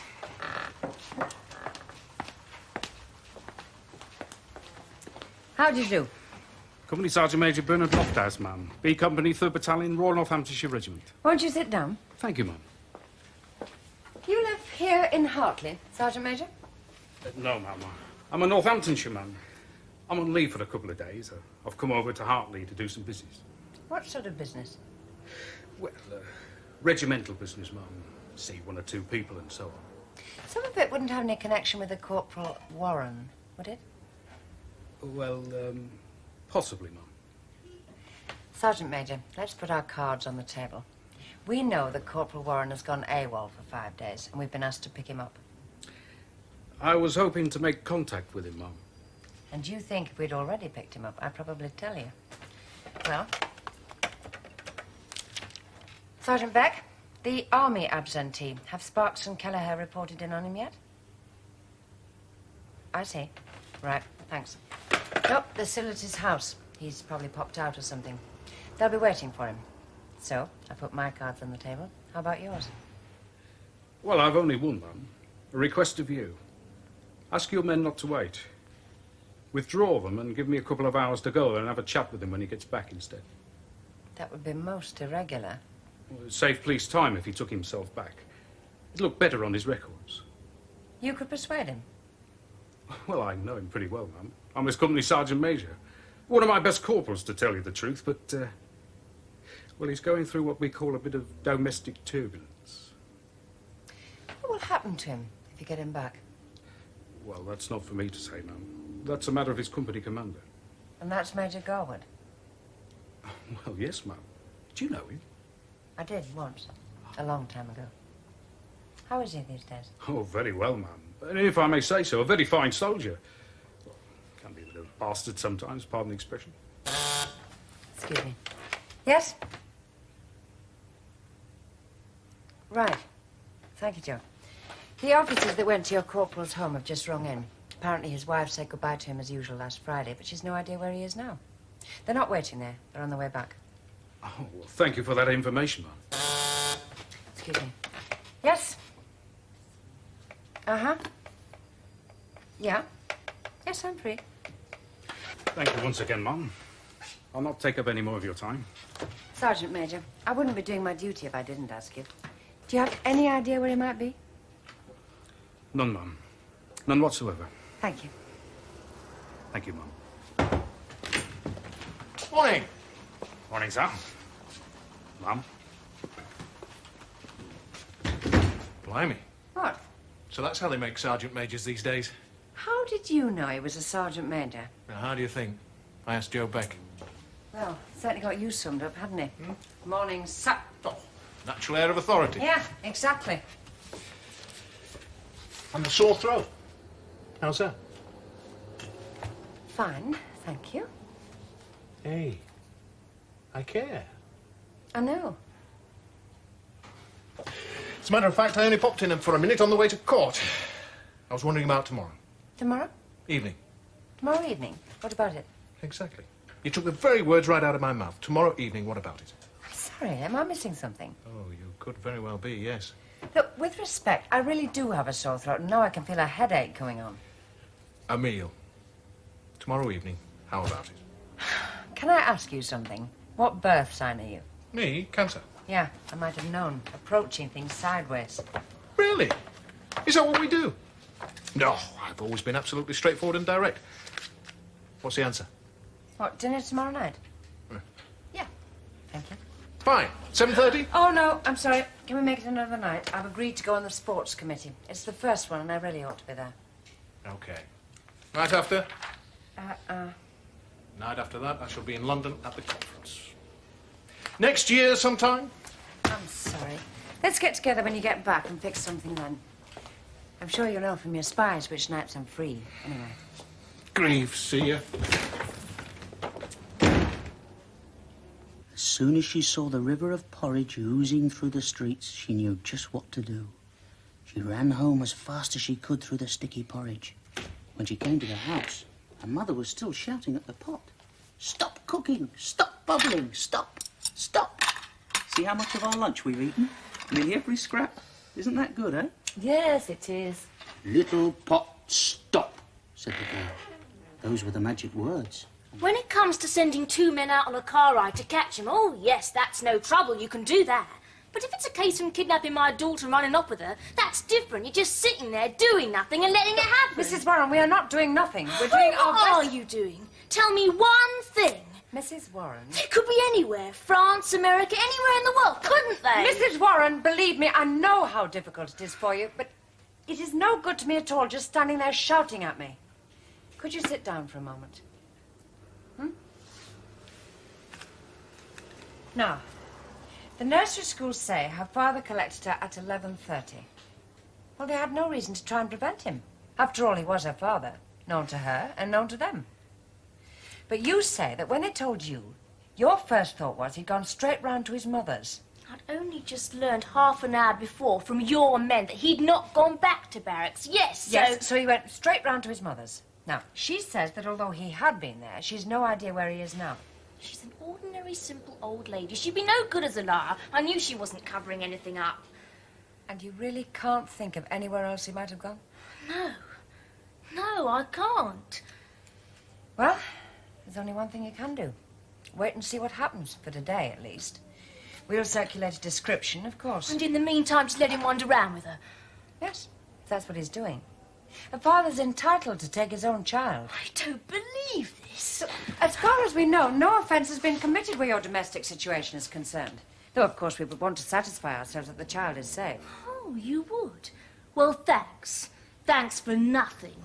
Speaker 14: How do you do?
Speaker 3: Company Sergeant Major Bernard Lofthouse, ma'am. B Company, 3rd Battalion, Royal Northamptonshire Regiment.
Speaker 14: Won't you sit down?
Speaker 3: Thank you, ma'am.
Speaker 14: You live here in Hartley, Sergeant Major?
Speaker 3: No, ma'am. I'm a Northamptonshire man. I'm on leave for a couple of days. I've come over to Hartley to do some business.
Speaker 14: What sort of business?
Speaker 3: Well, regimental business, ma'am. See 1 or 2 people and so on.
Speaker 14: Some of it wouldn't have any connection with the Corporal Warren, would it?
Speaker 3: Well, possibly, ma'am.
Speaker 14: Sergeant Major, let's put our cards on the table. We know that Corporal Warren has gone AWOL for 5 days, and we've been asked to pick him up.
Speaker 3: I was hoping to make contact with him, ma'am.
Speaker 14: And you think if we'd already picked him up, I'd probably tell you. Well, Sergeant Beck, the Army absentee, have Sparks and Kelleher reported in on him yet? I see. Right, thanks. Nope, they're still at his house. He's probably popped out or something. They'll be waiting for him. So, I put my cards on the table. How about yours?
Speaker 3: Well, I've only one, ma'am. A request of you. Ask your men not to wait. Withdraw them and give me a couple of hours to go and have a chat with him when he gets back instead.
Speaker 14: That would be most irregular.
Speaker 3: Well, it'd save police time if he took himself back. It'd look better on his records.
Speaker 14: You could persuade him.
Speaker 3: Well, I know him pretty well, ma'am. I'm his company sergeant major. One of my best corporals, to tell you the truth, but, well, he's going through what we call a bit of domestic turbulence.
Speaker 14: What will happen to him if you get him back?
Speaker 3: Well, that's not for me to say, ma'am. That's a matter of his company commander.
Speaker 14: And that's Major Garwood.
Speaker 3: Well, yes, ma'am. Do you know him?
Speaker 14: I did once, a long time ago. How is he these days?
Speaker 3: Oh, very well, ma'am. And if I may say so, a very fine soldier. Can be a little bastard sometimes, pardon the expression.
Speaker 14: Excuse me. Yes? Right. Thank you, Joe. The officers that went to your corporal's home have just rung in. Apparently his wife said goodbye to him as usual last Friday, but she's no idea where he is now. They're not waiting there. They're on their way back.
Speaker 3: Oh, well, thank you for that information, ma'am.
Speaker 14: Excuse me. Yes? Uh-huh. Yeah? Yes, I'm free.
Speaker 3: Thank you once again, ma'am. I'll not take up any more of your time.
Speaker 14: Sergeant Major, I wouldn't be doing my duty if I didn't ask you. Do you have any idea where he might be?
Speaker 3: None, ma'am. None whatsoever.
Speaker 14: Thank you.
Speaker 3: Thank you, ma'am.
Speaker 7: Morning.
Speaker 3: Morning, sir. Ma'am.
Speaker 7: Blimey.
Speaker 14: What?
Speaker 7: So that's how they make sergeant majors these days.
Speaker 14: How did you know he was a sergeant major?
Speaker 7: Now, how do you think? I asked Joe Beck.
Speaker 14: Well, certainly got you summed up, hadn't he? Morning, sir.
Speaker 7: Natural air of authority.
Speaker 14: Yeah, exactly.
Speaker 7: And the sore throat. How's that?
Speaker 14: Fine, thank you.
Speaker 7: Hey, I care.
Speaker 14: I know.
Speaker 7: As a matter of fact, I only popped in for a minute on the way to court. I was wondering about tomorrow.
Speaker 14: Tomorrow?
Speaker 7: Evening.
Speaker 14: Tomorrow evening. What about it?
Speaker 7: Exactly. You took the very words right out of my mouth. Tomorrow evening, what about it?
Speaker 14: I'm sorry, am I missing something?
Speaker 7: Oh, you could very well be, yes.
Speaker 14: Look, with respect, I really do have a sore throat, and now I can feel a headache going on.
Speaker 7: A meal. Tomorrow evening, how about it?
Speaker 14: Can I ask you something? What birth sign are you?
Speaker 7: Me? Cancer.
Speaker 14: Yeah, I might have known. Approaching things sideways.
Speaker 7: Really? Is that what we do? No, I've always been absolutely straightforward and direct. What's the answer?
Speaker 14: What, dinner tomorrow night? Yeah, thank you.
Speaker 7: Fine. 7:30?
Speaker 14: Oh, no, I'm sorry. Can we make it another night? I've agreed to go on the sports committee. It's the first one, and I really ought to be there.
Speaker 7: Okay. Night after?
Speaker 14: Uh.
Speaker 7: Night after that, I shall be in London at the conference. Next year sometime?
Speaker 14: I'm sorry. Let's get together when you get back and fix something then. I'm sure you'll know from your spies which nights I'm free, anyway.
Speaker 3: Grieve, see ya.
Speaker 12: As soon as she saw the river of porridge oozing through the streets, she knew just what to do. She ran home as fast as she could through the sticky porridge. When she came to the house, her mother was still shouting at the pot. Stop cooking! Stop bubbling! Stop! Stop! See how much of our lunch we've eaten? Nearly every scrap. Isn't that good, eh?
Speaker 15: Yes, it is.
Speaker 12: Little pot, stop, said the girl. Those were the magic words.
Speaker 18: When it comes to sending 2 men out on a car ride to catch him, oh, yes, that's no trouble. You can do that. But if it's a case of kidnapping my daughter and running off with her, that's different. You're just sitting there doing nothing and letting it happen.
Speaker 14: Mrs. Warren, we are not doing nothing. We're doing our best.
Speaker 18: What are you doing? Tell me one thing.
Speaker 14: Mrs. Warren.
Speaker 18: It could be anywhere. France, America, anywhere in the world, couldn't they?
Speaker 14: Mrs. Warren, believe me, I know how difficult it is for you, but it is no good to me at all just standing there shouting at me. Could you sit down for a moment? Now, the nursery schools say her father collected her at 11:30. Well, they had no reason to try and prevent him. After all, he was her father, known to her and known to them. But you say that when they told you, your first thought was he'd gone straight round to his mother's.
Speaker 18: I'd only just learned half an hour before from your men that he'd not gone back to barracks.
Speaker 14: Yes, so he went straight round to his mother's. Now, she says that although he had been there, she's no idea where he is now.
Speaker 18: She's an ordinary, simple old lady. She'd be no good as a liar. I knew she wasn't covering anything up.
Speaker 14: And you really can't think of anywhere else he might have gone?
Speaker 18: No, I can't.
Speaker 14: Well, there's only one thing you can do. Wait and see what happens, for today at least. We'll circulate a description, of course.
Speaker 18: And in the meantime, just let him wander around with her.
Speaker 14: Yes, if that's what he's doing. A father's entitled to take his own child.
Speaker 18: I don't believe this.
Speaker 14: As far as we know, no offence has been committed where your domestic situation is concerned. Though, of course, we would want to satisfy ourselves that the child is safe.
Speaker 18: Oh, you would? Well, thanks. Thanks for nothing.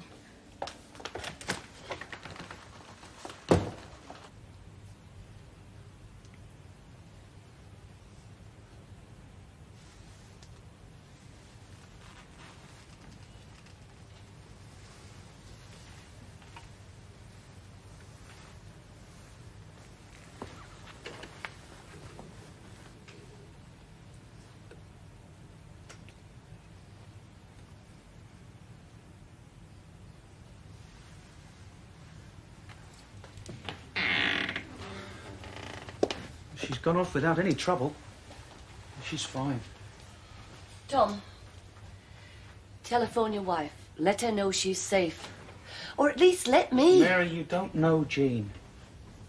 Speaker 16: She's gone off without any trouble. She's fine.
Speaker 15: Tom, telephone your wife. Let her know she's safe. Or at least let me.
Speaker 16: Mary, you don't know Jean.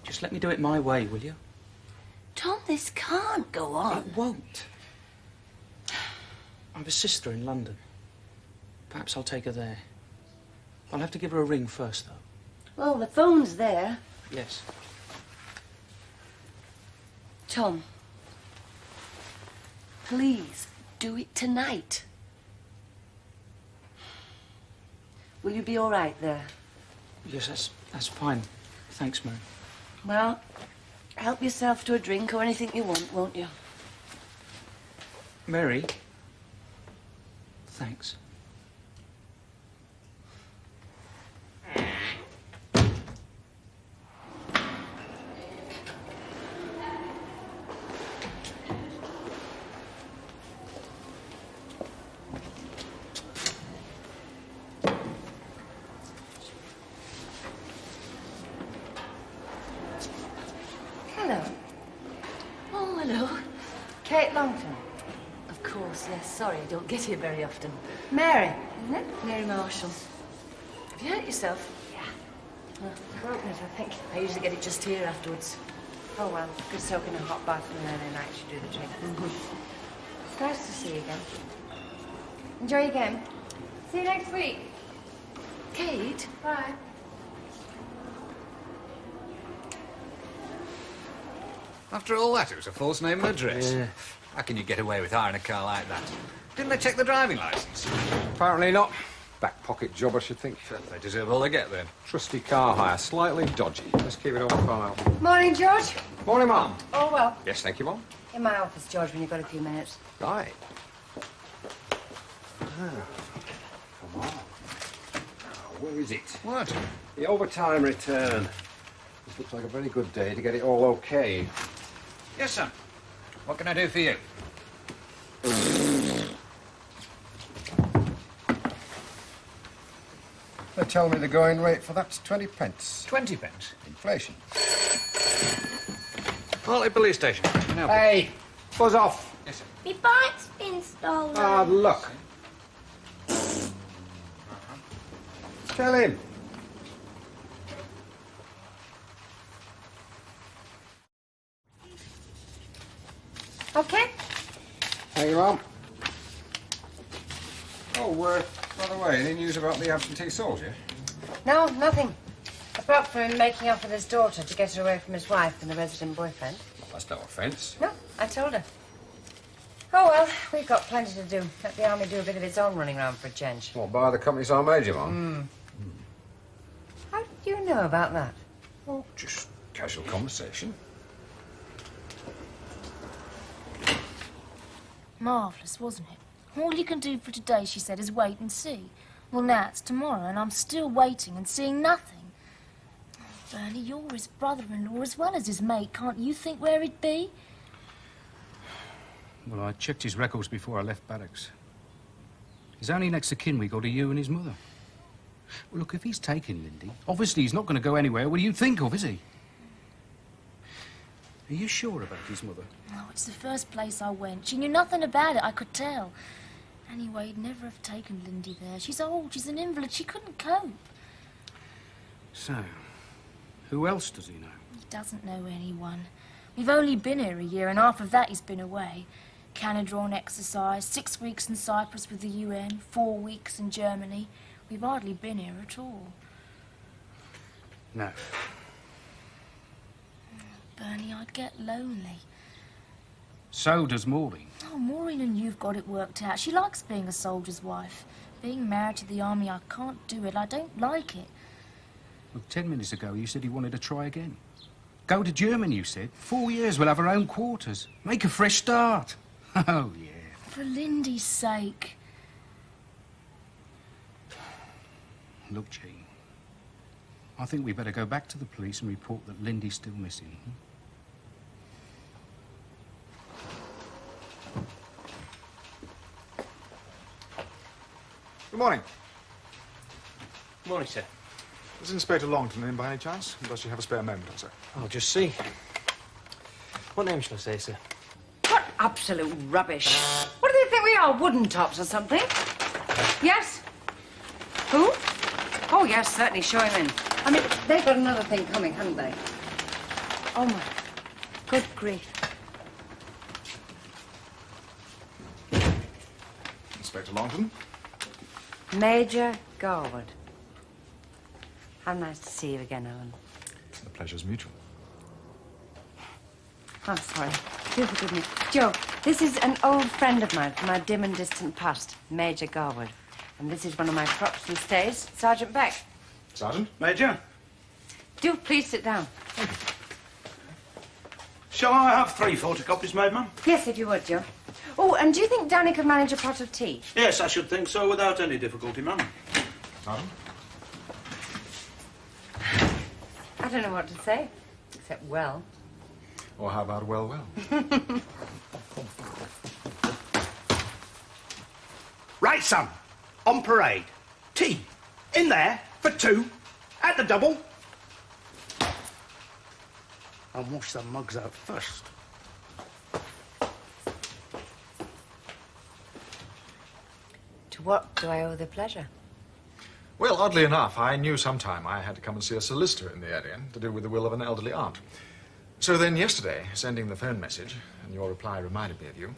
Speaker 16: Just let me do it my way, will you?
Speaker 15: Tom, this can't go on.
Speaker 16: It won't. I've a sister in London. Perhaps I'll take her there. I'll have to give her a ring first, though.
Speaker 15: Well, the phone's there.
Speaker 16: Yes.
Speaker 15: Tom, please do it tonight. Will you be all right there?
Speaker 16: Yes, that's fine. Thanks, Mary.
Speaker 15: Well, help yourself to a drink or anything you want, won't you?
Speaker 16: Mary, thanks.
Speaker 14: Hello.
Speaker 15: Oh, hello.
Speaker 14: Kate Longton.
Speaker 15: Of course, yes. Sorry, I don't get here very often.
Speaker 14: Mary, isn't it?
Speaker 15: Mary Marshall. Have you hurt yourself?
Speaker 14: Yeah. Broken it, I think.
Speaker 15: I usually get it just here afterwards.
Speaker 14: Oh, well, good soak in a hot bath and then a night should do the trick. It's nice to see you again. Enjoy your game. See you next week.
Speaker 15: Kate?
Speaker 14: Bye.
Speaker 7: After all that, it was a false name and address.
Speaker 5: Yeah.
Speaker 7: How can you get away with hiring a car like that? Didn't they check the driving licence?
Speaker 5: Apparently not. back pocket job, I should think. They deserve all they get, then. Trusty car hire, slightly dodgy. Let's keep it on file.
Speaker 14: Morning, George.
Speaker 5: Morning, Mum.
Speaker 14: Oh, well.
Speaker 5: Yes, thank you, Mum.
Speaker 14: In my office, George, when you've got a few minutes.
Speaker 5: Right. Come on. Where is it? What? The overtime return. This looks like a very good day to get it all okay.
Speaker 8: Yes, sir. What can I do for you?
Speaker 5: They tell me the going rate for that's 20 pence.
Speaker 8: 20 pence?
Speaker 5: Inflation. Hartley Police Station.
Speaker 8: Hey,
Speaker 5: buzz off.
Speaker 8: Yes, sir.
Speaker 22: My bike's been stolen.
Speaker 5: Hard luck. Tell him.
Speaker 14: Okay.
Speaker 5: Thank you, Mum. Oh, by the way, any news about the absentee soldier?
Speaker 14: No, nothing. Apart from him making up with his daughter to get her away from his wife and the resident boyfriend.
Speaker 5: Well, that's no offence.
Speaker 14: No, I told her. Oh, well, we've got plenty to do. Let the army do a bit of its own running around for a change.
Speaker 5: What, by the company's our major, Mum?
Speaker 14: How did you know about that?
Speaker 5: Oh, just casual conversation.
Speaker 18: Marvellous, wasn't it? All you can do for today, she said, is wait and see. Well, now it's tomorrow, and I'm still waiting and seeing nothing. Oh, Bernie, you're his brother-in-law as well as his mate. Can't you think where he'd be?
Speaker 3: Well, I checked his records before I left barracks. His only next of kin we got are you and his mother. Well, look, if he's taking Lindy, obviously he's not going to go anywhere what do you think of, is he? Are you sure about his mother?
Speaker 18: Oh, it's the first place I went. She knew nothing about it, I could tell. Anyway, he'd never have taken Lindy there. She's old, she's an invalid, she couldn't cope.
Speaker 3: So, who else does he know?
Speaker 18: He doesn't know anyone. We've only been here a year, and half of that he's been away. Canada on exercise, 6 weeks in Cyprus with the UN, 4 weeks in Germany. We've hardly been here at all.
Speaker 3: No.
Speaker 18: Bernie, I'd get lonely.
Speaker 3: So does Maureen.
Speaker 18: Oh, Maureen and you've got it worked out. She likes being a soldier's wife. Being married to the army, I can't do it. I don't like it.
Speaker 3: Look, 10 minutes ago you said he wanted to try again. Go to Germany, you said. 4 years, we'll have our own quarters. Make a fresh start. Oh, yeah.
Speaker 18: For Lindy's sake.
Speaker 3: Look, Jean, I think we better go back to the police and report that Lindy's still missing.
Speaker 7: Good morning.
Speaker 11: Morning, sir.
Speaker 7: Is Inspector Longton in by any chance? Does she have a spare moment or so?
Speaker 11: I'll just see. What name shall I say, sir?
Speaker 14: What absolute rubbish. What do they think we are, wooden tops or something? Yes? Who? Oh, yes, certainly, show him in. I mean, they've got another thing coming, haven't they? Oh, my good grief.
Speaker 7: Inspector Longton?
Speaker 14: Major Garwood. How nice to see you again, Ellen.
Speaker 7: The pleasure's mutual.
Speaker 14: I'm sorry. Do forgive me. Joe, this is an old friend of mine from my dim and distant past, Major Garwood. And this is one of my props and stays, Sergeant Beck.
Speaker 7: Sergeant?
Speaker 20: Major?
Speaker 14: Do please sit down.
Speaker 20: Shall I have 3 photocopies made, ma'am?
Speaker 14: Yes, if you would, Joe. Oh, and do you think Danny could manage a pot of tea?
Speaker 20: Yes, I should think so, without any difficulty, ma'am.
Speaker 7: Sergeant?
Speaker 14: I don't know what to say, except well.
Speaker 7: Or how about well, well?
Speaker 20: Right, son. On parade. Tea. In there, for 2. At the double. I'll wash the mugs out first.
Speaker 14: To what do I owe the pleasure?
Speaker 7: Well, oddly enough, I knew sometime I had to come and see a solicitor in the area to do with the will of an elderly aunt. So then yesterday, sending the phone message, and your reply reminded me of you,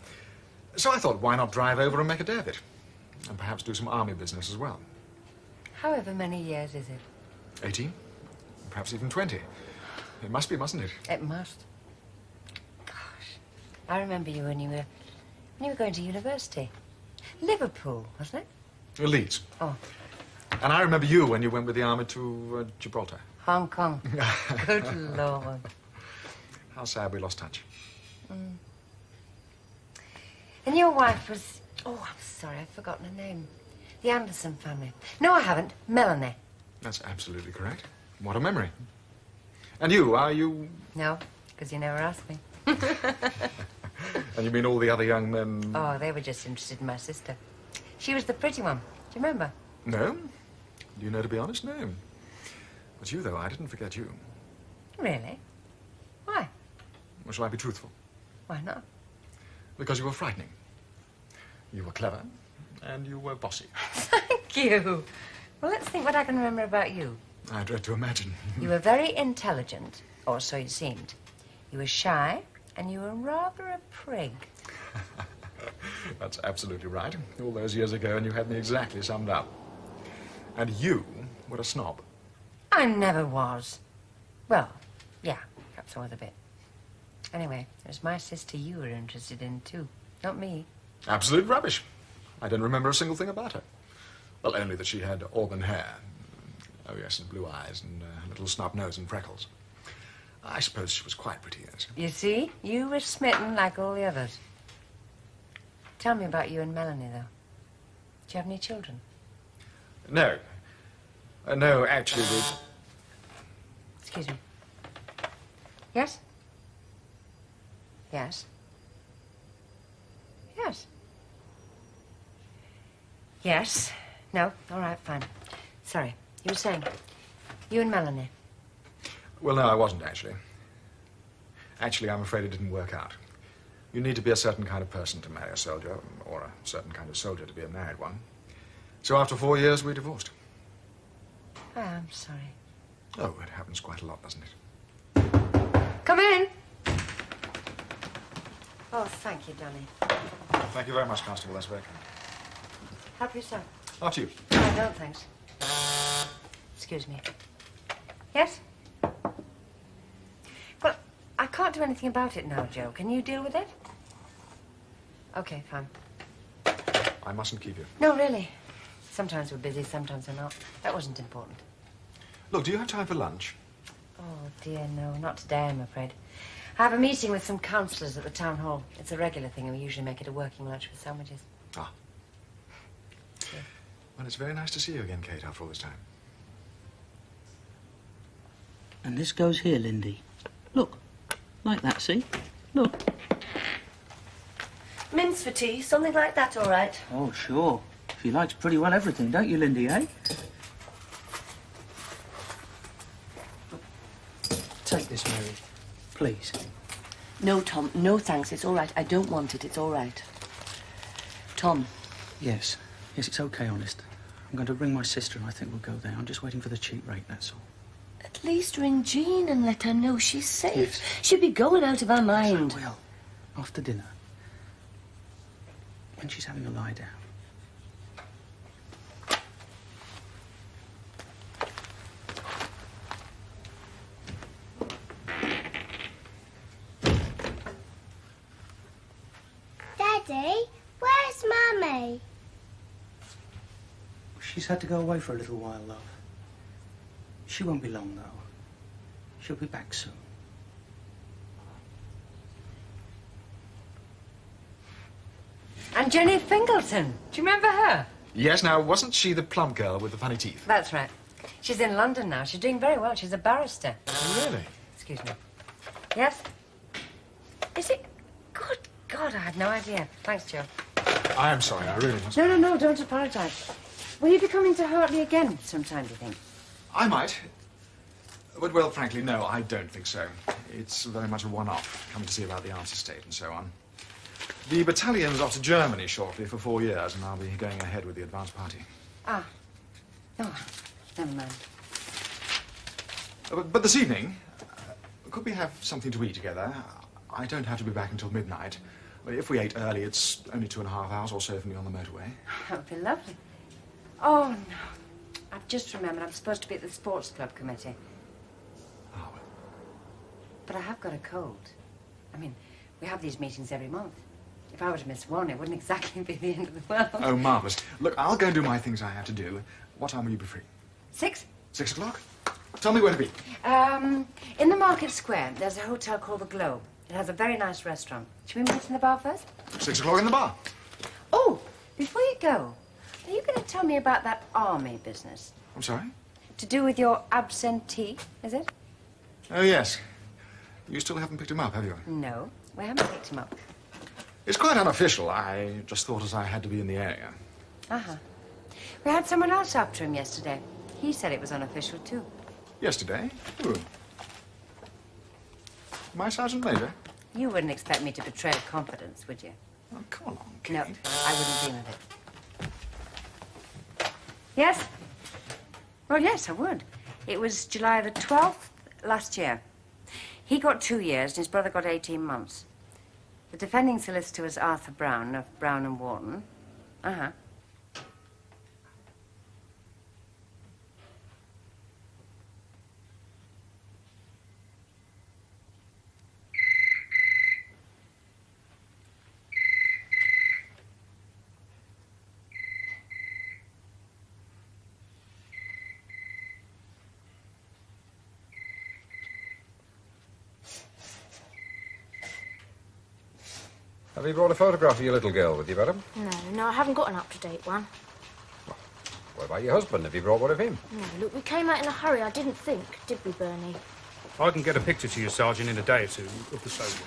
Speaker 7: so I thought, why not drive over and make a day of it? And perhaps do some army business as well.
Speaker 14: However many years is it?
Speaker 7: 18? Perhaps even 20. It must be, mustn't it?
Speaker 14: It must. Gosh, I remember you when you were going to university. Liverpool, wasn't it?
Speaker 7: Leeds.
Speaker 14: Oh,
Speaker 7: And I remember you when you went with the army to Gibraltar.
Speaker 14: Hong Kong. Good Lord.
Speaker 7: How sad we lost touch.
Speaker 14: Mm. And your wife was... Oh, I'm sorry, I've forgotten her name. The Anderson family. No, I haven't. Melanie.
Speaker 7: That's absolutely correct. What a memory. And you, are you...
Speaker 14: No, because you never asked me.
Speaker 7: And you mean all the other young men...
Speaker 14: Oh, they were just interested in my sister. She was the pretty one. Do you remember?
Speaker 7: No? Do you know, to be honest, no. But you, though, I didn't forget you.
Speaker 14: Really? Why?
Speaker 7: Or shall I be truthful?
Speaker 14: Why not?
Speaker 7: Because you were frightening. You were clever, and you were bossy.
Speaker 14: Thank you. Well, let's think what I can remember about you.
Speaker 7: I dread to imagine.
Speaker 14: You were very intelligent, or so you seemed. You were shy, and you were rather a prig.
Speaker 7: That's absolutely right. All those years ago, and you had me exactly summed up. And you were a snob.
Speaker 14: I never was. Well, yeah, perhaps I was a bit. Anyway, it was my sister you were interested in, too. Not me.
Speaker 7: Absolute rubbish. I don't remember a single thing about her. Well, only that she had auburn hair. Oh, yes, and blue eyes, and a little snub nose and freckles. I suppose she was quite pretty, yes.
Speaker 14: You see? You were smitten like all the others. Tell me about you and Melanie, though. Do you have any children?
Speaker 7: No. No, actually, we...
Speaker 14: Excuse me. Yes? Yes? Yes. Yes. No? All right, fine. Sorry. You were saying, you and Melanie.
Speaker 7: Well, no, I wasn't, actually. Actually, I'm afraid it didn't work out. You need to be a certain kind of person to marry a soldier, or a certain kind of soldier to be a married one. So after 4 years, we divorced.
Speaker 14: Oh, I'm sorry.
Speaker 7: Oh, it happens quite a lot, doesn't it?
Speaker 14: Come in. Oh, thank you, Donny.
Speaker 7: Thank you very much, Constable. That's very kind.
Speaker 14: Help yourself.
Speaker 7: After you.
Speaker 14: Oh, no, thanks. Excuse me. Yes? Well, I can't do anything about it now, Joe. Can you deal with it? Okay, fine.
Speaker 7: I mustn't keep you.
Speaker 14: No, really. Sometimes we're busy, sometimes we're not. That wasn't important.
Speaker 7: Look, do you have time for lunch?
Speaker 14: Oh, dear, no. Not today, I'm afraid. I have a meeting with some councillors at the town hall. It's a regular thing, and we usually make it a working lunch with sandwiches.
Speaker 7: Ah.
Speaker 14: Yeah.
Speaker 7: Well, it's very nice to see you again, Kate, after all this time.
Speaker 12: And this goes here, Lindy. Look, like that, see? Look.
Speaker 15: Mince for tea, something like that, all right?
Speaker 12: Oh, sure. She likes pretty well everything, don't you, Lindy, eh? Take this, Mary. Please.
Speaker 15: No, Tom, no thanks. It's all right. I don't want it. It's all right. Tom.
Speaker 12: Yes. Yes, it's okay, honest. I'm going to ring my sister and I think we'll go there. I'm just waiting for the cheap rate, that's all.
Speaker 15: At least ring Jean and let her know she's safe.
Speaker 12: Yes.
Speaker 15: She'll be going out of her mind.
Speaker 12: Yes, I will. After dinner. When she's having a lie down.
Speaker 19: Daddy, where's Mummy?
Speaker 12: She's had to go away for a little while, love. She won't be long, though. She'll be back soon.
Speaker 14: And Jenny Fingleton. Do you remember her?
Speaker 7: Yes, now, wasn't she the plump girl with the funny teeth?
Speaker 14: That's right. She's in London now. She's doing very well. She's a barrister.
Speaker 7: Really?
Speaker 14: Excuse me. Yes? Is it? Good God, I had no idea. Thanks, Joe.
Speaker 7: I am sorry, I really must.
Speaker 14: No, don't apologise. Will you be coming to Hartley again sometime, do you think?
Speaker 7: I might. But, well, frankly, no, I don't think so. It's very much a one-off, coming to see about the arms estate and so on. The battalion's off to Germany shortly for 4 years, and I'll be going ahead with the advance party.
Speaker 14: Ah. Oh, never mind.
Speaker 7: But this evening, could we have something to eat together? I don't have to be back until midnight. If we ate early, it's only 2.5 hours or so for me on the motorway.
Speaker 14: That would be lovely. Oh, no. I've just remembered I'm supposed to be at the sports club committee.
Speaker 7: Oh.
Speaker 14: But I have got a cold. I mean, we have these meetings every month. If I were to miss one, it wouldn't exactly be the end of the world.
Speaker 7: Oh, marvellous. Look, I'll go and do my things I have to do. What time will you be free?
Speaker 14: 6?
Speaker 7: 6 o'clock? Tell me where to be.
Speaker 14: In the Market Square, there's a hotel called the Globe. It has a very nice restaurant. Should we meet in the bar first?
Speaker 7: 6 o'clock in the bar.
Speaker 14: Oh, before you go, are you going to tell me about that army business?
Speaker 7: I'm sorry?
Speaker 14: To do with your absentee, is it?
Speaker 7: Oh, yes. You still haven't picked him up, have you?
Speaker 14: No, we haven't picked him up.
Speaker 7: It's quite unofficial. I just thought as I had to be in the area.
Speaker 14: Uh-huh. We had someone else after him yesterday. He said it was unofficial, too.
Speaker 7: Yesterday? Who? My Sergeant Major?
Speaker 14: You wouldn't expect me to betray confidence, would you?
Speaker 7: Oh, come along, Kate.
Speaker 14: No, I wouldn't dream of it. Yes? Well, yes, I would. It was July the 12th last year. He got 2 years and his brother got 18 months. The defending solicitor was Arthur Brown of Brown and Wharton. Uh-huh.
Speaker 5: Have you brought a photograph of your little girl with you, madam?
Speaker 18: No, I haven't got an up-to-date one.
Speaker 5: What about your husband? Have you brought one of him?
Speaker 18: No, look, we came out in a hurry. I didn't think, did we, Bernie?
Speaker 3: I can get a picture to you, Sergeant, in a day or two of the soldier.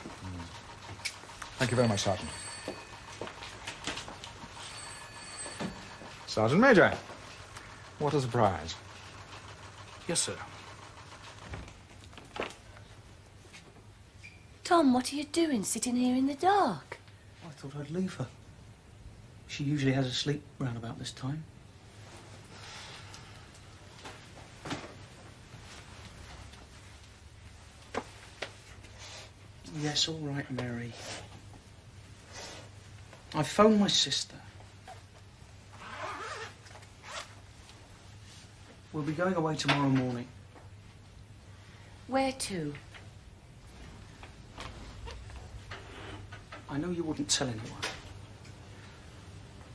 Speaker 7: Thank you very much, Sergeant. Sergeant Major, what a surprise.
Speaker 3: Yes, sir.
Speaker 15: Tom, what are you doing sitting here in the dark?
Speaker 16: I thought I'd leave her. She usually has a sleep round about this time. Yes, all right, Mary. I phoned my sister. We'll be going away tomorrow morning.
Speaker 15: Where to?
Speaker 16: I know you wouldn't tell anyone.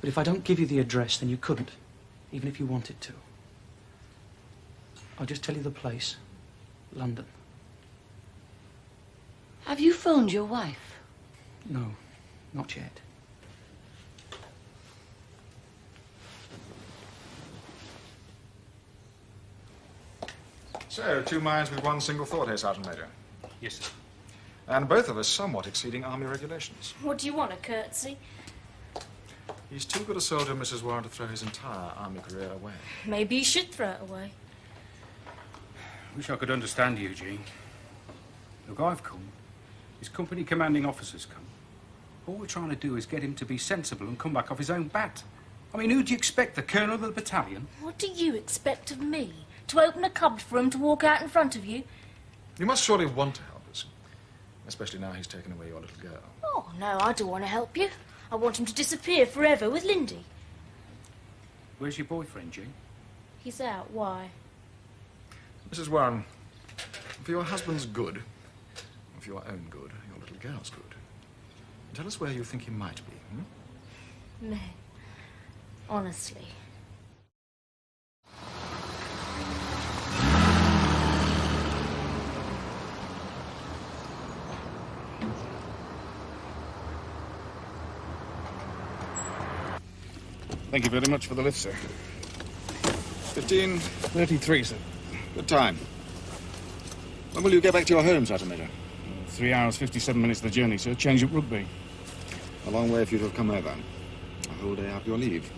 Speaker 16: But if I don't give you the address, then you couldn't, even if you wanted to. I'll just tell you the place. London.
Speaker 15: Have you phoned your wife?
Speaker 16: No, not yet.
Speaker 7: So, 2 minds with one single thought here, Sergeant Major.
Speaker 3: Yes, sir.
Speaker 7: And both of us somewhat exceeding Army regulations.
Speaker 18: What do you want, a curtsy?
Speaker 7: He's too good a soldier, Mrs. Warren, to throw his entire Army career away.
Speaker 18: Maybe you should throw it away.
Speaker 3: Wish I could understand you, Jean. Look, I've come. His company commanding officer's come. All we're trying to do is get him to be sensible and come back off his own bat. I mean, who do you expect? The colonel of the battalion?
Speaker 18: What do you expect of me? To open a cupboard for him to walk out in front of you?
Speaker 7: You must surely want to help us. Especially now he's taken away your little girl.
Speaker 18: Oh, no, I don't want to help you. I want him to disappear forever with Lindy.
Speaker 3: Where's your boyfriend, Jean?
Speaker 18: He's out. Why?
Speaker 7: Mrs. Warren, for your husband's good, and for your own good, your little girl's good, tell us where you think he might be, hmm?
Speaker 18: No. Honestly.
Speaker 3: Thank you very much for the lift, sir.
Speaker 7: 15:33,
Speaker 3: sir.
Speaker 7: Good time. When will you get back to your home, Sergeant Major?
Speaker 3: 3 hours, 57 minutes of the journey, sir. Change at Rugby.
Speaker 7: A long way for you to have come over. A whole day after your leave.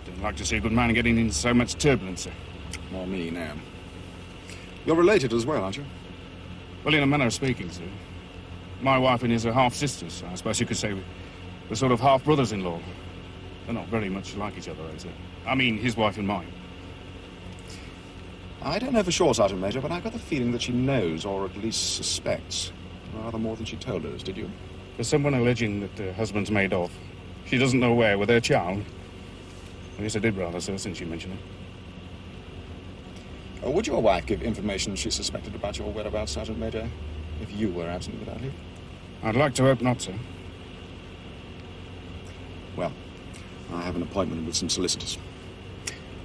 Speaker 3: Don't like to see a good man getting into so much turbulence, sir.
Speaker 7: More me now. You're related as well, aren't you?
Speaker 3: Well, in a manner of speaking, sir. My wife and his are half-sisters. I suppose you could say we're sort of half-brothers-in-law. They're not very much like each other, though, sir. I mean, his wife and mine.
Speaker 7: I don't know for sure, Sergeant Major, but I've got the feeling that she knows, or at least suspects, rather more than she told us, did you?
Speaker 3: There's someone alleging that her husband's made off. She doesn't know where, with her child. I guess I did rather, sir, since you mentioned it.
Speaker 7: Would your wife give information she suspected about your whereabouts, Sergeant Major, if you were absent without leave?
Speaker 3: I'd like to hope not, sir.
Speaker 7: I have an appointment with some solicitors.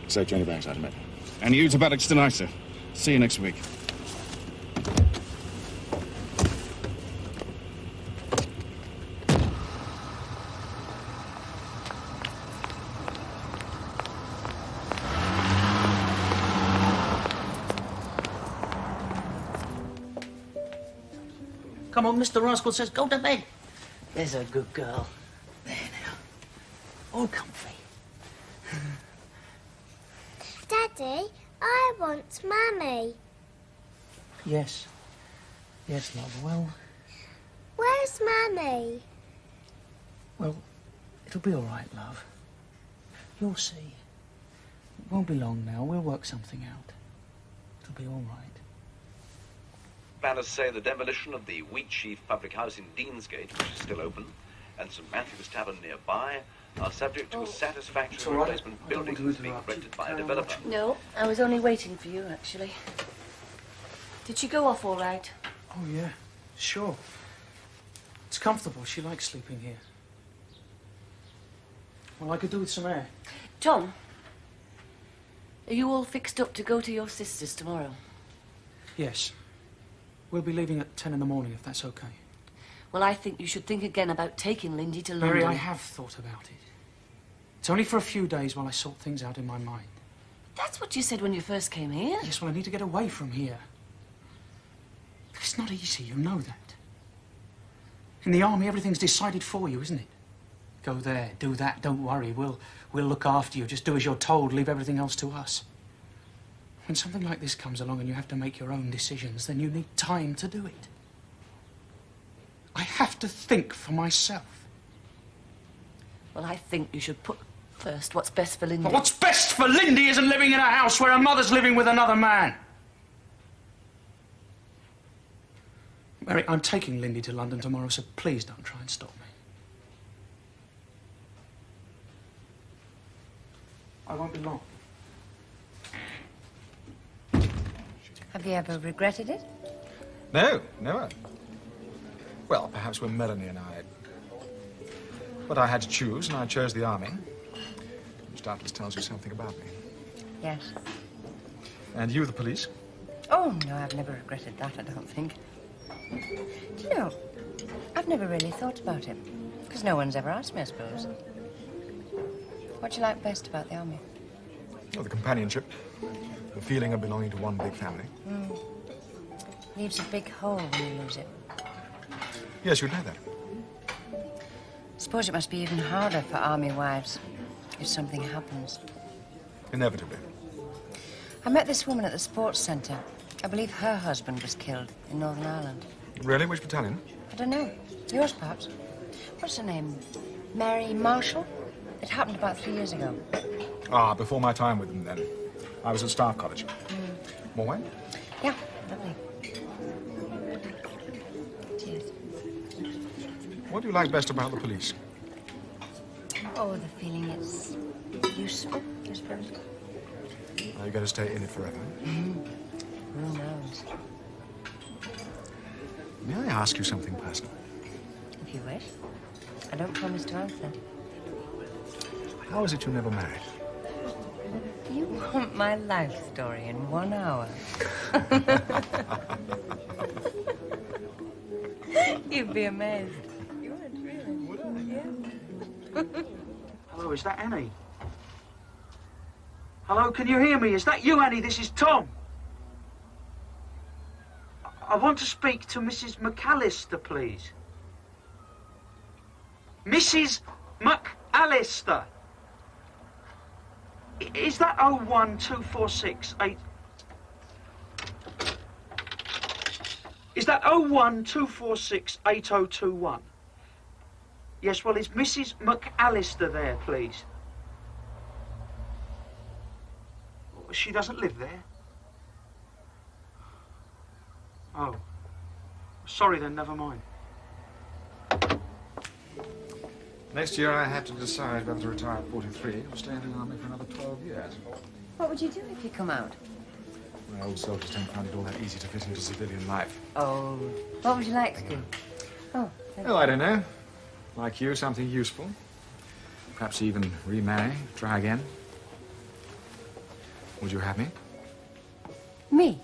Speaker 7: Safe journey back, Sergeant Baker.
Speaker 20: And you to barracks tonight, sir. See you next week.
Speaker 12: Come on, Mr. Rascal says go to bed. There's a good girl. There now. All comfy.
Speaker 19: Daddy, I want Mummy.
Speaker 16: Yes. Yes, love. Well,
Speaker 19: Where's Mummy?
Speaker 16: well, it'll be all right, love. You'll see. It won't be long now. We'll work something out. It'll be all right.
Speaker 17: Planners say the demolition of the Wheatsheaf public house in Deansgate, which is still open, and St Matthew's Tavern nearby, are subject to a satisfactory replacement building being erected by a developer.
Speaker 15: No, I was only waiting for you, actually. Did she go off all right?
Speaker 16: Oh, yeah. Sure. It's comfortable. She likes sleeping here. Well, I could do with some air.
Speaker 15: Tom, are you all fixed up to go to your sister's tomorrow?
Speaker 16: Yes. We'll be leaving at 10 in the morning, if that's okay.
Speaker 15: Well, I think you should think again about taking Lindy to London.
Speaker 16: Mary, I have thought about it. It's only for a few days while I sort things out in my mind.
Speaker 15: That's what you said when you first came here.
Speaker 16: Yes, well, I need to get away from here. It's not easy, you know that. In the army, everything's decided for you, isn't it? Go there, do that, don't worry. We'll look after you. Just do as you're told, leave everything else to us. When something like this comes along and you have to make your own decisions, then you need time to do it. I have to think for myself.
Speaker 15: Well, I think you should put first what's best for Lindy.
Speaker 16: But what's best for Lindy isn't living in a house where her mother's living with another man. Mary, I'm taking Lindy to London tomorrow, so please don't try and stop me. I won't be long.
Speaker 14: Have you ever regretted it?
Speaker 7: No, never. Well, perhaps when Melanie and I... But I had to choose, and I chose the army. Which doubtless tells you something about me.
Speaker 14: Yes.
Speaker 7: And you, the police?
Speaker 14: Oh, no, I've never regretted that, I don't think. Do you know, I've never really thought about it. Because no one's ever asked me, I suppose. What do you like best about the army?
Speaker 7: Oh, the companionship. The feeling of belonging to one big family.
Speaker 14: Leaves a big hole when you lose it.
Speaker 7: Yes, you'd know that.
Speaker 14: Suppose it must be even harder for army wives if something happens.
Speaker 7: Inevitably.
Speaker 14: I met this woman at the sports centre. I believe her husband was killed in Northern Ireland.
Speaker 7: Really? Which battalion?
Speaker 14: I don't know. Yours, perhaps. What's her name? Mary Marshall? It happened about 3 years ago.
Speaker 7: Ah, before my time with them, then. I was at Staff College. More wine?
Speaker 14: Yeah, lovely. Cheers.
Speaker 7: What do you like best about the police?
Speaker 14: Oh, the feeling it's useful, I suppose.
Speaker 7: Are you going to stay in it forever?
Speaker 14: Who knows?
Speaker 7: May I ask you something personal?
Speaker 14: If you wish. I don't promise to answer.
Speaker 7: How is it you never married?
Speaker 14: You want my life story in 1 hour? You'd be amazed. You would, really? Would I? Yeah.
Speaker 16: Hello, is that Annie? Hello, can you hear me? Is that you, Annie? This is Tom. I want to speak to Mrs. McAllister, please. Mrs. McAllister. Is that 01246 Is that 01246 8021? Yes, well, is Mrs. McAllister there, please? She doesn't live there? Oh. Sorry then, never mind.
Speaker 7: Next year I have to decide whether to retire at 43 or stay in the army for another 12 years.
Speaker 14: What would you do if you come out?
Speaker 7: My old soldiers don't find it all that easy to fit into civilian life.
Speaker 14: Oh, what would you like to do? Oh,
Speaker 7: Well, I don't know. Like you, something useful. Perhaps even remarry, try again. Would you have me?
Speaker 14: Me?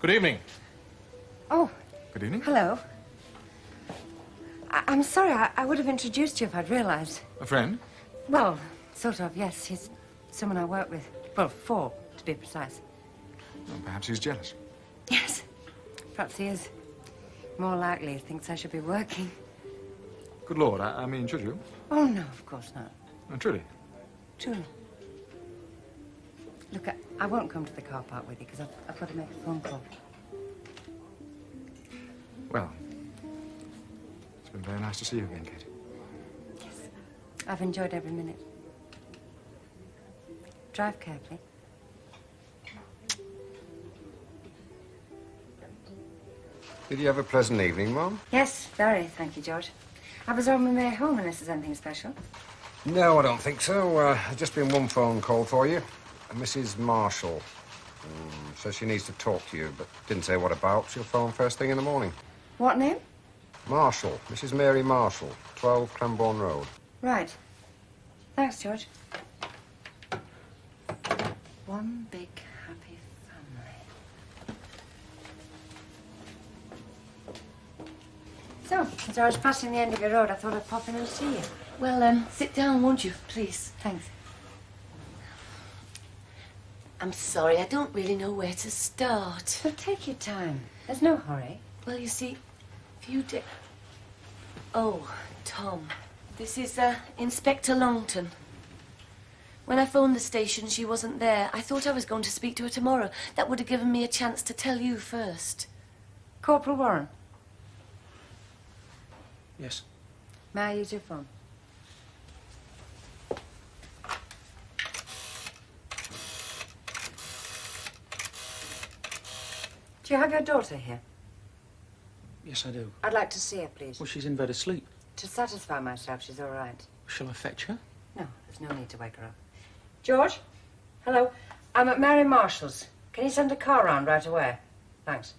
Speaker 7: Good evening.
Speaker 14: Oh.
Speaker 7: Good evening.
Speaker 14: Hello. I'm sorry. I would have introduced you if I'd realised.
Speaker 7: A friend?
Speaker 14: Well, sort of, yes. He's someone I work with. Well, for, to be precise.
Speaker 7: Well, perhaps he's jealous.
Speaker 14: Yes. Perhaps he is. More likely he thinks I should be working.
Speaker 7: Good Lord, I mean, should you?
Speaker 14: Oh, no, of course not.
Speaker 7: No, truly.
Speaker 14: Truly. Look, I won't come to the car park with you because I've got to make a phone call.
Speaker 7: Well, it's been very nice to see you again, Kate.
Speaker 14: Yes. I've enjoyed every minute. Drive carefully.
Speaker 8: Did you have a pleasant evening, Mum?
Speaker 14: Yes, very. Thank you, George. I was on my way home unless there's anything special.
Speaker 8: No, I don't think so. There's just been one phone call for you. Mrs. Marshall. Says she needs to talk to you, but didn't say what about. She'll phone first thing in the morning.
Speaker 14: What name?
Speaker 8: Marshall. Mrs. Mary Marshall, 12 Cranbourne Road.
Speaker 14: Right. Thanks, George. One big happy family. So, as I was passing the end of your road, I thought I'd pop in and see you.
Speaker 15: Well, sit down, won't you, please?
Speaker 14: Thanks.
Speaker 15: I'm sorry, I don't really know where to start.
Speaker 14: But take your time. There's no hurry.
Speaker 15: Well, you see, few days... Oh, Tom. This is, Inspector Longton. When I phoned the station, she wasn't there. I thought I was going to speak to her tomorrow. That would have given me a chance to tell you first.
Speaker 14: Corporal Warren.
Speaker 16: Yes.
Speaker 14: May I use your phone? Do you have your daughter here?
Speaker 16: Yes, I do.
Speaker 14: I'd like to see her, please.
Speaker 16: Well, she's in bed asleep.
Speaker 14: To satisfy myself, she's all right.
Speaker 16: Shall I fetch her?
Speaker 14: No, there's no need to wake her up. George? Hello. I'm at Mary Marshall's. Can you send a car round right away? Thanks.